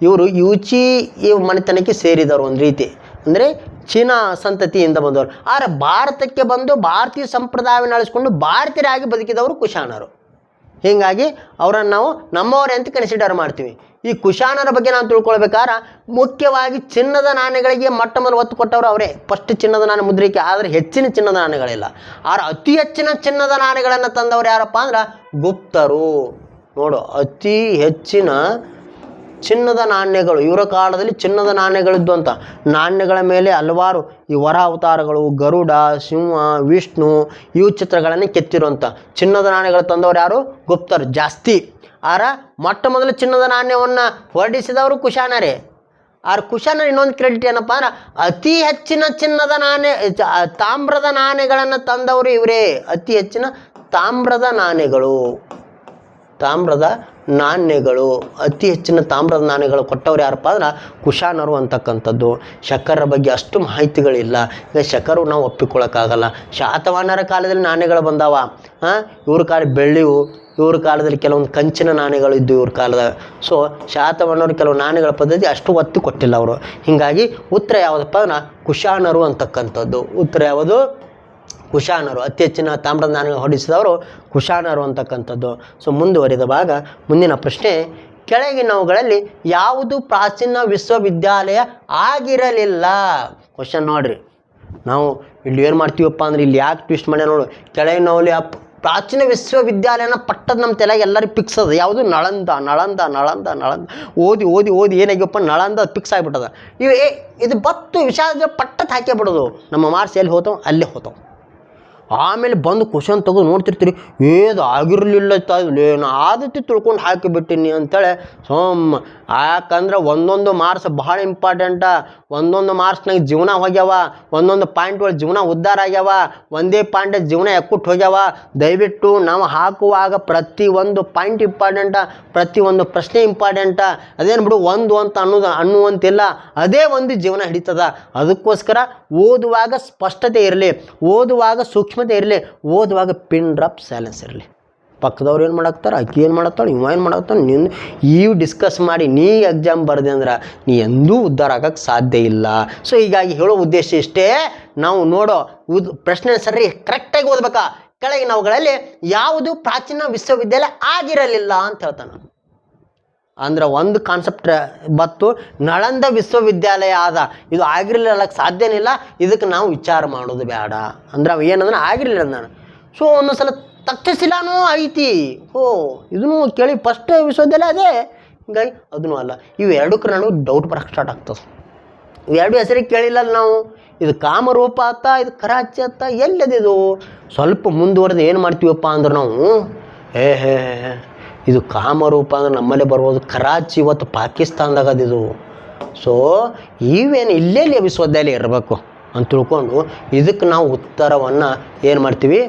ಇವರು ಯೂಚಿ ಈ ಮನೆತನಕ್ಕೆ ಸೇರಿದವರು ಒಂದು ರೀತಿ, ಅಂದರೆ ಚೀನಾ ಸಂತತಿಯಿಂದ ಬಂದವರು. ಆದರೆ ಭಾರತಕ್ಕೆ ಬಂದು ಭಾರತೀಯ ಸಂಪ್ರದಾಯವನ್ನು ಅಳಿಸ್ಕೊಂಡು ಭಾರತೀಯರಾಗಿ ಬದುಕಿದವರು ಕುಶಾನರು. ಹೀಗಾಗಿ ಅವರನ್ನು ನಾವು ನಮ್ಮವರೇ ಅಂತ ಕನ್ಸಿಡರ್ ಮಾಡ್ತೀವಿ. ಈ ಕುಶಾನರ ಬಗ್ಗೆ ನಾವು ತಿಳ್ಕೊಳ್ಬೇಕಾದ್ರೆ ಮುಖ್ಯವಾಗಿ ಚಿನ್ನದ ನಾಣ್ಯಗಳಿಗೆ ಮೊಟ್ಟ ಮೊದಲು ಒತ್ತು ಕೊಟ್ಟವರು ಅವರೇ. ಫಸ್ಟ್ ಚಿನ್ನದ ನಾಣ್ಯ ಮುದ್ರಿಕೆ, ಆದರೆ ಹೆಚ್ಚಿನ ಚಿನ್ನದ ನಾಣ್ಯಗಳಿಲ್ಲ. ಆದರೆ ಅತಿ ಹೆಚ್ಚಿನ ಚಿನ್ನದ ನಾಣ್ಯಗಳನ್ನು ತಂದವರು ಯಾರಪ್ಪ ಅಂದ್ರೆ ಗುಪ್ತರು. ನೋಡು, ಅತಿ ಹೆಚ್ಚಿನ ಚಿನ್ನದ ನಾಣ್ಯಗಳು ಇವರ ಕಾಲದಲ್ಲಿ ಚಿನ್ನದ ನಾಣ್ಯಗಳಿದ್ದು ಅಂತ. ನಾಣ್ಯಗಳ ಮೇಲೆ ಹಲವಾರು ಈ ವರ ಅವತಾರಗಳು, ಗರುಡ, ಸಿಂಹ, ವಿಷ್ಣು ಇವು ಚಿತ್ರಗಳನ್ನು ಕೆತ್ತಿರುವಂಥ ಚಿನ್ನದ ನಾಣ್ಯಗಳು ತಂದವರು ಯಾರು? ಗುಪ್ತರು ಜಾಸ್ತಿ. ಆರ ಮೊಟ್ಟ ಮೊದಲು ಚಿನ್ನದ ನಾಣ್ಯವನ್ನು ಹೊರಡಿಸಿದವರು ಕುಶಾನರೇ. ಆರ್ ಕುಶಾನರ ಇನ್ನೊಂದು ಕ್ರೆಡಿಟ್ ಏನಪ್ಪ ಅಂದ್ರೆ ಅತಿ ಹೆಚ್ಚಿನ ಚಿನ್ನದ ನಾಣ್ಯ ತಾಮ್ರದ ನಾಣ್ಯಗಳನ್ನು ತಂದವರು ಇವರೇ. ಅತಿ ಹೆಚ್ಚಿನ ತಾಮ್ರದ ನಾಣ್ಯಗಳು ಅತಿ ಹೆಚ್ಚಿನ ತಾಮ್ರದ ನಾಣ್ಯಗಳು ಕೊಟ್ಟವ್ರು ಯಾರಪ್ಪ ಅಂದ್ರೆ ಕುಶಾನರು ಅಂತಕ್ಕಂಥದ್ದು. ಶಕರ ಬಗ್ಗೆ ಅಷ್ಟು ಮಾಹಿತಿಗಳಿಲ್ಲ. ಈಗ ಶಕರು ನಾವು ಒಪ್ಪಿಕೊಳ್ಳೋಕ್ಕಾಗಲ್ಲ. ಶಾತವಾಹನರ ಕಾಲದಲ್ಲಿ ನಾಣ್ಯಗಳು ಬಂದಾವ. ಇವ್ರ ಕಾಲ ಬೆಳ್ಳಿವು, ಇವ್ರ ಕಾಲದಲ್ಲಿ ಕೆಲವೊಂದು ಕಂಚಿನ ನಾಣ್ಯಗಳು ಇದ್ದು ಇವ್ರ ಕಾಲದಾಗ. ಸೊ ಶಾತವಾಹನರು ಕೆಲವು ನಾಣ್ಯಗಳ ಪದ್ಧತಿ ಅಷ್ಟು ಒತ್ತು ಕೊಟ್ಟಿಲ್ಲ ಅವರು. ಹೀಗಾಗಿ ಉತ್ತರ ಯಾವುದಪ್ಪ ಅಂದ್ರೆ ಕುಶಾನರು ಅಂತಕ್ಕಂಥದ್ದು. ಉತ್ತರ ಯಾವುದು? ಕುಶಾನರು. ಅತಿ ಹೆಚ್ಚಿನ ತಾಮ್ರದ ನಾಣ್ಯಗಳು ಹೊಡಿಸಿದವರು ಕುಶಾನರು ಅಂತಕ್ಕಂಥದ್ದು. ಸೊ ಮುಂದುವರಿದ ಭಾಗ. ಮುಂದಿನ ಪ್ರಶ್ನೆ, ಕೆಳಗಿನವುಗಳಲ್ಲಿ ಯಾವುದು ಪ್ರಾಚೀನ ವಿಶ್ವವಿದ್ಯಾಲಯ ಆಗಿರಲಿಲ್ಲ? ಕ್ವಶನ್ ನೋಡ್ರಿ. ನಾವು ಇಲ್ಲಿ ಏನು ಮಾಡ್ತೀವಪ್ಪ ಅಂದ್ರೆ ಇಲ್ಲಿ ಯಾಕೆ ಟ್ವಿಸ್ಟ್ ಮಾಡ್ಯ ನೋಡು. ಕೆಳಗಿನವಲ್ಲಿ ಪ್ರಾಚೀನ ವಿಶ್ವವಿದ್ಯಾಲಯನ ಪಟ್ಟದ ನಮ್ಮ ತಲೆಗೆ ಎಲ್ಲರಿಗೂ ಫಿಕ್ಸ್ ಅದ. ಯಾವುದು ನಳಂದ ಓದಿ ಏನಾಗ್ಯಪ್ಪ ನಳಂದ ಫಿಕ್ಸ್ ಆಗಿಬಿಟ್ಟದ. ಇದು ಬತ್ತು ವಿಷಯ ಪಟ್ಟದ ಹಾಕೇ ಬಿಡೋದು. ನಮ್ಮ ಮಾರ್ಕ್ಸ್ ಎಲ್ಲಿ ಹೋತಾವ ಅಲ್ಲೇ ಹೋತಾವ. ಆಮೇಲೆ ಬಂದು ಕ್ವಶನ್ ತೆಗೆದು ನೋಡ್ತಿರ್ತೀರಿ, ಏದು ಆಗಿರಲಿಲ್ಲ ನಾ ಆದತಿ ತಿಳ್ಕೊಂಡು ಹಾಕಿಬಿಟ್ಟಿನಿ ಅಂತೇಳಿ ಯಾಕಂದ್ರೆ ಒಂದೊಂದು ಮಾರ್ಕ್ಸ್ ಭಾಳ ಇಂಪಾರ್ಟೆಂಟ. ಒಂದೊಂದು ಮಾರ್ಕ್ಸ್ನಾಗ ಜೀವನ ಹೋಗ್ಯಾವ, ಒಂದೊಂದು ಪಾಯಿಂಟ್ಗಳು ಜೀವನ ಉದ್ಧಾರ ಆಗ್ಯಾವ, ಒಂದೇ ಪಾಯಿಂಟ್ ಜೀವನ ಎಕ್ಕುಟ್ಟು ಹೋಗ್ಯಾವ. ದಯವಿಟ್ಟು ನಾವು ಹಾಕುವಾಗ ಪ್ರತಿಯೊಂದು ಪಾಯಿಂಟ್ ಇಂಪಾರ್ಟೆಂಟ, ಪ್ರತಿಯೊಂದು ಪ್ರಶ್ನೆ ಇಂಪಾರ್ಟೆಂಟ. ಅದೇನು ಬಿಡು ಒಂದು ಅಂತ ಅನ್ನುವಂತಿಲ್ಲ, ಅದೇ ಒಂದು ಜೀವನ ಹಿಡಿತದ. ಅದಕ್ಕೋಸ್ಕರ ಓದುವಾಗ ಸ್ಪಷ್ಟತೆ ಇರಲಿ, ಓದುವಾಗ ಸೂಕ್ಷ್ಮತೆ ಇರಲಿ, ಓದುವಾಗ ಪಿನ್ ಡ್ರಾಪ್ ಸೈಲೆನ್ಸ್ ಇರಲಿ. ಪಕ್ಕದವ್ರು ಏನು ಮಾಡಾಕ್ತಾರೆ, ಅಕ್ಕಿ ಏನು ಮಾಡಾಕ್ತಾಳೆ, ಇವ ಏನು ಮಾಡಾಕ್ತಾನೆ, ನೀವು ಡಿಸ್ಕಸ್ ಮಾಡಿ ನೀ ಎಕ್ಸಾಮ್ ಬರೆದೆ ಅಂದ್ರೆ ನೀ ಎಂದೂ ಉದ್ಧಾರ ಆಗೋಕ್ಕೆ ಸಾಧ್ಯ ಇಲ್ಲ. ಸೊ ಹೀಗಾಗಿ ಹೇಳೋ ಉದ್ದೇಶ ಇಷ್ಟೇ, ನಾವು ನೋಡೋ ಪ್ರಶ್ನೆ ಸರಿ ಕರೆಕ್ಟಾಗಿ ಓದ್ಬೇಕಾ. ಕೆಳಗಿನವುಗಳಲ್ಲಿ ಯಾವುದು ಪ್ರಾಚೀನ ವಿಶ್ವವಿದ್ಯಾಲಯ ಆಗಿರಲಿಲ್ಲ ಅಂತ ಹೇಳ್ತಾನೆ. ಅಂದ್ರೆ ಒಂದು ಕಾನ್ಸೆಪ್ಟ್ ಬತ್ತು, ನಳಂದ ವಿಶ್ವವಿದ್ಯಾಲಯ ಆದ, ಇದು ಆಗಿರಲಿಲ್ಲಕ್ಕೆ ಸಾಧ್ಯನೇ ಇಲ್ಲ, ಇದಕ್ಕೆ ನಾವು ವಿಚಾರ ಮಾಡೋದು ಬೇಡ ಅಂದ್ರೆ ಅವು ಏನಂದ್ರೆ ಆಗಿರಲಿಲ್ಲ ನಾನು. ಸೊ ಒಂದೊಂದ್ಸಲ ತಕ್ಷಶಿಲಾನೂ ಐತಿ, ಇದನ್ನು ಕೇಳಿ ಫಸ್ಟ್ ವಿಶ್ವವಿದ್ಯಾಲಯ ಅದೇ, ಹಿಂಗಾಗಿ ಅದೂ ಅಲ್ಲ. ಇವು ಎರಡಕ್ಕೆ ನಡುವೆ ಡೌಟ್ ಬರೋಕ್ಕೆ ಸ್ಟಾರ್ಟ್ ಆಗ್ತದೆ. ಇವೆರಡು ಹೆಸರಿಗೆ ಕೇಳಿಲ್ಲ ನಾವು, ಇದು ಕಾಮರೂಪ ಆತ, ಇದು ಕರಾಚಿ ಆತ, ಎಲ್ಲದಿದು. ಸ್ವಲ್ಪ ಮುಂದುವರೆದು ಏನು ಮಾಡ್ತೀವಪ್ಪ ಅಂದ್ರೆ ನಾವು ಇದು ಕಾಮರೂಪ ಅಂದ್ರೆ ನಮ್ಮಲ್ಲೇ ಬರ್ಬೋದು, ಕರಾಚಿ ಇವತ್ತು ಪಾಕಿಸ್ತಾನದಾಗ ಅದಿದು. ಸೊ ಇವೇನು ಇಲ್ಲೆಲ್ಲಿ ವಿಶ್ವವಿದ್ಯಾಲಯ ಇರಬೇಕು ಅಂತ ತಿಳ್ಕೊಂಡು ಇದಕ್ಕೆ ನಾವು ಉತ್ತರವನ್ನು ಏನು ಮಾಡ್ತೀವಿ,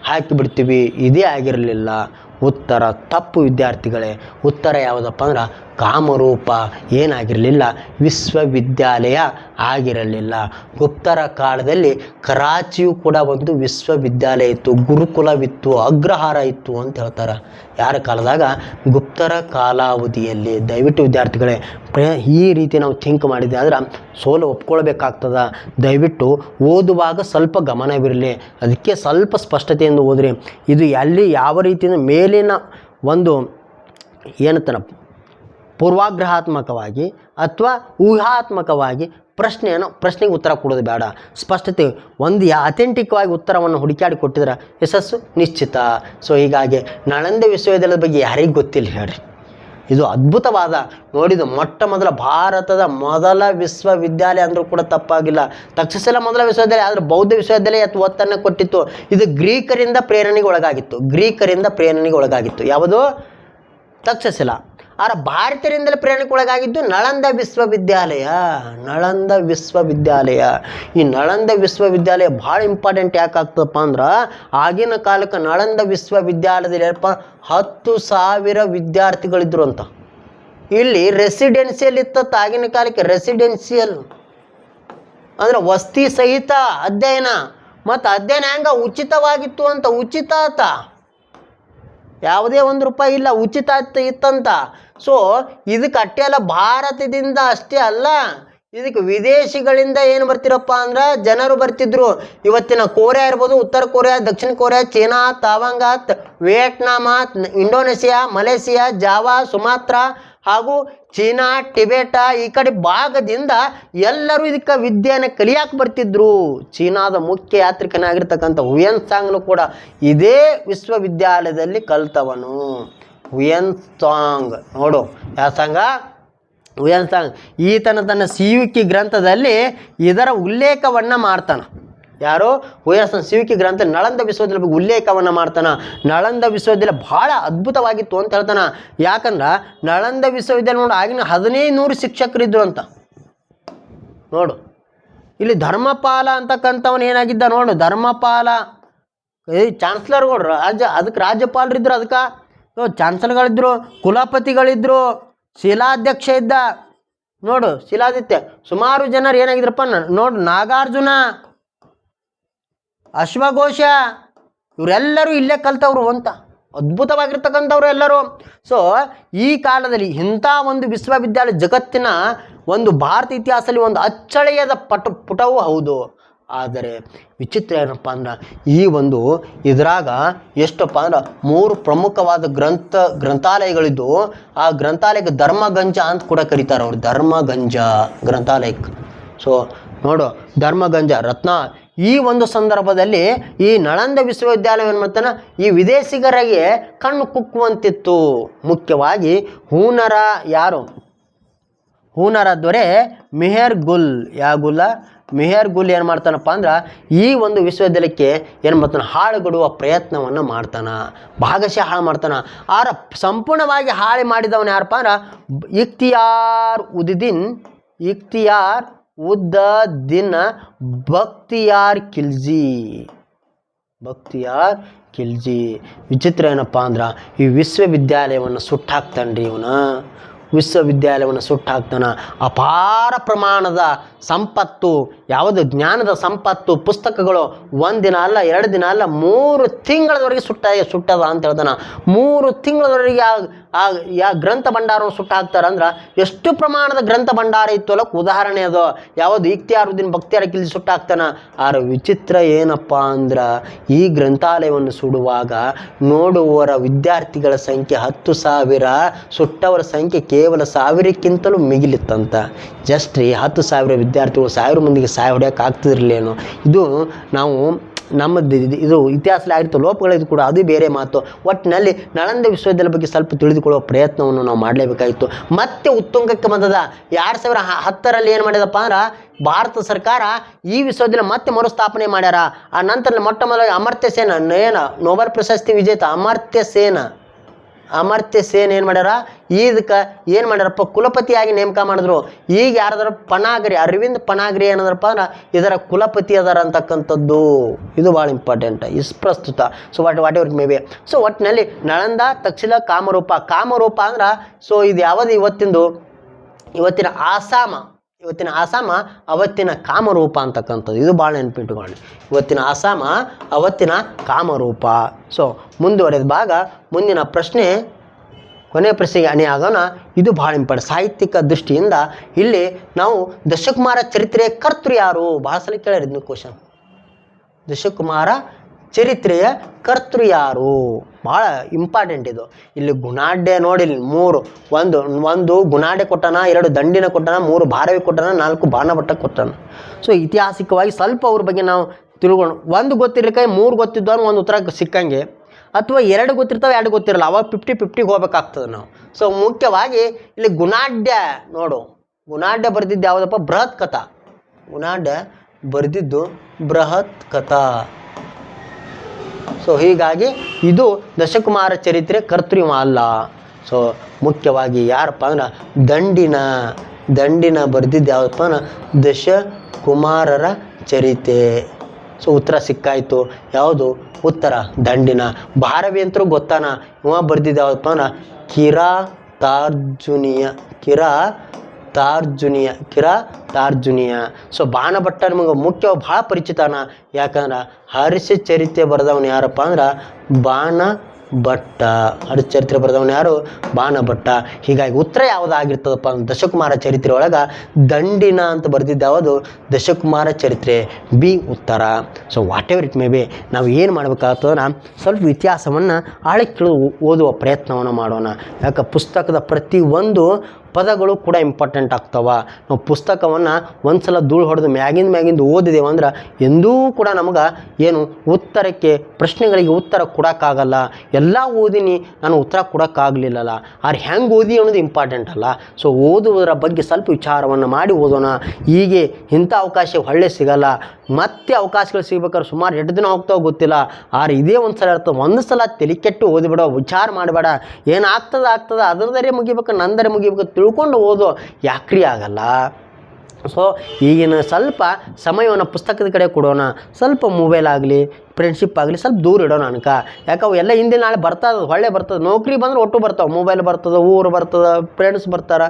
ಹಾಕಿಬಿಡ್ತೀವಿ. ಇದೇ ಆಗಿರಲಿಲ್ಲ ಉತ್ತರ. ತಪ್ಪು ವಿದ್ಯಾರ್ಥಿಗಳೇ. ಉತ್ತರ ಯಾವುದಪ್ಪ ಅಂದ್ರೆ ಕಾಮರೂಪ ಏನಾಗಿರಲಿಲ್ಲ, ವಿಶ್ವವಿದ್ಯಾಲಯ ಆಗಿರಲಿಲ್ಲ. ಗುಪ್ತರ ಕಾಲದಲ್ಲಿ ಕರಾಚಿಯು ಕೂಡ ಒಂದು ವಿಶ್ವವಿದ್ಯಾಲಯ ಇತ್ತು, ಗುರುಕುಲವಿತ್ತು, ಅಗ್ರಹಾರ ಇತ್ತು ಅಂತ ಹೇಳ್ತಾರೆ. ಯಾರ ಕಾಲದಾಗ? ಗುಪ್ತರ ಕಾಲಾವಧಿಯಲ್ಲಿ. ದಯವಿಟ್ಟು ವಿದ್ಯಾರ್ಥಿಗಳೇ ಈ ರೀತಿ ನಾವು ಥಿಂಕ್ ಮಾಡಿದ್ದೆ ಆದ್ರೆ ಸೋಲು ಒಪ್ಕೊಳ್ಬೇಕಾಗ್ತದ. ದಯವಿಟ್ಟು ಓದುವಾಗ ಸ್ವಲ್ಪ ಗಮನವಿರಲಿ, ಅದಕ್ಕೆ ಸ್ವಲ್ಪ ಸ್ಪಷ್ಟತೆಯಿಂದ ಓದ್ರಿ. ಇದು ಎಲ್ಲಿ ಯಾವ ರೀತಿಯಿಂದ ಮೇಲಿನ ಒಂದು ಏನಂತಾರ ಪೂರ್ವಾಗ್ರಹಾತ್ಮಕವಾಗಿ ಅಥವಾ ಊಹಾತ್ಮಕವಾಗಿ ಪ್ರಶ್ನೆಗೆ ಉತ್ತರ ಕೊಡೋದು ಬೇಡ. ಸ್ಪಷ್ಟತೆ ಒಂದು ಅಥೆಂಟಿಕ್ವಾಗಿ ಉತ್ತರವನ್ನು ಹುಡುಕಾಡಿ ಕೊಟ್ಟಿದ್ರೆ ಯಶಸ್ಸು ನಿಶ್ಚಿತ. ಸೊ ಹೀಗಾಗಿ ನಳಂದ ವಿಶ್ವವಿದ್ಯಾಲಯದ ಬಗ್ಗೆ ಯಾರಿಗೆ ಗೊತ್ತಿಲ್ಲ ಹೇಳ್ರಿ, ಇದು ಅದ್ಭುತವಾದ ನೋಡಿದ್ದು ಮೊಟ್ಟ ಮೊದಲ ಭಾರತದ ಮೊದಲ ವಿಶ್ವವಿದ್ಯಾಲಯ ಅಂದರೂ ಕೂಡ ತಪ್ಪಾಗಿಲ್ಲ. ತಕ್ಷಶಿಲಾ ಮೊದಲ ವಿಶ್ವವಿದ್ಯಾಲಯ, ಆದರೆ ಬೌದ್ಧ ವಿಶ್ವವಿದ್ಯಾಲಯ ಒತ್ತನ್ನು ಕೊಟ್ಟಿತ್ತು. ಇದು ಗ್ರೀಕರಿಂದ ಪ್ರೇರಣೆಗೆ ಒಳಗಾಗಿತ್ತು. ಯಾವುದು? ತಕ್ಷಶಿಲಾ. ಆದರೆ ಭಾರತೀಯರಿಂದಲೇ ಪ್ರೇರಣೆಗೆ ಒಳಗಾಗಿದ್ದು ನಳಂದ ವಿಶ್ವವಿದ್ಯಾಲಯ. ಈ ನಳಂದ ವಿಶ್ವವಿದ್ಯಾಲಯ ಭಾಳ ಇಂಪಾರ್ಟೆಂಟ್ ಯಾಕಾಗ್ತದಪ್ಪ ಅಂದ್ರೆ ಆಗಿನ ಕಾಲಕ್ಕೆ ನಳಂದ ವಿಶ್ವವಿದ್ಯಾಲಯದಲ್ಲಿ 10,000 ವಿದ್ಯಾರ್ಥಿಗಳಿದ್ರು ಅಂತ. ಇಲ್ಲಿ ರೆಸಿಡೆನ್ಸಿಯಲ್ ಇತ್ತತ್ತ ಆಗಿನ ಕಾಲಕ್ಕೆ. ರೆಸಿಡೆನ್ಸಿಯಲ್ ಅಂದ್ರೆ ವಸತಿ ಸಹಿತ ಅಧ್ಯಯನ. ಮತ್ತು ಅಧ್ಯಯನ ಹೆಂಗ ಉಚಿತವಾಗಿತ್ತು ಅಂತ. ಉಚಿತ ಆತ, ಯಾವುದೇ ₹1 ಇಲ್ಲ, ಉಚಿತ ಇತ್ತಂತ. ಸೊ ಇದಕ್ಕೆ ಅಷ್ಟೇ ಅಲ್ಲ, ಭಾರತದಿಂದ ಅಷ್ಟೇ ಅಲ್ಲ, ಇದಕ್ಕೆ ವಿದೇಶಿಗಳಿಂದ ಏನು ಬರ್ತಿರಪ್ಪ ಅಂದ್ರೆ ಜನರು ಬರ್ತಿದ್ರು. ಇವತ್ತಿನ ಕೊರಿಯಾ ಇರ್ಬೋದು, ಉತ್ತರ ಕೊರಿಯಾ, ದಕ್ಷಿಣ ಕೊರಿಯಾ, ಚೀನಾ, ತಾವಂಗಾತ್, Vietnam, Indonesia, Malaysia, Java, Sumatra ಹಾಗೂ ಚೀನಾ, ಟಿಬೆಟ ಈ ಕಡೆ ಭಾಗದಿಂದ ಎಲ್ಲರೂ ಇದಕ್ಕೆ ವಿದ್ಯೆಯನ್ನು ಕಲಿಯಾಕೆ ಬರ್ತಿದ್ರು. ಚೀನಾದ ಮುಖ್ಯ ಯಾತ್ರಿಕನಾಗಿರ್ತಕ್ಕಂಥ ಹುಯೆನ್ ಸಾಂಗ್ನು ಕೂಡ ಇದೇ ವಿಶ್ವವಿದ್ಯಾಲಯದಲ್ಲಿ ಕಲ್ತವನು. ಹುಯೆನ್ ಸಾಂಗ್ ನೋಡು, ಯಾವ ಸಾಂಗ? Hiuen song. ಈತನ ತನ್ನ ಸಿಯುಕಿ ಗ್ರಂಥದಲ್ಲಿ ಇದರ ಉಲ್ಲೇಖವನ್ನು ಮಾಡ್ತಾನೆ. ಯಾರು? ಹುಯೆನ್ ಸಾಂಗ್ ಸಿಯುಕಿ ಗ್ರಂಥ ನಳಂದ ವಿಶ್ವವಿದ್ಯಾಲಯ ಬಗ್ಗೆ ಉಲ್ಲೇಖವನ್ನು ಮಾಡ್ತಾನೆ. ನಳಂದ ವಿಶ್ವವಿದ್ಯಾಲಯ ಭಾಳ ಅದ್ಭುತವಾಗಿತ್ತು ಅಂತ ಹೇಳ್ತಾನೆ. ಯಾಕಂದ್ರೆ ನಳಂದ ವಿಶ್ವವಿದ್ಯಾಲಯ ನೋಡು ಆಗಿನ 1500 ಶಿಕ್ಷಕರಿದ್ರು ಅಂತ. ನೋಡು ಇಲ್ಲಿ ಧರ್ಮಪಾಲ ಅಂತಕ್ಕಂಥವನು ಏನಾಗಿದ್ದ ನೋಡು, ಧರ್ಮಪಾಲ ಚಾನ್ಸಲರ್ಗಳು, ಅದಕ್ಕೆ ರಾಜ್ಯಪಾಲರಿದ್ರು, ಅದಕ್ಕೆ ಚಾನ್ಸಲರ್ಗಳಿದ್ರು, ಕುಲಪತಿಗಳಿದ್ರು, ಶಿಲಾಧ್ಯಕ್ಷ ಇದ್ದ ನೋಡು, ಶಿಲಾದಿತ್ಯ. ಸುಮಾರು ಜನರು ಏನಾಗಿದ್ರಪ್ಪ ನೋಡು, ನಾಗಾರ್ಜುನ, ಅಶ್ವಘೋಷ, ಇವರೆಲ್ಲರೂ ಇಲ್ಲೇ ಕಲ್ತವ್ರು ಅಂತ. ಅದ್ಭುತವಾಗಿರ್ತಕ್ಕಂಥವ್ರು ಎಲ್ಲರೂ. ಸೊ ಈ ಕಾಲದಲ್ಲಿ ಇಂಥ ಒಂದು ವಿಶ್ವವಿದ್ಯಾಲಯ ಜಗತ್ತಿನ ಒಂದು ಭಾರತ ಇತಿಹಾಸದಲ್ಲಿ ಒಂದು ಅಚ್ಚಳಿಯದ ಪುಟವೂ ಹೌದು. ಆದರೆ ವಿಚಿತ್ರ ಏನಪ್ಪ ಅಂದ್ರೆ ಈ ಒಂದು ಇದ್ರಾಗ ಎಷ್ಟಪ್ಪ ಅಂದ್ರೆ 3 ಪ್ರಮುಖವಾದ ಗ್ರಂಥಾಲಯಗಳಿದ್ದು, ಆ ಗ್ರಂಥಾಲಯಕ್ಕೆ ಧರ್ಮಗಂಜ ಅಂತ ಕೂಡ ಕರೀತಾರೆ ಅವರು. ಧರ್ಮಗಂಜ ಗ್ರಂಥಾಲಯಕ್ಕೆ. ಸೊ ನೋಡು, ಧರ್ಮಗಂಜ ಈ ಒಂದು ಸಂದರ್ಭದಲ್ಲಿ ಈ ನಳಂದ ವಿಶ್ವವಿದ್ಯಾಲಯ ಏನು ಮಾಡ್ತಾನೆ, ಈ ವಿದೇಶಿಗರಿಗೆ ಕಣ್ಣು ಕುಕ್ಕುವಂತಿತ್ತು. ಮುಖ್ಯವಾಗಿ ಹೂನರ ಯಾರು, ಹೂನರ ದೊರೆ ಮೆಹರ್ ಗುಲ್, ಮೆಹರ್ ಗುಲ್ ಏನು ಮಾಡ್ತಾನಪ್ಪ ಅಂದ್ರೆ ಈ ಒಂದು ವಿಶ್ವವಿದ್ಯಾಲಯಕ್ಕೆ ಏನು ಮಾಡ್ತಾನೆ, ಹಾಳುಗಡುವ ಪ್ರಯತ್ನವನ್ನು ಮಾಡ್ತಾನೆ, ಭಾಗಶಃ ಹಾಳು ಮಾಡ್ತಾನೆ. ಆರ ಸಂಪೂರ್ಣವಾಗಿ ಹಾಳು ಮಾಡಿದವನು ಯಾರಪ್ಪ ಅಂದ್ರೆ ಇಖ್ತಿಯಾರ್ ಉದ್ದದಿನ್ ಬಖ್ತಿಯಾರ್ ಖಿಲ್ಜಿ. ವಿಚಿತ್ರ ಏನಪ್ಪ ಅಂದ್ರೆ ಈ ವಿಶ್ವವಿದ್ಯಾಲಯವನ್ನು ಸುಟ್ಟಾಕ್ತಾನ್ರಿ ಇವನು, ವಿಶ್ವವಿದ್ಯಾಲಯವನ್ನು ಸುಟ್ಟಾಕ್ತಾನೆ. ಅಪಾರ ಪ್ರಮಾಣದ ಸಂಪತ್ತು, ಯಾವುದು ಜ್ಞಾನದ ಸಂಪತ್ತು, ಪುಸ್ತಕಗಳು ಒಂದಿನ ಅಲ್ಲ, 2 ದಿನ ಅಲ್ಲ, 3 ತಿಂಗಳವರೆಗೆ ಸುಟ್ಟದ ಅಂತ ಹೇಳ್ತಾನೆ. 3 ತಿಂಗಳವರೆಗೆ ಆ ಗ್ರಂಥ ಭಂಡಾರವನ್ನು ಸುಟ್ಟಾಕ್ತಾರೆ ಅಂದ್ರೆ ಎಷ್ಟು ಪ್ರಮಾಣದ ಗ್ರಂಥ ಭಂಡಾರ ಇತ್ತು ಅಲ್ಲಕ್ಕೆ ಉದಾಹರಣೆ ಅದು. ಯಾವುದು ಇಖ್ತಿಯಾರುದ್ದೀನ್ ಬಖ್ತಿಯಾರ್ ಖಿಲ್ಜಿ ಸುಟ್ಟಾಕ್ತಾನೆ. ಆರ ವಿಚಿತ್ರ ಏನಪ್ಪ ಅಂದ್ರೆ ಈ ಗ್ರಂಥಾಲಯವನ್ನು ಸುಡುವಾಗ ನೋಡುವವರ ವಿದ್ಯಾರ್ಥಿಗಳ ಸಂಖ್ಯೆ 10,000, ಸುಟ್ಟವರ ಸಂಖ್ಯೆ ಕೇವಲ 1000ಕ್ಕಿಂತಲೂ ಮಿಗಿಲಿತ್ತಂತ. ಜಸ್ಟ್ ರೀ 10,000 ವಿದ್ಯಾರ್ಥಿಗಳು 1000 ಮಂದಿಗೆ ಸಾಯ ಹೊಡೆಯೋಕೆ ಆಗ್ತಿರಲಿಲ್ಲೇನು. ಇದು ನಾವು ನಮ್ಮದು ಇದು ಇತಿಹಾಸದಲ್ಲಿ ಆಗಿರ್ತ ಲೋಪಗಳಿದ್ದು ಕೂಡ ಅದು ಬೇರೆ ಮಾತು. ಒಟ್ಟಿನಲ್ಲಿ ನಳಂದ ವಿಶ್ವವಿದ್ಯಾಲಯ ಬಗ್ಗೆ ಸ್ವಲ್ಪ ತಿಳಿದುಕೊಳ್ಳುವ ಪ್ರಯತ್ನವನ್ನು ನಾವು ಮಾಡಲೇಬೇಕಾಗಿತ್ತು. ಮತ್ತೆ ಉತ್ತುಂಗಕ್ಕೆ ಬಂದದ 2010ರಲ್ಲಿ ಏನು ಮಾಡಿದಪ್ಪ ಅಂದ್ರೆ ಭಾರತ ಸರ್ಕಾರ ಈ ವಿಶ್ವವಿದ್ಯಾಲಯ ಮತ್ತೆ ಮರುಸ್ಥಾಪನೆ ಮಾಡ್ಯಾರ. ಆ ನಂತರ ಮೊಟ್ಟ ಮೊದಲಾಗಿ ಅಮರ್ತ್ಯ ಸೇನ್, ನೊಬೆಲ್ ಪ್ರಶಸ್ತಿ ವಿಜೇತ ಅಮರ್ತ್ಯ ಸೇನ್ ಏನು ಮಾಡ್ಯಾರ, ಇದಕ್ಕೆ ಏನು ಮಾಡ್ಯಾರಪ್ಪ, ಕುಲಪತಿಯಾಗಿ ನೇಮಕ ಮಾಡಿದ್ರು. ಈಗ ಯಾರಾದ್ರ ಪನಾಗರಿ, ಅರವಿಂದ್ ಪನಾಗರಿ ಏನಂದ್ರಪ್ಪ ಅಂದ್ರೆ ಇದರ ಕುಲಪತಿ ಅದಾರ ಅಂತಕ್ಕಂಥದ್ದು. ಇದು ಭಾಳ ಇಂಪಾರ್ಟೆಂಟ್ ಪ್ರಸ್ತುತ. So what ever May be. So ಒಟ್ಟಿನಲ್ಲಿ ನಳಂದ, ತಕ್ಷಶಿಲಾ, ಕಾಮರೂಪ ಅಂದ್ರೆ ಸೊ ಇದು ಯಾವುದು ಇವತ್ತಿನ ಆಸಾಮ ಅವತ್ತಿನ ಕಾಮರೂಪ ಅಂತಕ್ಕಂಥದ್ದು. ಇದು ಭಾಳ ನೆನಪಿಟ್ಟುಕೊಳ್ಳಿ. ಇವತ್ತಿನ ಆಸಾಮ ಅವತ್ತಿನ ಕಾಮರೂಪ. ಸೊ ಮುಂದುವರೆದ ಭಾಗ, ಮುಂದಿನ ಪ್ರಶ್ನೆ, ಕೊನೆಯ ಪ್ರಶ್ನೆಗೆ ಅಣೆ ಆಗೋಣ. ಇದು ಭಾಳ ಇಂಪಾರ್ಟೆಂಟ್ ಸಾಹಿತ್ಯಿಕ ದೃಷ್ಟಿಯಿಂದ. ಇಲ್ಲಿ ನಾವು ದಶಕುಮಾರ ಚರಿತ್ರೆಯ ಕರ್ತೃ ಯಾರು, ಭಾಳ ಸಲ ಕೇಳಿದ್ನು ಕ್ವಶನ್. ದಶಕುಮಾರ ಚರಿತ್ರೆಯ ಕರ್ತೃ ಯಾರು, ಭಾಳ ಇಂಪಾರ್ಟೆಂಟ್ ಇದು. ಇಲ್ಲಿ ಗುಣಾಢ್ಯ ನೋಡಿ, ಇಲ್ಲಿ 3, ಒಂದು ಗುಣಾಢ್ಯ ಕೊಟ್ಟನ, 2 ದಂಡಿನ ಕೊಟ್ಟನ, 3 ಭಾರವಿ ಕೊಟ್ಟನ, 4 ಬಾಣಭಟ್ಟ ಕೊಟ್ಟನ. ಸೊ ಐತಿಹಾಸಿಕವಾಗಿ ಸ್ವಲ್ಪ ಅವ್ರ ಬಗ್ಗೆ ನಾವು ತಿಳ್ಕೊಂಡು, 1 ಗೊತ್ತಿರ್ಲಿಕ್ಕೆ 3 ಗೊತ್ತಿದ್ದವನು ಒಂದು ಉತ್ತರ ಸಿಕ್ಕಂಗೆ, ಅಥವಾ 2 ಗೊತ್ತಿರ್ತಾವೆ 2 ಗೊತ್ತಿರಲ್ಲ, ಅವಾಗ 50-50 ಹೋಗ್ಬೇಕಾಗ್ತದೆ ನಾವು. ಸೊ ಮುಖ್ಯವಾಗಿ ಇಲ್ಲಿ ಗುಣಾಢ್ಯ ಬರೆದಿದ್ದು ಯಾವುದಪ್ಪ, ಬೃಹತ್ ಕಥಾ. ಗುಣಾಢ್ಯ ಬರೆದಿದ್ದು ಬೃಹತ್ ಕಥಾ. ಸೊ ಹೀಗಾಗಿ ಇದು ದಶಕುಮಾರ ಚರಿತ್ರೆ ಕರ್ತೃ ಅಲ್ಲ. ಸೊ ಮುಖ್ಯವಾಗಿ ಯಾರಪ್ಪ ಅಂದ್ರೆ ದಂಡಿನ ಬರೆದಿದ್ದು ಯಾವುದಪ್ಪ ಅಂದ್ರೆ ದಶಕುಮಾರರ ಚರಿತೆ. ಸೊ ಉತ್ತರ ಸಿಕ್ಕಾಯಿತು. ಯಾವುದು ಉತ್ತರ ದಂಡಿನ. ಭಾರವಿ ಅಂತರೂ ಗೊತ್ತಾನ, ಇವ ಬರೆದಿದ್ದು ಯಾವುದಪ್ಪ ಅಂದ್ರೆ ಕಿರಾತಾರ್ಜುನಿಯ. ಸೊ ಬಾಣಭಟ್ಟ ನಮಗೆ ಮುಖ್ಯವಾಗಿ ಭಾಳ ಪರಿಚಿತನ, ಯಾಕಂದ್ರೆ ಹರ್ಷಚರಿತ್ರೆ ಬರೆದವನು ಯಾರಪ್ಪ ಅಂದ್ರೆ ಬಾಣಭಟ್ಟ. ಹರ್ಷಚರಿತ್ರೆ ಬರೆದವನು ಯಾರು, ಬಾಣಭಟ್ಟ. ಹೀಗಾಗಿ ಉತ್ತರ ಯಾವುದಾಗಿರ್ತದಪ್ಪ ಅಂದ್ರೆ ದಶಕುಮಾರ ಚರಿತ್ರೆ ಒಳಗೆ ದಂಡಿನ ಅಂತ ಬರೆದಿದ್ದು ಯಾವುದು, ದಶಕುಮಾರ ಚರಿತ್ರೆ, ಬಿ ಉತ್ತರ. So whatever it may B, ನಾವು ಏನು ಮಾಡಬೇಕಾಗ್ತದನ್ನ ಸ್ವಲ್ಪ ಇತಿಹಾಸವನ್ನು ಆಳಕ್ಕೆ ಓದುವ ಪ್ರಯತ್ನವನ್ನು ಮಾಡೋಣ. ಯಾಕೆ ಪುಸ್ತಕದ ಪ್ರತಿಯೊಂದು ಪದಗಳು ಕೂಡ ಇಂಪಾರ್ಟೆಂಟ್ ಆಗ್ತವೆ. ನಾವು ಪುಸ್ತಕವನ್ನು ಒಂದು ಸಲ ಧೂಳು ಹೊಡೆದು ಮ್ಯಾಗಿಂದ ಓದಿದೇವೆ ಅಂದ್ರೆ ಎಂದೂ ಕೂಡ ನಮಗೆ ಏನು ಉತ್ತರಕ್ಕೆ, ಪ್ರಶ್ನೆಗಳಿಗೆ ಉತ್ತರ ಕೊಡೋಕ್ಕಾಗಲ್ಲ. ಎಲ್ಲ ಓದಿನಿ, ನಾನು ಉತ್ತರ ಕೊಡೋಕ್ಕಾಗಲಿಲ್ಲಲ್ಲ, ಆದ್ರೆ ಹೆಂಗೆ ಓದಿ ಅನ್ನೋದು ಇಂಪಾರ್ಟೆಂಟ್ ಅಲ್ಲ. ಸೊ ಓದುವುದರ ಬಗ್ಗೆ ಸ್ವಲ್ಪ ವಿಚಾರವನ್ನು ಮಾಡಿ ಓದೋಣ. ಹೀಗೆ ಇಂಥ ಅವಕಾಶ ಹೊಳ್ಳೆ ಸಿಗಲ್ಲ. ಮತ್ತೆ ಅವಕಾಶಗಳು ಸಿಗ್ಬೇಕಾದ್ರೆ ಸುಮಾರು 2 ದಿನ ಹೋಗ್ತಾವೆ ಗೊತ್ತಿಲ್ಲ. ಆದ್ರೆ ಇದೇ ಒಂದು ಸಲ ಇರ್ತದೆ. ಒಂದು ಸಲ ತಲೆ ಕೆಟ್ಟು ಓದಿಬಿಡೋ, ವಿಚಾರ ಮಾಡಬೇಡ. ಏನಾಗ್ತದೆ ಅದರದರೆ ಮುಗಿಬೇಕು, ನಂದರೆ ಮುಗಿಬೇಕು, ತಿಳ್ಕೊಂಡು ಓದೋ, ಯಾಕ್ರಿ ಆಗಲ್ಲ. ಸೊ ಈಗಿನ ಸ್ವಲ್ಪ ಸಮಯವನ್ನು ಪುಸ್ತಕದ ಕಡೆ ಕೊಡೋಣ. ಸ್ವಲ್ಪ ಮೊಬೈಲ್ ಆಗಲಿ, ಫ್ರೆಂಡ್ಶಿಪ್ ಆಗಲಿ ಸ್ವಲ್ಪ ದೂರ ಇಡೋಣ ಅನ್ಕ. ಯಾಕೆ ಅವು ಎಲ್ಲ ಹಿಂದೆ ನಾಳೆ ಬರ್ತದೆ, ಹೊಳ್ಳೆ ಬರ್ತದೆ. ನೌಕರಿ ಬಂದ್ರೆ ಒಟ್ಟು ಬರ್ತಾವೆ, ಮೊಬೈಲ್ ಬರ್ತದೆ, ಊರು ಬರ್ತದೆ, ಫ್ರೆಂಡ್ಸ್ ಬರ್ತಾರೆ,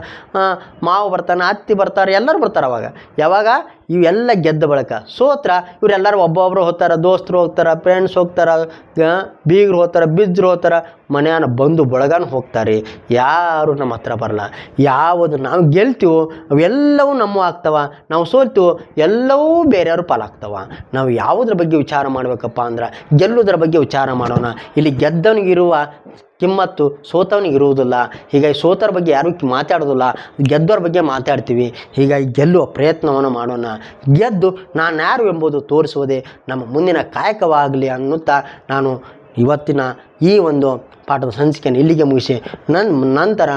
ಮಾವು ಬರ್ತಾನೆ, ಅತ್ತಿ ಬರ್ತಾರೆ, ಎಲ್ಲರೂ ಬರ್ತಾರೆ. ಅವಾಗ ಯಾವಾಗ ಇವೆಲ್ಲ ಗೆದ್ದ ಬಳಕ ಸೋತ್ರ ಇವರೆಲ್ಲರೂ ಒಬ್ಬೊಬ್ಬರು ಹೋಗ್ತಾರೆ, ದೋಸ್ತರು ಹೋಗ್ತಾರೆ, ಫ್ರೆಂಡ್ಸ್ ಹೋಗ್ತಾರೆ, ಬೀಗರು ಹೋಗ್ತಾರೆ, ಬಿಜ್ಜರು ಹೋಗ್ತಾರೆ, ಮನೆಯನ್ನ ಬಂದು ಬಳಗನ ಹೋಗ್ತಾರೆ. ಯಾರು ನಮ್ಮ ಹತ್ರ ಬರಲ್ಲ. ಯಾವುದು ನಾವು ಗೆಲ್ತೀವೋ ಅವೆಲ್ಲವೂ ನಮ್ಮ ಆಗ್ತವೆ, ನಾವು ಸೋಲ್ತೀವೋ ಎಲ್ಲವೂ ಬೇರೆಯವ್ರ ಪಾಲಾಗ್ತವೆ. ನಾವು ಯಾವುದ್ರ ಬಗ್ಗೆ ವಿಚಾರ ಮಾಡಬೇಕಪ್ಪ ಮಾಡಬೇಕಪ್ಪ ಅಂದ್ರೆ ಗೆಲ್ಲುವುದರ ಬಗ್ಗೆ ವಿಚಾರ ಮಾಡೋಣ. ಇಲ್ಲಿ ಗೆದ್ದವನಿಗಿರುವ ಕಿಮ್ಮತ್ತು ಸೋತವನಿಗೆ ಇರುವುದಿಲ್ಲ. ಹೀಗಾಗಿ ಸೋತರ ಬಗ್ಗೆ ಯಾರೂ ಮಾತಾಡೋದಿಲ್ಲ, ಗೆದ್ದವ್ರ ಬಗ್ಗೆ ಮಾತಾಡ್ತೀವಿ. ಹೀಗಾಗಿ ಗೆಲ್ಲುವ ಪ್ರಯತ್ನವನ್ನು ಮಾಡೋಣ. ಗೆದ್ದು ನಾನು ಯಾರು ಎಂಬುದು ತೋರಿಸುವುದೇ ನಮ್ಮ ಮುಂದಿನ ಕಾಯಕವಾಗಲಿ ಅನ್ನುತ್ತಾ ನಾನು ಇವತ್ತಿನ ಈ ಒಂದು ಪಾಠದ ಸಂಚಿಕೆಯನ್ನು ಇಲ್ಲಿಗೆ ಮುಗಿಸಿ ನಂತರ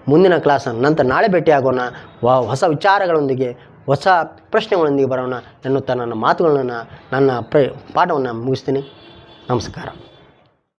ಮುಂದಿನ ಕ್ಲಾಸನ್ನು ನಂತರ ನಾಳೆ ಭೇಟಿಯಾಗೋಣ. ಹೊಸ ವಿಚಾರಗಳೊಂದಿಗೆ ಹೊಸ ಪ್ರಶ್ನೆಗಳೊಂದಿಗೆ ಬರೋಣ ಎನ್ನುತ್ತಾ ನನ್ನ ಮಾತುಗಳನ್ನು ನನ್ನ ಪಾಠವನ್ನು ಮುಗಿಸ್ತೀನಿ. ನಮಸ್ಕಾರ.